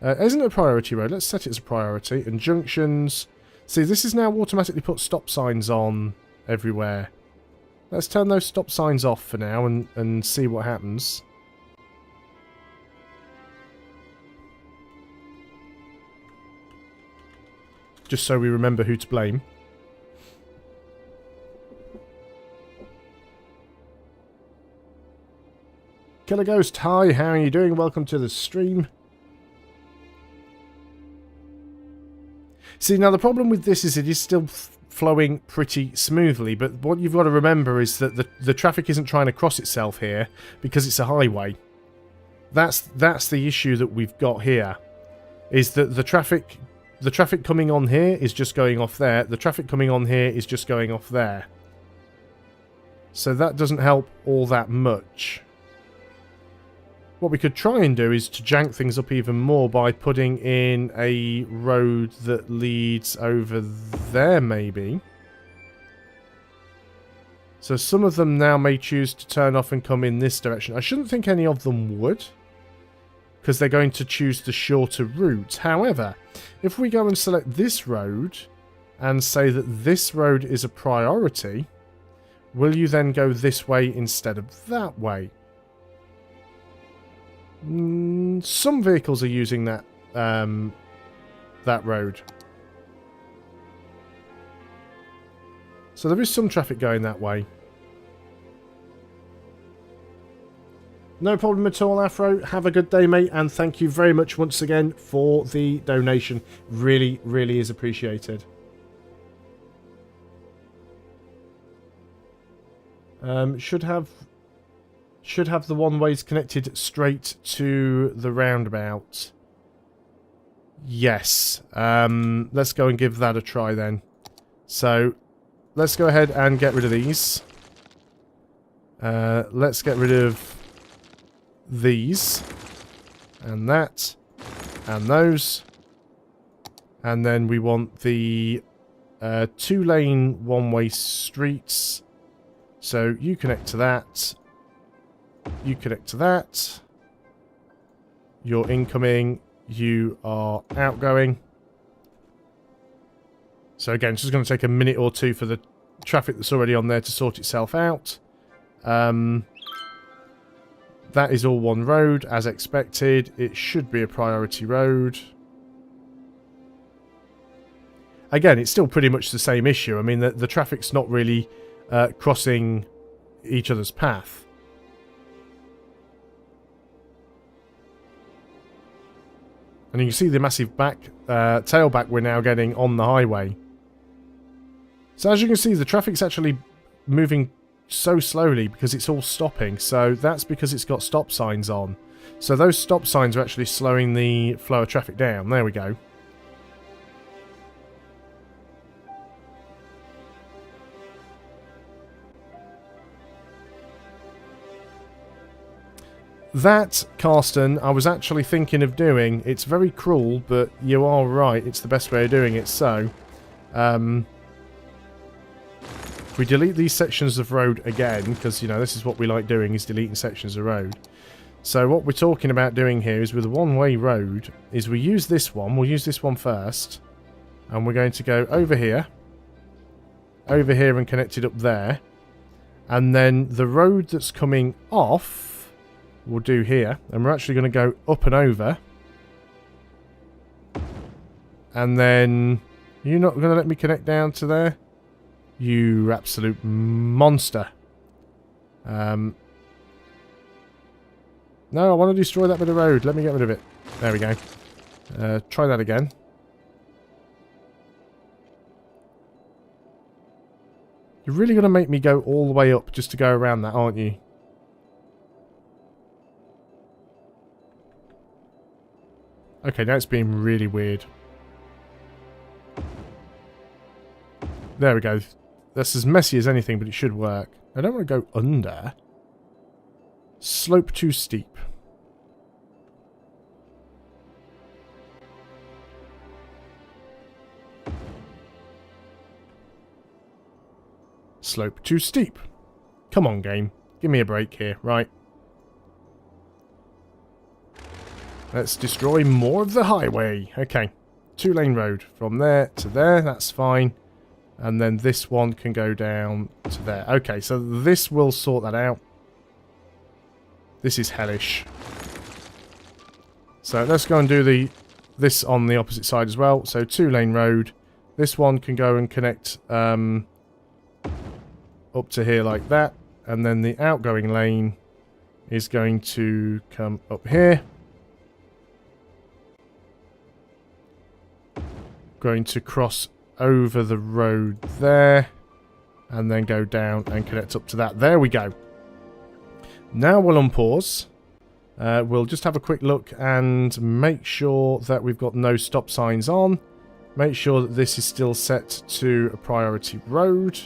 Isn't it a priority road? Let's set it as a priority. And junctions. See, this is now automatically put stop signs on everywhere. Let's turn those stop signs off for now and see what happens. Just so we remember who to blame. Killer Ghost, hi, how are you doing? Welcome to the stream. See, now the problem with this is it is still flowing pretty smoothly, but what you've got to remember is that the traffic isn't trying to cross itself here because it's a highway. That's the issue that we've got here, is that the traffic coming on here is just going off there. The traffic coming on here is just going off there. So that doesn't help all that much. What we could try and do is to jank things up even more by putting in a road that leads over there, maybe. So some of them now may choose to turn off and come in this direction. I shouldn't think any of them would, because they're going to choose the shorter route. However, if we go and select this road and say that this road is a priority, will you then go this way instead of that way? Some vehicles are using that that road. So there is some traffic going that way. No problem at all, Afro. Have a good day, mate, and thank you very much once again for the donation. Really, really is appreciated. Should have the one-ways connected straight to the roundabout. Yes. Let's go and give that a try then. So, let's go ahead and get rid of these. Let's get rid of these. And that. And those. And then we want the 2-lane one-way streets. So, you connect to that. You connect to that. You're incoming. You are outgoing. So again, it's just going to take a minute or two for the traffic that's already on there to sort itself out. That is all one road, as expected. It should be a priority road. Again, it's still pretty much the same issue. I mean, the traffic's not really crossing each other's path. And you can see the massive tailback we're now getting on the highway. So as you can see, the traffic's actually moving so slowly because it's all stopping. So that's because it's got stop signs on. So those stop signs are actually slowing the flow of traffic down. There we go. That, Carsten, I was actually thinking of doing. It's very cruel, but you are right. It's the best way of doing it. So, if we delete these sections of road again, because, you know, this is what we like doing, is deleting sections of road. So what we're talking about doing here is with a one-way road, is we use this one. We'll use this one first. And we're going to go over here and connect it up there. And then the road that's coming off we'll do here, and we're actually going to go up and over. And then, you're not going to let me connect down to there? You absolute monster. No, I want to destroy that bit of road. Let me get rid of it. There we go. Try that again. You're really going to make me go all the way up just to go around that, aren't you? Okay, now it's being really weird. There we go. That's as messy as anything, but it should work. I don't want to go under. Slope too steep. Slope too steep. Come on, game. Give me a break here. Right. Let's destroy more of the highway. Okay. 2-lane road. From there to there. That's fine. And then this one can go down to there. Okay, so this will sort that out. This is hellish. So let's go and do this on the opposite side as well. So 2-lane road. This one can go and connect up to here like that, and then the outgoing lane is going to come up here, going to cross over the road there, and then go down and connect up to that. There we go. Now we'll unpause. We'll just have a quick look and make sure that we've got no stop signs on. Make sure that this is still set to a priority road.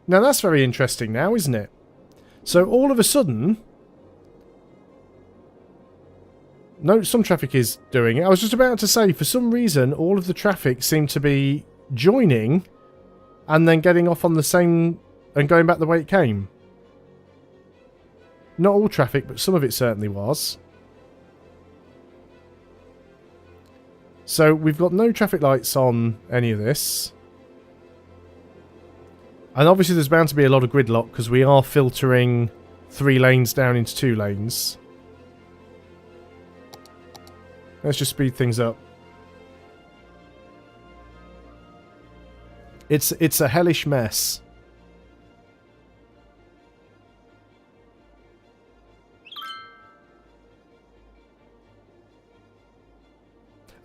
Now that's very interesting now, isn't it? So all of a sudden... No, some traffic is doing it. I was just about to say, for some reason, all of the traffic seemed to be joining and then getting off on the same... and going back the way it came. Not all traffic, but some of it certainly was. So we've got no traffic lights on any of this. And obviously there's bound to be a lot of gridlock because we are filtering 3 lanes down into 2 lanes. Let's just speed things up. It's a hellish mess.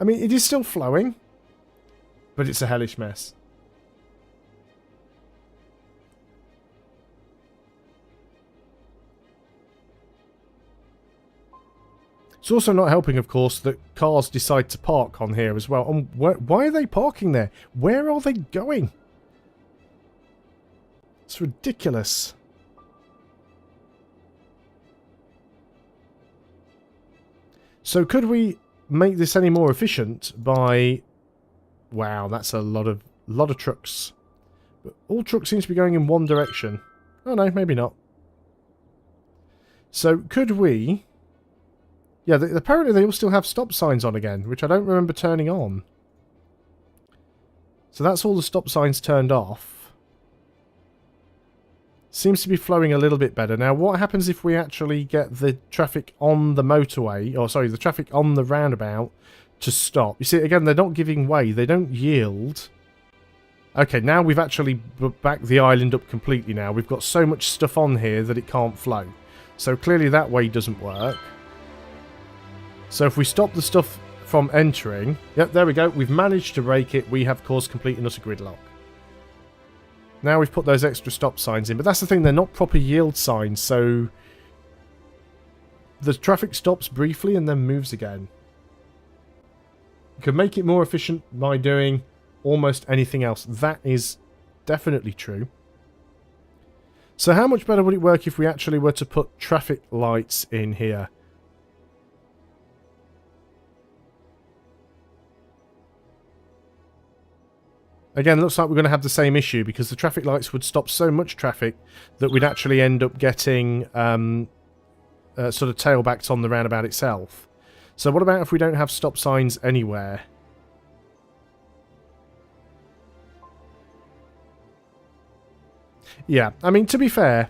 I mean, it is still flowing, but it's a hellish mess. It's also not helping, of course, that cars decide to park on here as well. And why are they parking there? Where are they going? It's ridiculous. So could we make this any more efficient by... Wow, that's a lot of trucks. But all trucks seem to be going in one direction. Oh no, maybe not. So could we... Yeah, apparently they all still have stop signs on again, which I don't remember turning on. So that's all the stop signs turned off. Seems to be flowing a little bit better. Now, what happens if we actually get the traffic on the motorway, or sorry, the traffic on the roundabout to stop? You see, again, they're not giving way. They don't yield. Okay, now we've actually backed the island up completely now. We've got so much stuff on here that it can't flow. So clearly that way doesn't work. So if we stop the stuff from entering... Yep, there we go. We've managed to break it. We have caused complete and utter gridlock. Now we've put those extra stop signs in. But that's the thing, they're not proper yield signs, so... The traffic stops briefly and then moves again. You can make it more efficient by doing almost anything else. That is definitely true. So how much better would it work if we actually were to put traffic lights in here? Again, looks like we're going to have the same issue because the traffic lights would stop so much traffic that we'd actually end up getting sort of tailbacks on the roundabout itself. So what about if we don't have stop signs anywhere? Yeah, I mean, to be fair,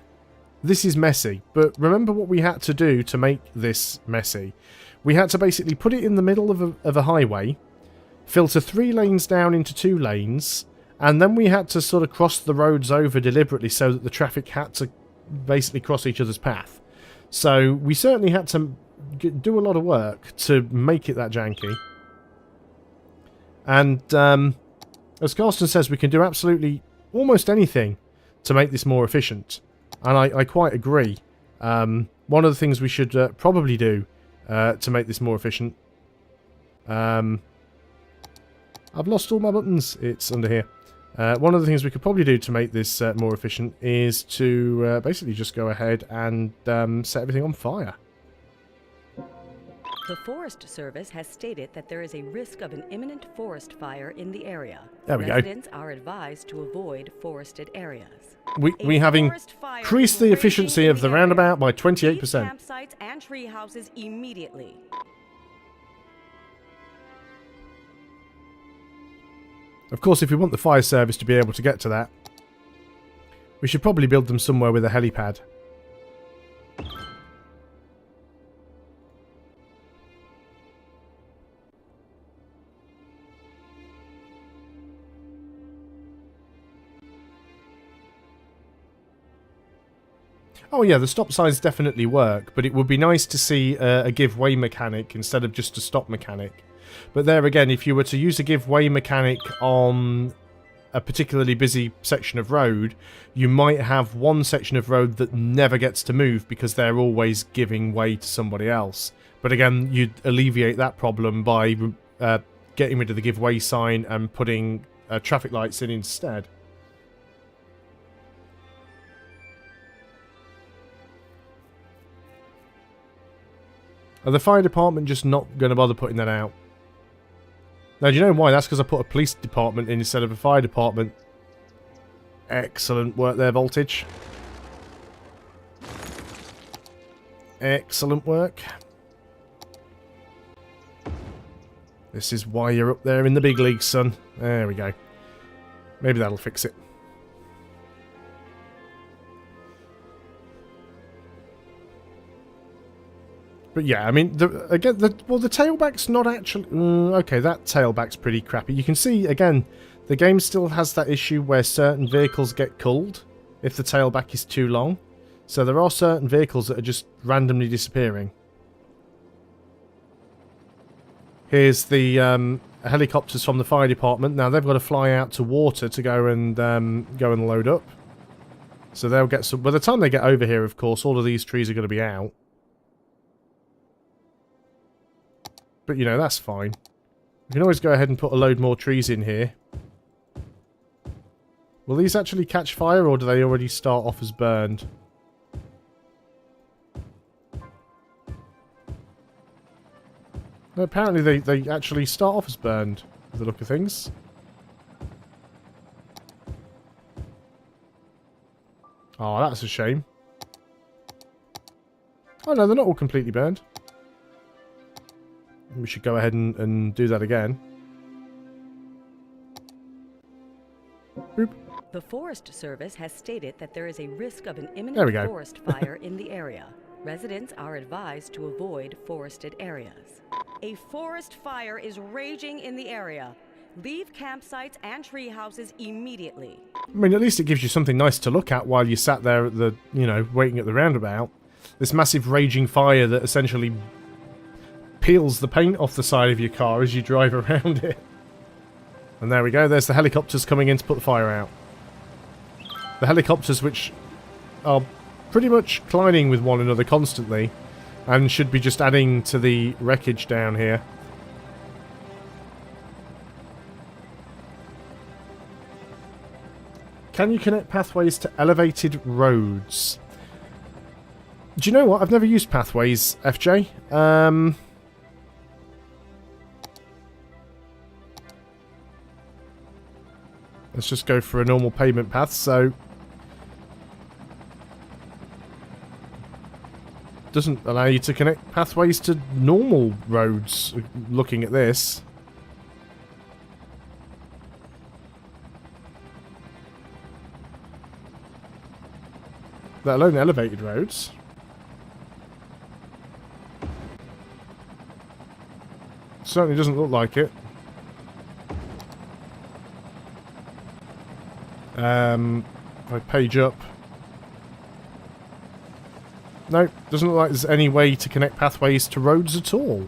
this is messy, but remember what we had to do to make this messy. We had to basically put it in the middle of a highway, filter 3 lanes down into 2 lanes, and then we had to sort of cross the roads over deliberately so that the traffic had to basically cross each other's path. So we certainly had to do a lot of work to make it that janky. And as Carsten says, we can do absolutely almost anything to make this more efficient. And I quite agree. One of the things we should probably do to make this more efficient... I've lost all my buttons. It's under here. One of the things we could probably do to make this more efficient is to basically just go ahead and set everything on fire. The Forest Service has stated that there is a risk of an imminent forest fire in the area. There we go. Residents are advised to avoid forested areas. We have increased the efficiency of the roundabout by 28%. Leave campsites and tree houses immediately. Of course, if we want the fire service to be able to get to that, we should probably build them somewhere with a helipad. Oh yeah, the stop signs definitely work, but it would be nice to see a give way mechanic instead of just a stop mechanic. But there again, if you were to use a give way mechanic on a particularly busy section of road, you might have one section of road that never gets to move because they're always giving way to somebody else. But again, you'd alleviate that problem by getting rid of the give way sign and putting traffic lights in instead. Are the fire department just not going to bother putting that out? Now, do you know why? That's because I put a police department in instead of a fire department. Excellent work there, Voltage. Excellent work. This is why you're up there in the big leagues, son. There we go. Maybe that'll fix it. But yeah, I mean, the tailback's not actually... okay, that tailback's pretty crappy. You can see, again, the game still has that issue where certain vehicles get culled if the tailback is too long. So there are certain vehicles that are just randomly disappearing. Here's the helicopters from the fire department. Now, they've got to fly out to water to go and load up. So they'll get some... By the time they get over here, of course, all of these trees are going to be out. But, you know, that's fine. We can always go ahead and put a load more trees in here. Will these actually catch fire, or do they already start off as burned? No, apparently they actually start off as burned, with the look of things. Oh, that's a shame. Oh no, they're not all completely burned. We should go ahead and do that again. Boop. The Forest Service has stated that there is a risk of an imminent forest fire in the area. Residents are advised to avoid forested areas. A forest fire is raging in the area. Leave campsites and tree houses immediately. I mean, at least it gives you something nice to look at while you sat there at the, you know, waiting at the roundabout. This massive raging fire that essentially peels the paint off the side of your car as you drive around it. And there we go, there's the helicopters coming in to put the fire out. The helicopters which are pretty much colliding with one another constantly and should be just adding to the wreckage down here. Can you connect pathways to elevated roads? Do you know what? I've never used pathways, FJ. Let's just go for a normal pavement path, so... Doesn't allow you to connect pathways to normal roads, looking at this. Let alone elevated roads. Certainly doesn't look like it. If I page up. no, doesn't look like there's any way to connect pathways to roads at all.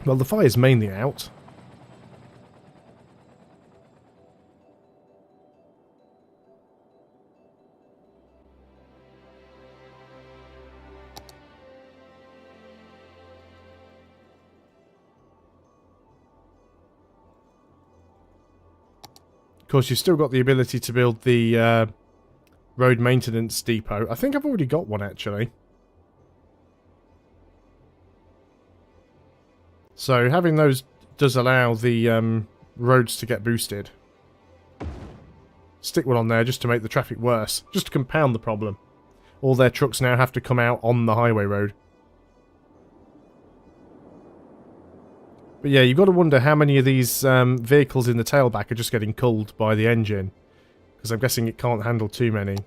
Well, the fire's mainly out. Of course, you've still got the ability to build the road maintenance depot. I think I've already got one, actually. So having those does allow the roads to get boosted. Stick one on there just to make the traffic worse. Just to compound the problem. All their trucks now have to come out on the highway road. But yeah, you've got to wonder how many of these vehicles in the tailback are just getting culled by the engine. Because I'm guessing it can't handle too many.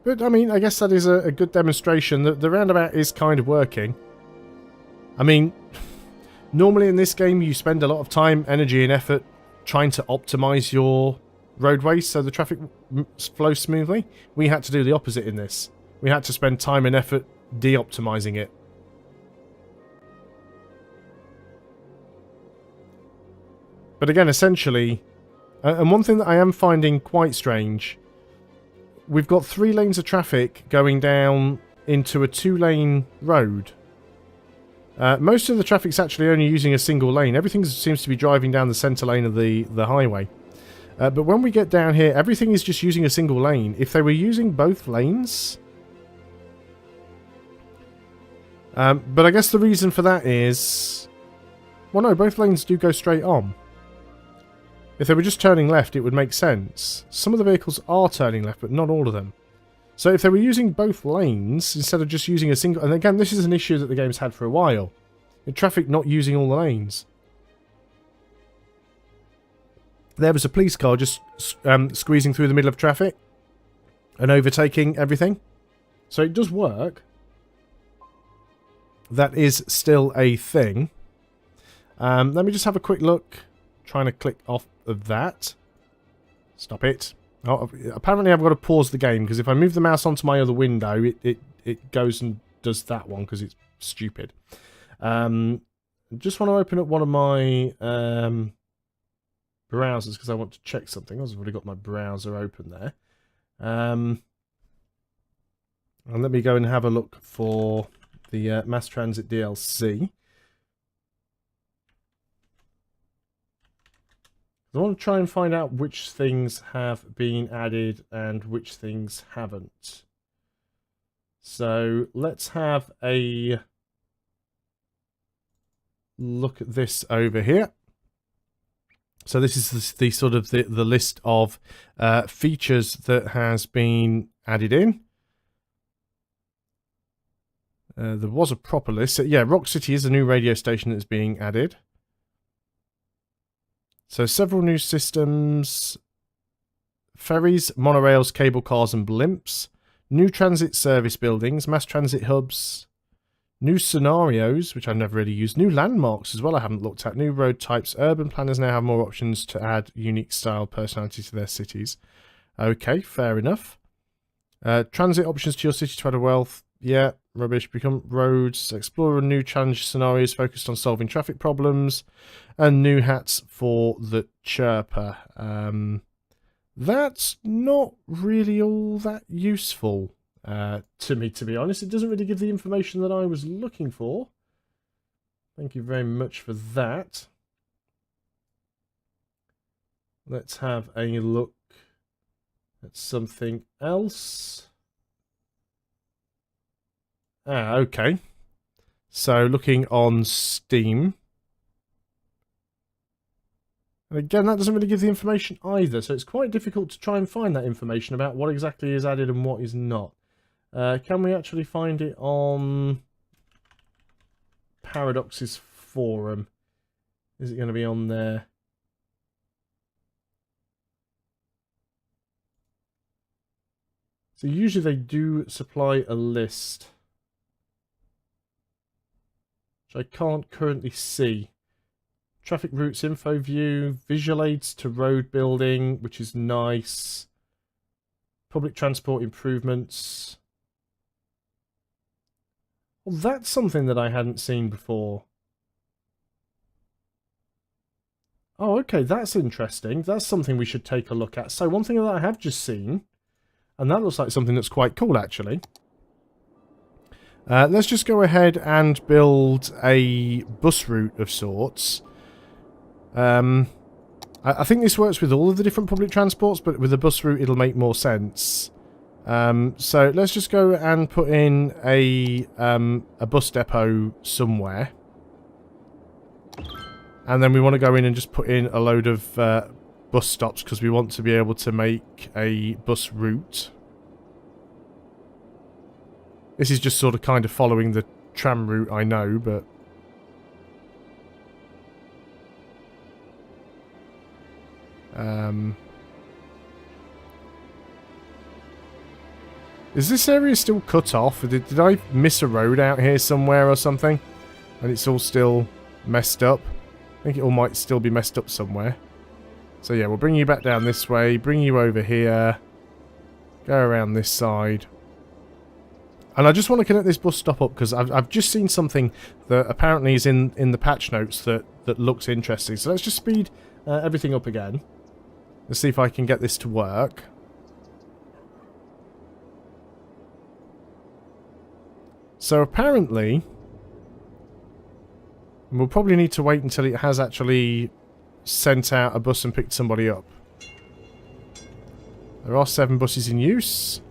But, I mean, I guess that is a good demonstration that the roundabout is kind of working. I mean, normally in this game you spend a lot of time, energy and effort trying to optimize your roadways so the traffic flows smoothly. We had to do the opposite in this. We had to spend time and effort de-optimizing it. But again, essentially, and one thing that I am finding quite strange, we've got 3 lanes of traffic going down into a 2-lane road. Most of the traffic's actually only using a single lane. Everything seems to be driving down the centre lane of the highway. But when we get down here, everything is just using a single lane. If they were using both lanes... but I guess the reason for that is... Well, no, both lanes do go straight on. If they were just turning left, it would make sense. Some of the vehicles are turning left, but not all of them. So if they were using both lanes, instead of just using a single... And again, this is an issue that the game's had for a while. The traffic not using all the lanes. There was a police car just squeezing through the middle of traffic and overtaking everything. So it does work. That is still a thing. Let me just have a quick look. Trying to click off of that. Stop it. Oh, apparently I've got to pause the game because if I move the mouse onto my other window, it goes and does that one because it's stupid. Just want to open up one of my browsers because I want to check something. I've already got my browser open there. And let me go and have a look for the Mass Transit DLC. I want to try and find out which things have been added and which things haven't. So let's have a look at this over here. So this is the sort of the list of features that has been added in. There was a proper list. So, yeah, Rock City is a new radio station that's being added. So several new systems, ferries, monorails, cable cars and blimps, new transit service buildings, mass transit hubs, new scenarios, which I've never really used, new landmarks as well I haven't looked at, new road types. Urban planners now have more options to add unique style personality to their cities. Okay, fair enough. Transit options to your city to add a wealth. Yeah, rubbish. Become roads. Explore new challenge scenarios focused on solving traffic problems. And new hats for the chirper. That's not really all that useful to me, to be honest. It doesn't really give the information that I was looking for. Thank you very much for that. Let's have a look at something else. Ah, okay. So looking on Steam. And again, that doesn't really give the information either, so it's quite difficult to try and find that information about what exactly is added and what is not. Can we actually find it on Paradox's forum? Is it going to be on there? So usually they do supply a list, which I can't currently see. Traffic routes info view, visual aids to road building, which is nice. Public transport improvements. Well, that's something that I hadn't seen before. Oh, okay, that's interesting. That's something we should take a look at. So one thing that I have just seen, and that looks like something that's quite cool, actually. Let's just go ahead and build a bus route of sorts. I think this works with all of the different public transports, but with a bus route it'll make more sense. So let's just go and put in a bus depot somewhere. And then we want to go in and just put in a load of bus stops because we want to be able to make a bus route. This is just sort of kind of following the tram route, I know, but... Is this area still cut off? Did I miss a road out here somewhere or something? And it's all still messed up? I think it all might still be messed up somewhere. So yeah, we'll bring you back down this way, bring you over here, go around this side. And I just want to connect this bus stop up because I've just seen something that apparently is in the patch notes that looks interesting. So let's just speed everything up again. Let's see if I can get this to work. So apparently, we'll probably need to wait until it has actually sent out a bus and picked somebody up. There are 7 buses in use.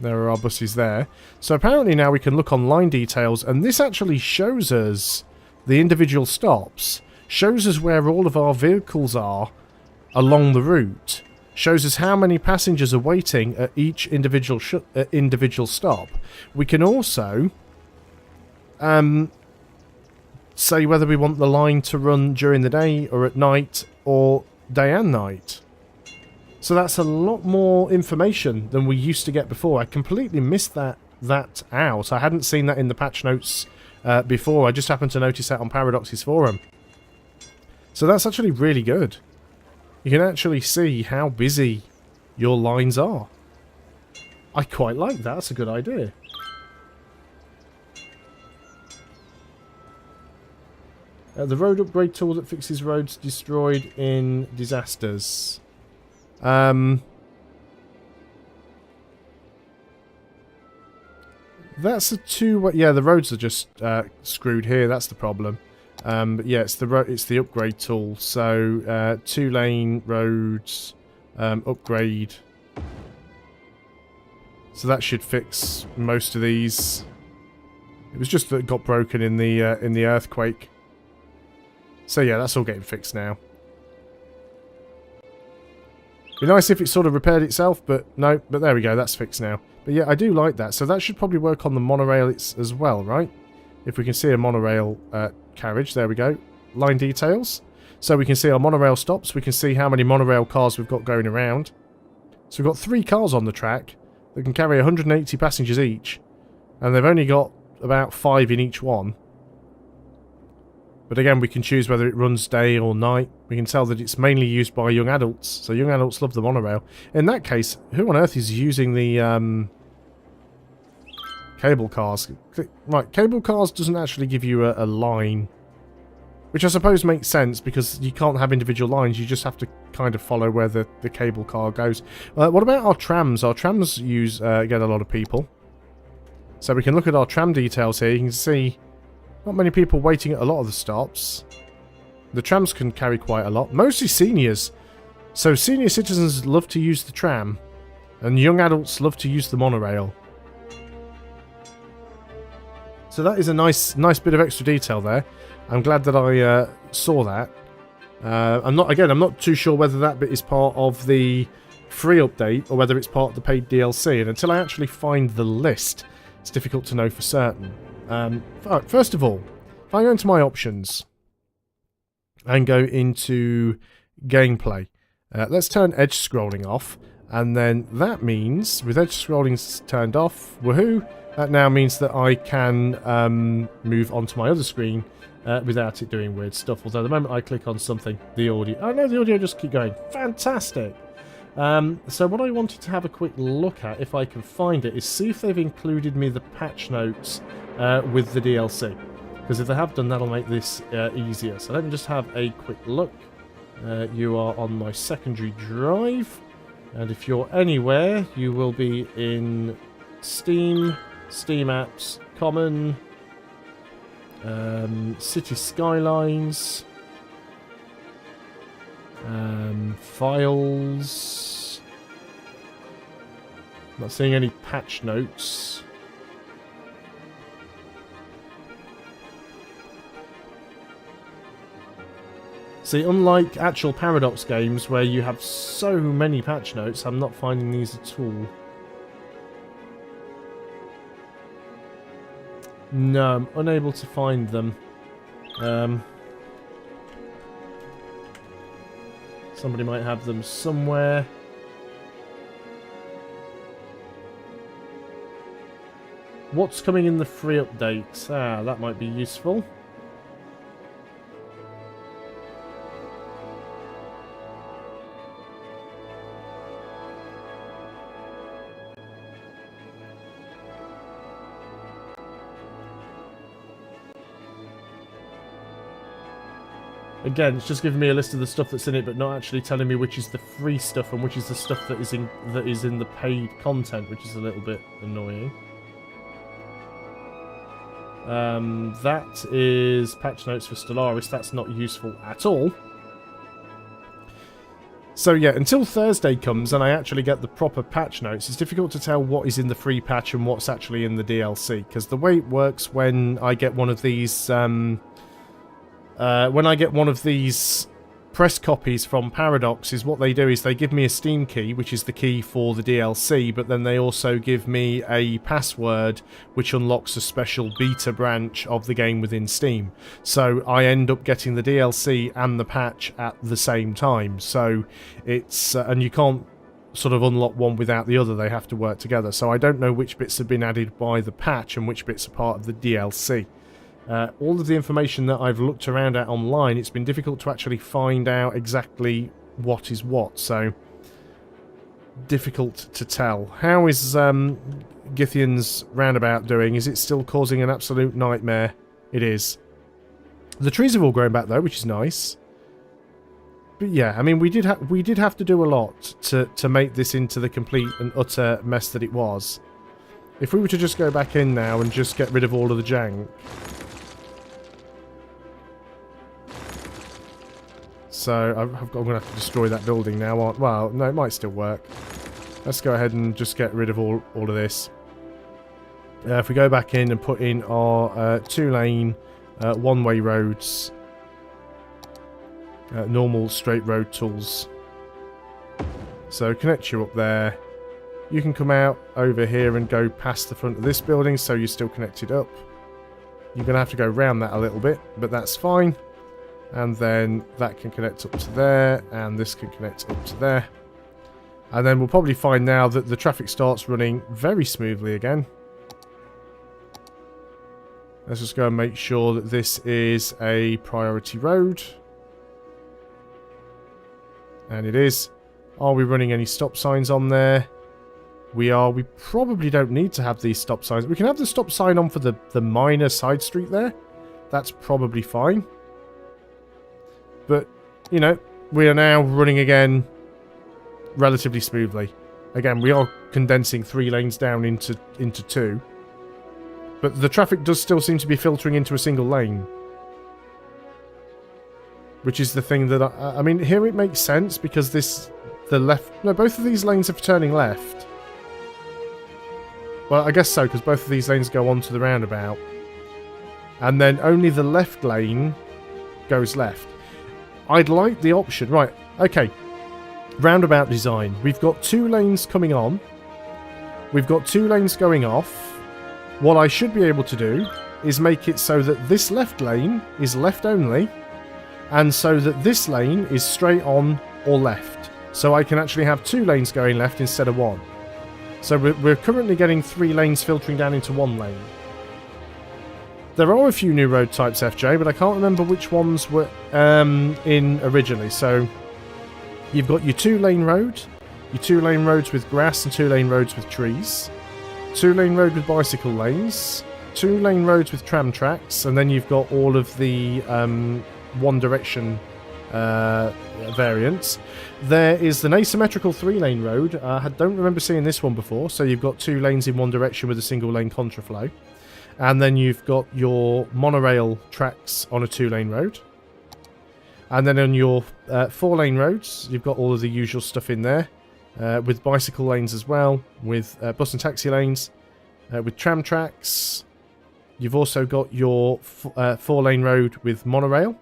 There are our buses there. So apparently now we can look on line details, and this actually shows us the individual stops. Shows us where all of our vehicles are along the route. Shows us how many passengers are waiting at each individual stop. We can also say whether we want the line to run during the day or at night or day and night. So that's a lot more information than we used to get before. I completely missed that out. I hadn't seen that in the patch notes before. I just happened to notice that on Paradox's forum. So that's actually really good. You can actually see how busy your lines are. I quite like that. That's a good idea. The road upgrade tool that fixes roads destroyed in disasters. That's a two-way... Yeah, the roads are just screwed here. That's the problem. But yeah, it's the upgrade tool. So 2-lane roads upgrade. So that should fix most of these. It was just that it got broken in the earthquake. So yeah, that's all getting fixed now. Be nice if it sort of repaired itself, but no. But there we go, that's fixed now. But yeah, I do like that. So that should probably work on the monorail as well, right? If we can see a monorail carriage, there we go. Line details. So we can see our monorail stops. We can see how many monorail cars we've got going around. So we've got 3 cars on the track that can carry 180 passengers each. And they've only got about 5 in each one. But again, we can choose whether it runs day or night. We can tell that it's mainly used by young adults. So young adults love the monorail. In that case, who on earth is using the cable cars? Right, cable cars doesn't actually give you a line. Which I suppose makes sense because you can't have individual lines. You just have to kind of follow where the cable car goes. What about our trams? Our trams get a lot of people. So we can look at our tram details here. You can see not many people waiting at a lot of the stops. The trams can carry quite a lot. Mostly seniors. So senior citizens love to use the tram. And young adults love to use the monorail. So that is a nice bit of extra detail there. I'm glad that I saw that. I'm not too sure whether that bit is part of the free update or whether it's part of the paid DLC. And until I actually find the list, it's difficult to know for certain. First of all, if I go into my options and go into gameplay, let's turn edge scrolling off, and then that means with edge scrolling turned off, woohoo, that now means that I can move onto my other screen without it doing weird stuff. Although the moment I click on something, the audio, oh no, the audio just keep going. Fantastic. So what I wanted to have a quick look at, if I can find it, is see if they've included me the patch notes with the DLC. Because if they have done, that'll make this easier. So let me just have a quick look. You are on my secondary drive, and if you're anywhere, you will be in Steam, Steam Apps, Common, City Skylines, Files. Not seeing any patch notes. See, unlike actual Paradox games where you have so many patch notes, I'm not finding these at all. No, I'm unable to find them. Somebody might have them somewhere. What's coming in the free updates? Ah, that might be useful. Again, it's just giving me a list of the stuff that's in it, but not actually telling me which is the free stuff and which is the stuff that is in the paid content, which is a little bit annoying. That is patch notes for Stellaris. That's not useful at all. So yeah, until Thursday comes and I actually get the proper patch notes, it's difficult to tell what is in the free patch and what's actually in the DLC. Because the way it works when I get one of these press copies from Paradox, is what they do is they give me a Steam key, which is the key for the DLC, but then they also give me a password which unlocks a special beta branch of the game within Steam. So I end up getting the DLC and the patch at the same time. So it's and you can't sort of unlock one without the other, they have to work together. So I don't know which bits have been added by the patch and which bits are part of the DLC. All of the information that I've looked around at online, it's been difficult to actually find out exactly what is what, so difficult to tell. How is Githian's roundabout doing? Is it still causing an absolute nightmare? It is. The trees have all grown back though, which is nice. But yeah, I mean, we did have to do a lot to make this into the complete and utter mess that it was. If we were to just go back in now and just get rid of all of the jank. So I'm going to have to destroy that building now. Well, no, it might still work. Let's go ahead and just get rid of all of this. If we go back in and put in our 2-lane, one-way roads, normal straight road tools. So connect you up there. You can come out over here and go past the front of this building, so you're still connected up. You're going to have to go around that a little bit, but that's fine. And then that can connect up to there, and this can connect up to there. And then we'll probably find now that the traffic starts running very smoothly again. Let's just go and make sure that this is a priority road. And it is. Are we running any stop signs on there? We are. We probably don't need to have these stop signs. We can have the stop sign on for the minor side street there. That's probably fine. But, you know, we are now running again relatively smoothly. Again, we are condensing 3 lanes down into 2. But the traffic does still seem to be filtering into a single lane. Which is the thing that I mean, here it makes sense because both of these lanes are turning left. Well, I guess so, because both of these lanes go onto the roundabout. And then only the left lane goes left. I'd like the option. Right, okay. Roundabout design. We've got 2 lanes coming on. We've got 2 lanes going off. What I should be able to do is make it so that this left lane is left only, and so that this lane is straight on or left. So I can actually have 2 lanes going left instead of 1. So we're currently getting 3 lanes filtering down into 1 lane. There are a few new road types, FJ, but I can't remember which ones were in originally. So you've got your 2-lane road, your 2-lane roads with grass and 2-lane roads with trees, 2-lane road with bicycle lanes, 2-lane roads with tram tracks, and then you've got all of the one direction variants. There is an asymmetrical 3-lane road. I don't remember seeing this one before. So you've got 2 lanes in one direction with a single lane contraflow. And then you've got your monorail tracks on a 2-lane road. And then on your 4-lane roads, you've got all of the usual stuff in there. With bicycle lanes as well, with bus and taxi lanes, with tram tracks. You've also got your 4-lane road with monorail.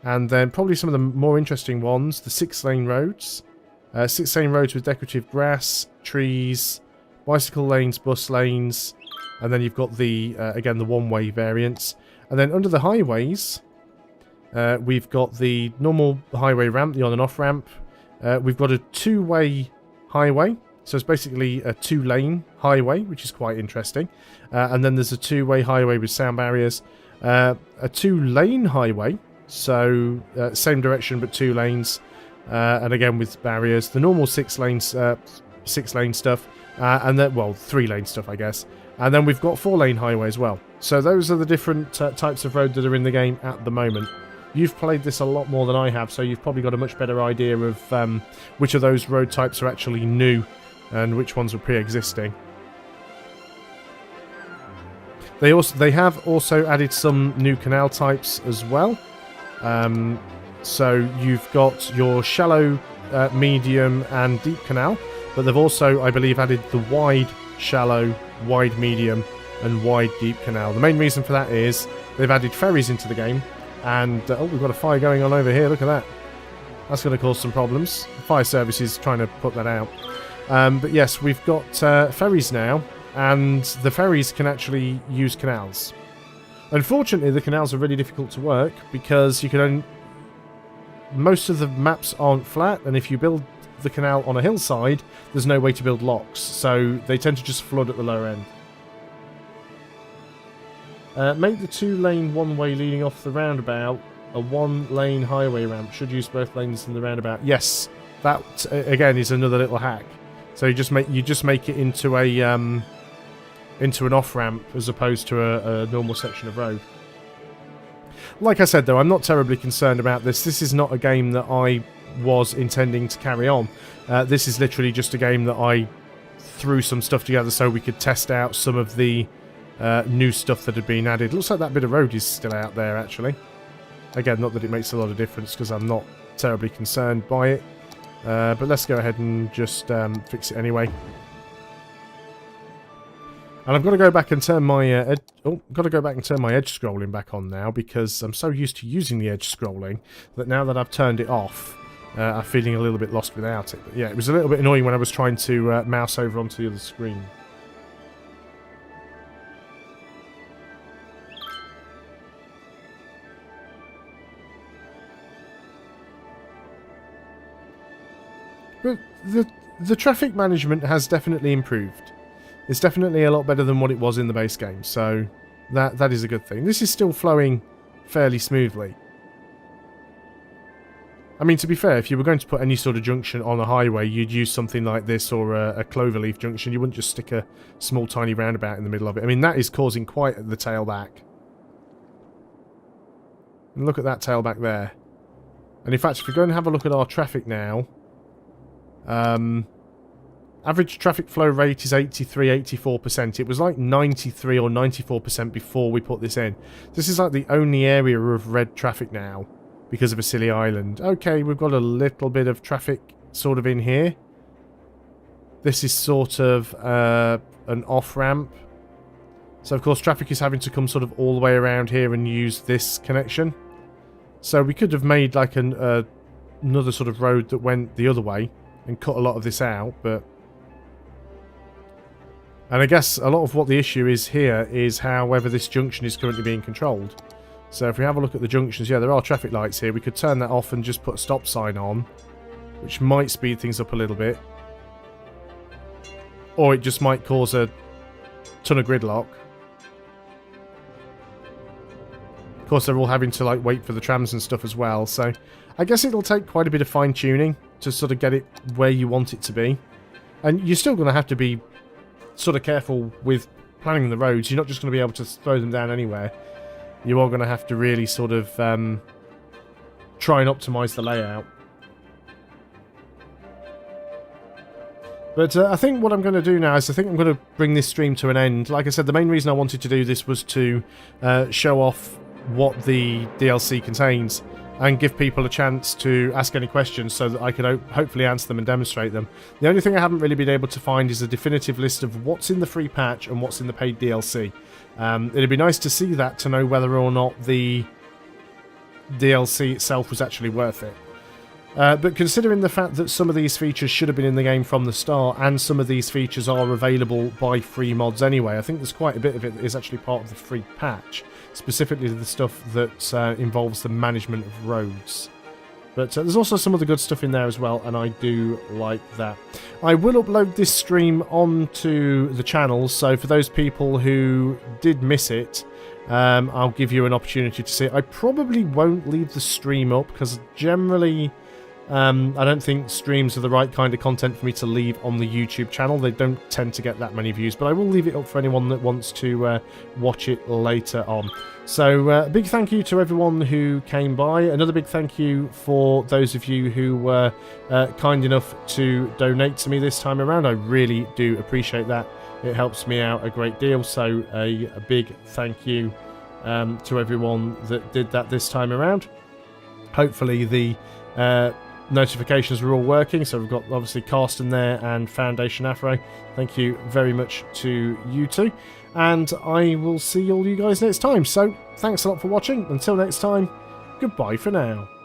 And then probably some of the more interesting ones, the 6-lane roads. 6-lane roads with decorative grass, trees, bicycle lanes, bus lanes. And then you've got the, again, the one-way variants. And then under the highways, we've got the normal highway ramp, the on and off ramp. We've got a 2-way highway. So it's basically a 2-lane highway, which is quite interesting. And then there's a 2-way highway with sound barriers. A 2-lane highway. So same direction but 2 lanes. And again with barriers. The normal 6-lane stuff. And then, well, 3-lane stuff, I guess. And then we've got 4-lane highway as well. So those are the different types of road that are in the game at the moment. You've played this a lot more than I have, so you've probably got a much better idea of which of those road types are actually new and which ones were pre-existing. They have also added some new canal types as well. So you've got your shallow, medium and deep canal, but they've also, I believe, added the wide, shallow, wide, medium and wide, deep canal. The main reason for that is they've added ferries into the game, and oh, we've got a fire going on over here, look at that. That's going to cause some problems. The fire service is trying to put that out. But yes, we've got ferries now, and the ferries can actually use canals. Unfortunately, the canals are really difficult to work because you can only... most of the maps aren't flat, and if you build the canal on a hillside, there's no way to build locks, so they tend to just flood at the lower end. Make the 2-lane one-way leading off the roundabout a 1-lane highway ramp. Should use both lanes in the roundabout. Yes, that again is another little hack. So you just make it into a into an off-ramp as opposed to a normal section of road. Like I said, though, I'm not terribly concerned about this. This is not a game that I was intending to carry on. This is literally just a game that I threw some stuff together so we could test out some of the new stuff that had been added. Looks like that bit of road is still out there, actually. Again, not that it makes a lot of difference because I'm not terribly concerned by it. But let's go ahead and just fix it anyway. And I've got to go back and turn my edge scrolling back on now because I'm so used to using the edge scrolling that now that I've turned it off, I'm feeling a little bit lost without it. But yeah, it was a little bit annoying when I was trying to mouse over onto the other screen. But the traffic management has definitely improved. It's definitely a lot better than what it was in the base game, so that is a good thing. This is still flowing fairly smoothly. I mean, to be fair, if you were going to put any sort of junction on a highway, you'd use something like this or a cloverleaf junction. You wouldn't just stick a small tiny roundabout in the middle of it. I mean, that is causing quite the tailback. And look at that tailback there. And in fact, if we go and have a look at our traffic now... average traffic flow rate is 83-84%. It was like 93 or 94% before we put this in. This is like the only area of red traffic now because of a silly island. Okay, we've got a little bit of traffic sort of in here. This is sort of an off-ramp. So of course traffic is having to come sort of all the way around here and use this connection. So we could have made like another sort of road that went the other way and cut a lot of this out, but And I guess a lot of what the issue is here is however this junction is currently being controlled. So if we have a look at the junctions, yeah, there are traffic lights here. We could turn that off and just put a stop sign on, which might speed things up a little bit. Or it just might cause a ton of gridlock. Of course, they're all having to like wait for the trams and stuff as well, so I guess it'll take quite a bit of fine-tuning to sort of get it where you want it to be. And you're still going to have to be sort of careful with planning the roads. You're not just going to be able to throw them down anywhere. You are going to have to really sort of try and optimise the layout. But I think what I'm going to do now is I think I'm going to bring this stream to an end. Like I said, the main reason I wanted to do this was to show off what the DLC contains and give people a chance to ask any questions so that I can hopefully answer them and demonstrate them. The only thing I haven't really been able to find is a definitive list of what's in the free patch and what's in the paid DLC. It'd be nice to see that to know whether or not the DLC itself was actually worth it. But considering the fact that some of these features should have been in the game from the start, and some of these features are available by free mods anyway, I think there's quite a bit of it that is actually part of the free patch, specifically the stuff that involves the management of roads. But there's also some of the good stuff in there as well, and I do like that. I will upload this stream onto the channel, so for those people who did miss it, I'll give you an opportunity to see it. I probably won't leave the stream up, because generally I don't think streams are the right kind of content for me to leave on the YouTube channel. They don't tend to get that many views, but I will leave it up for anyone that wants to watch it later on. So a big thank you to everyone who came by. Another big thank you for those of you who were kind enough to donate to me this time around. I really do appreciate that. It helps me out a great deal, so a big thank you to everyone that did that this time around. Hopefully the notifications were all working, so we've got obviously Carsten there and Foundation Afro. Thank you very much to you two, and I will see all you guys next time. So thanks a lot for watching. Until next time, goodbye for now.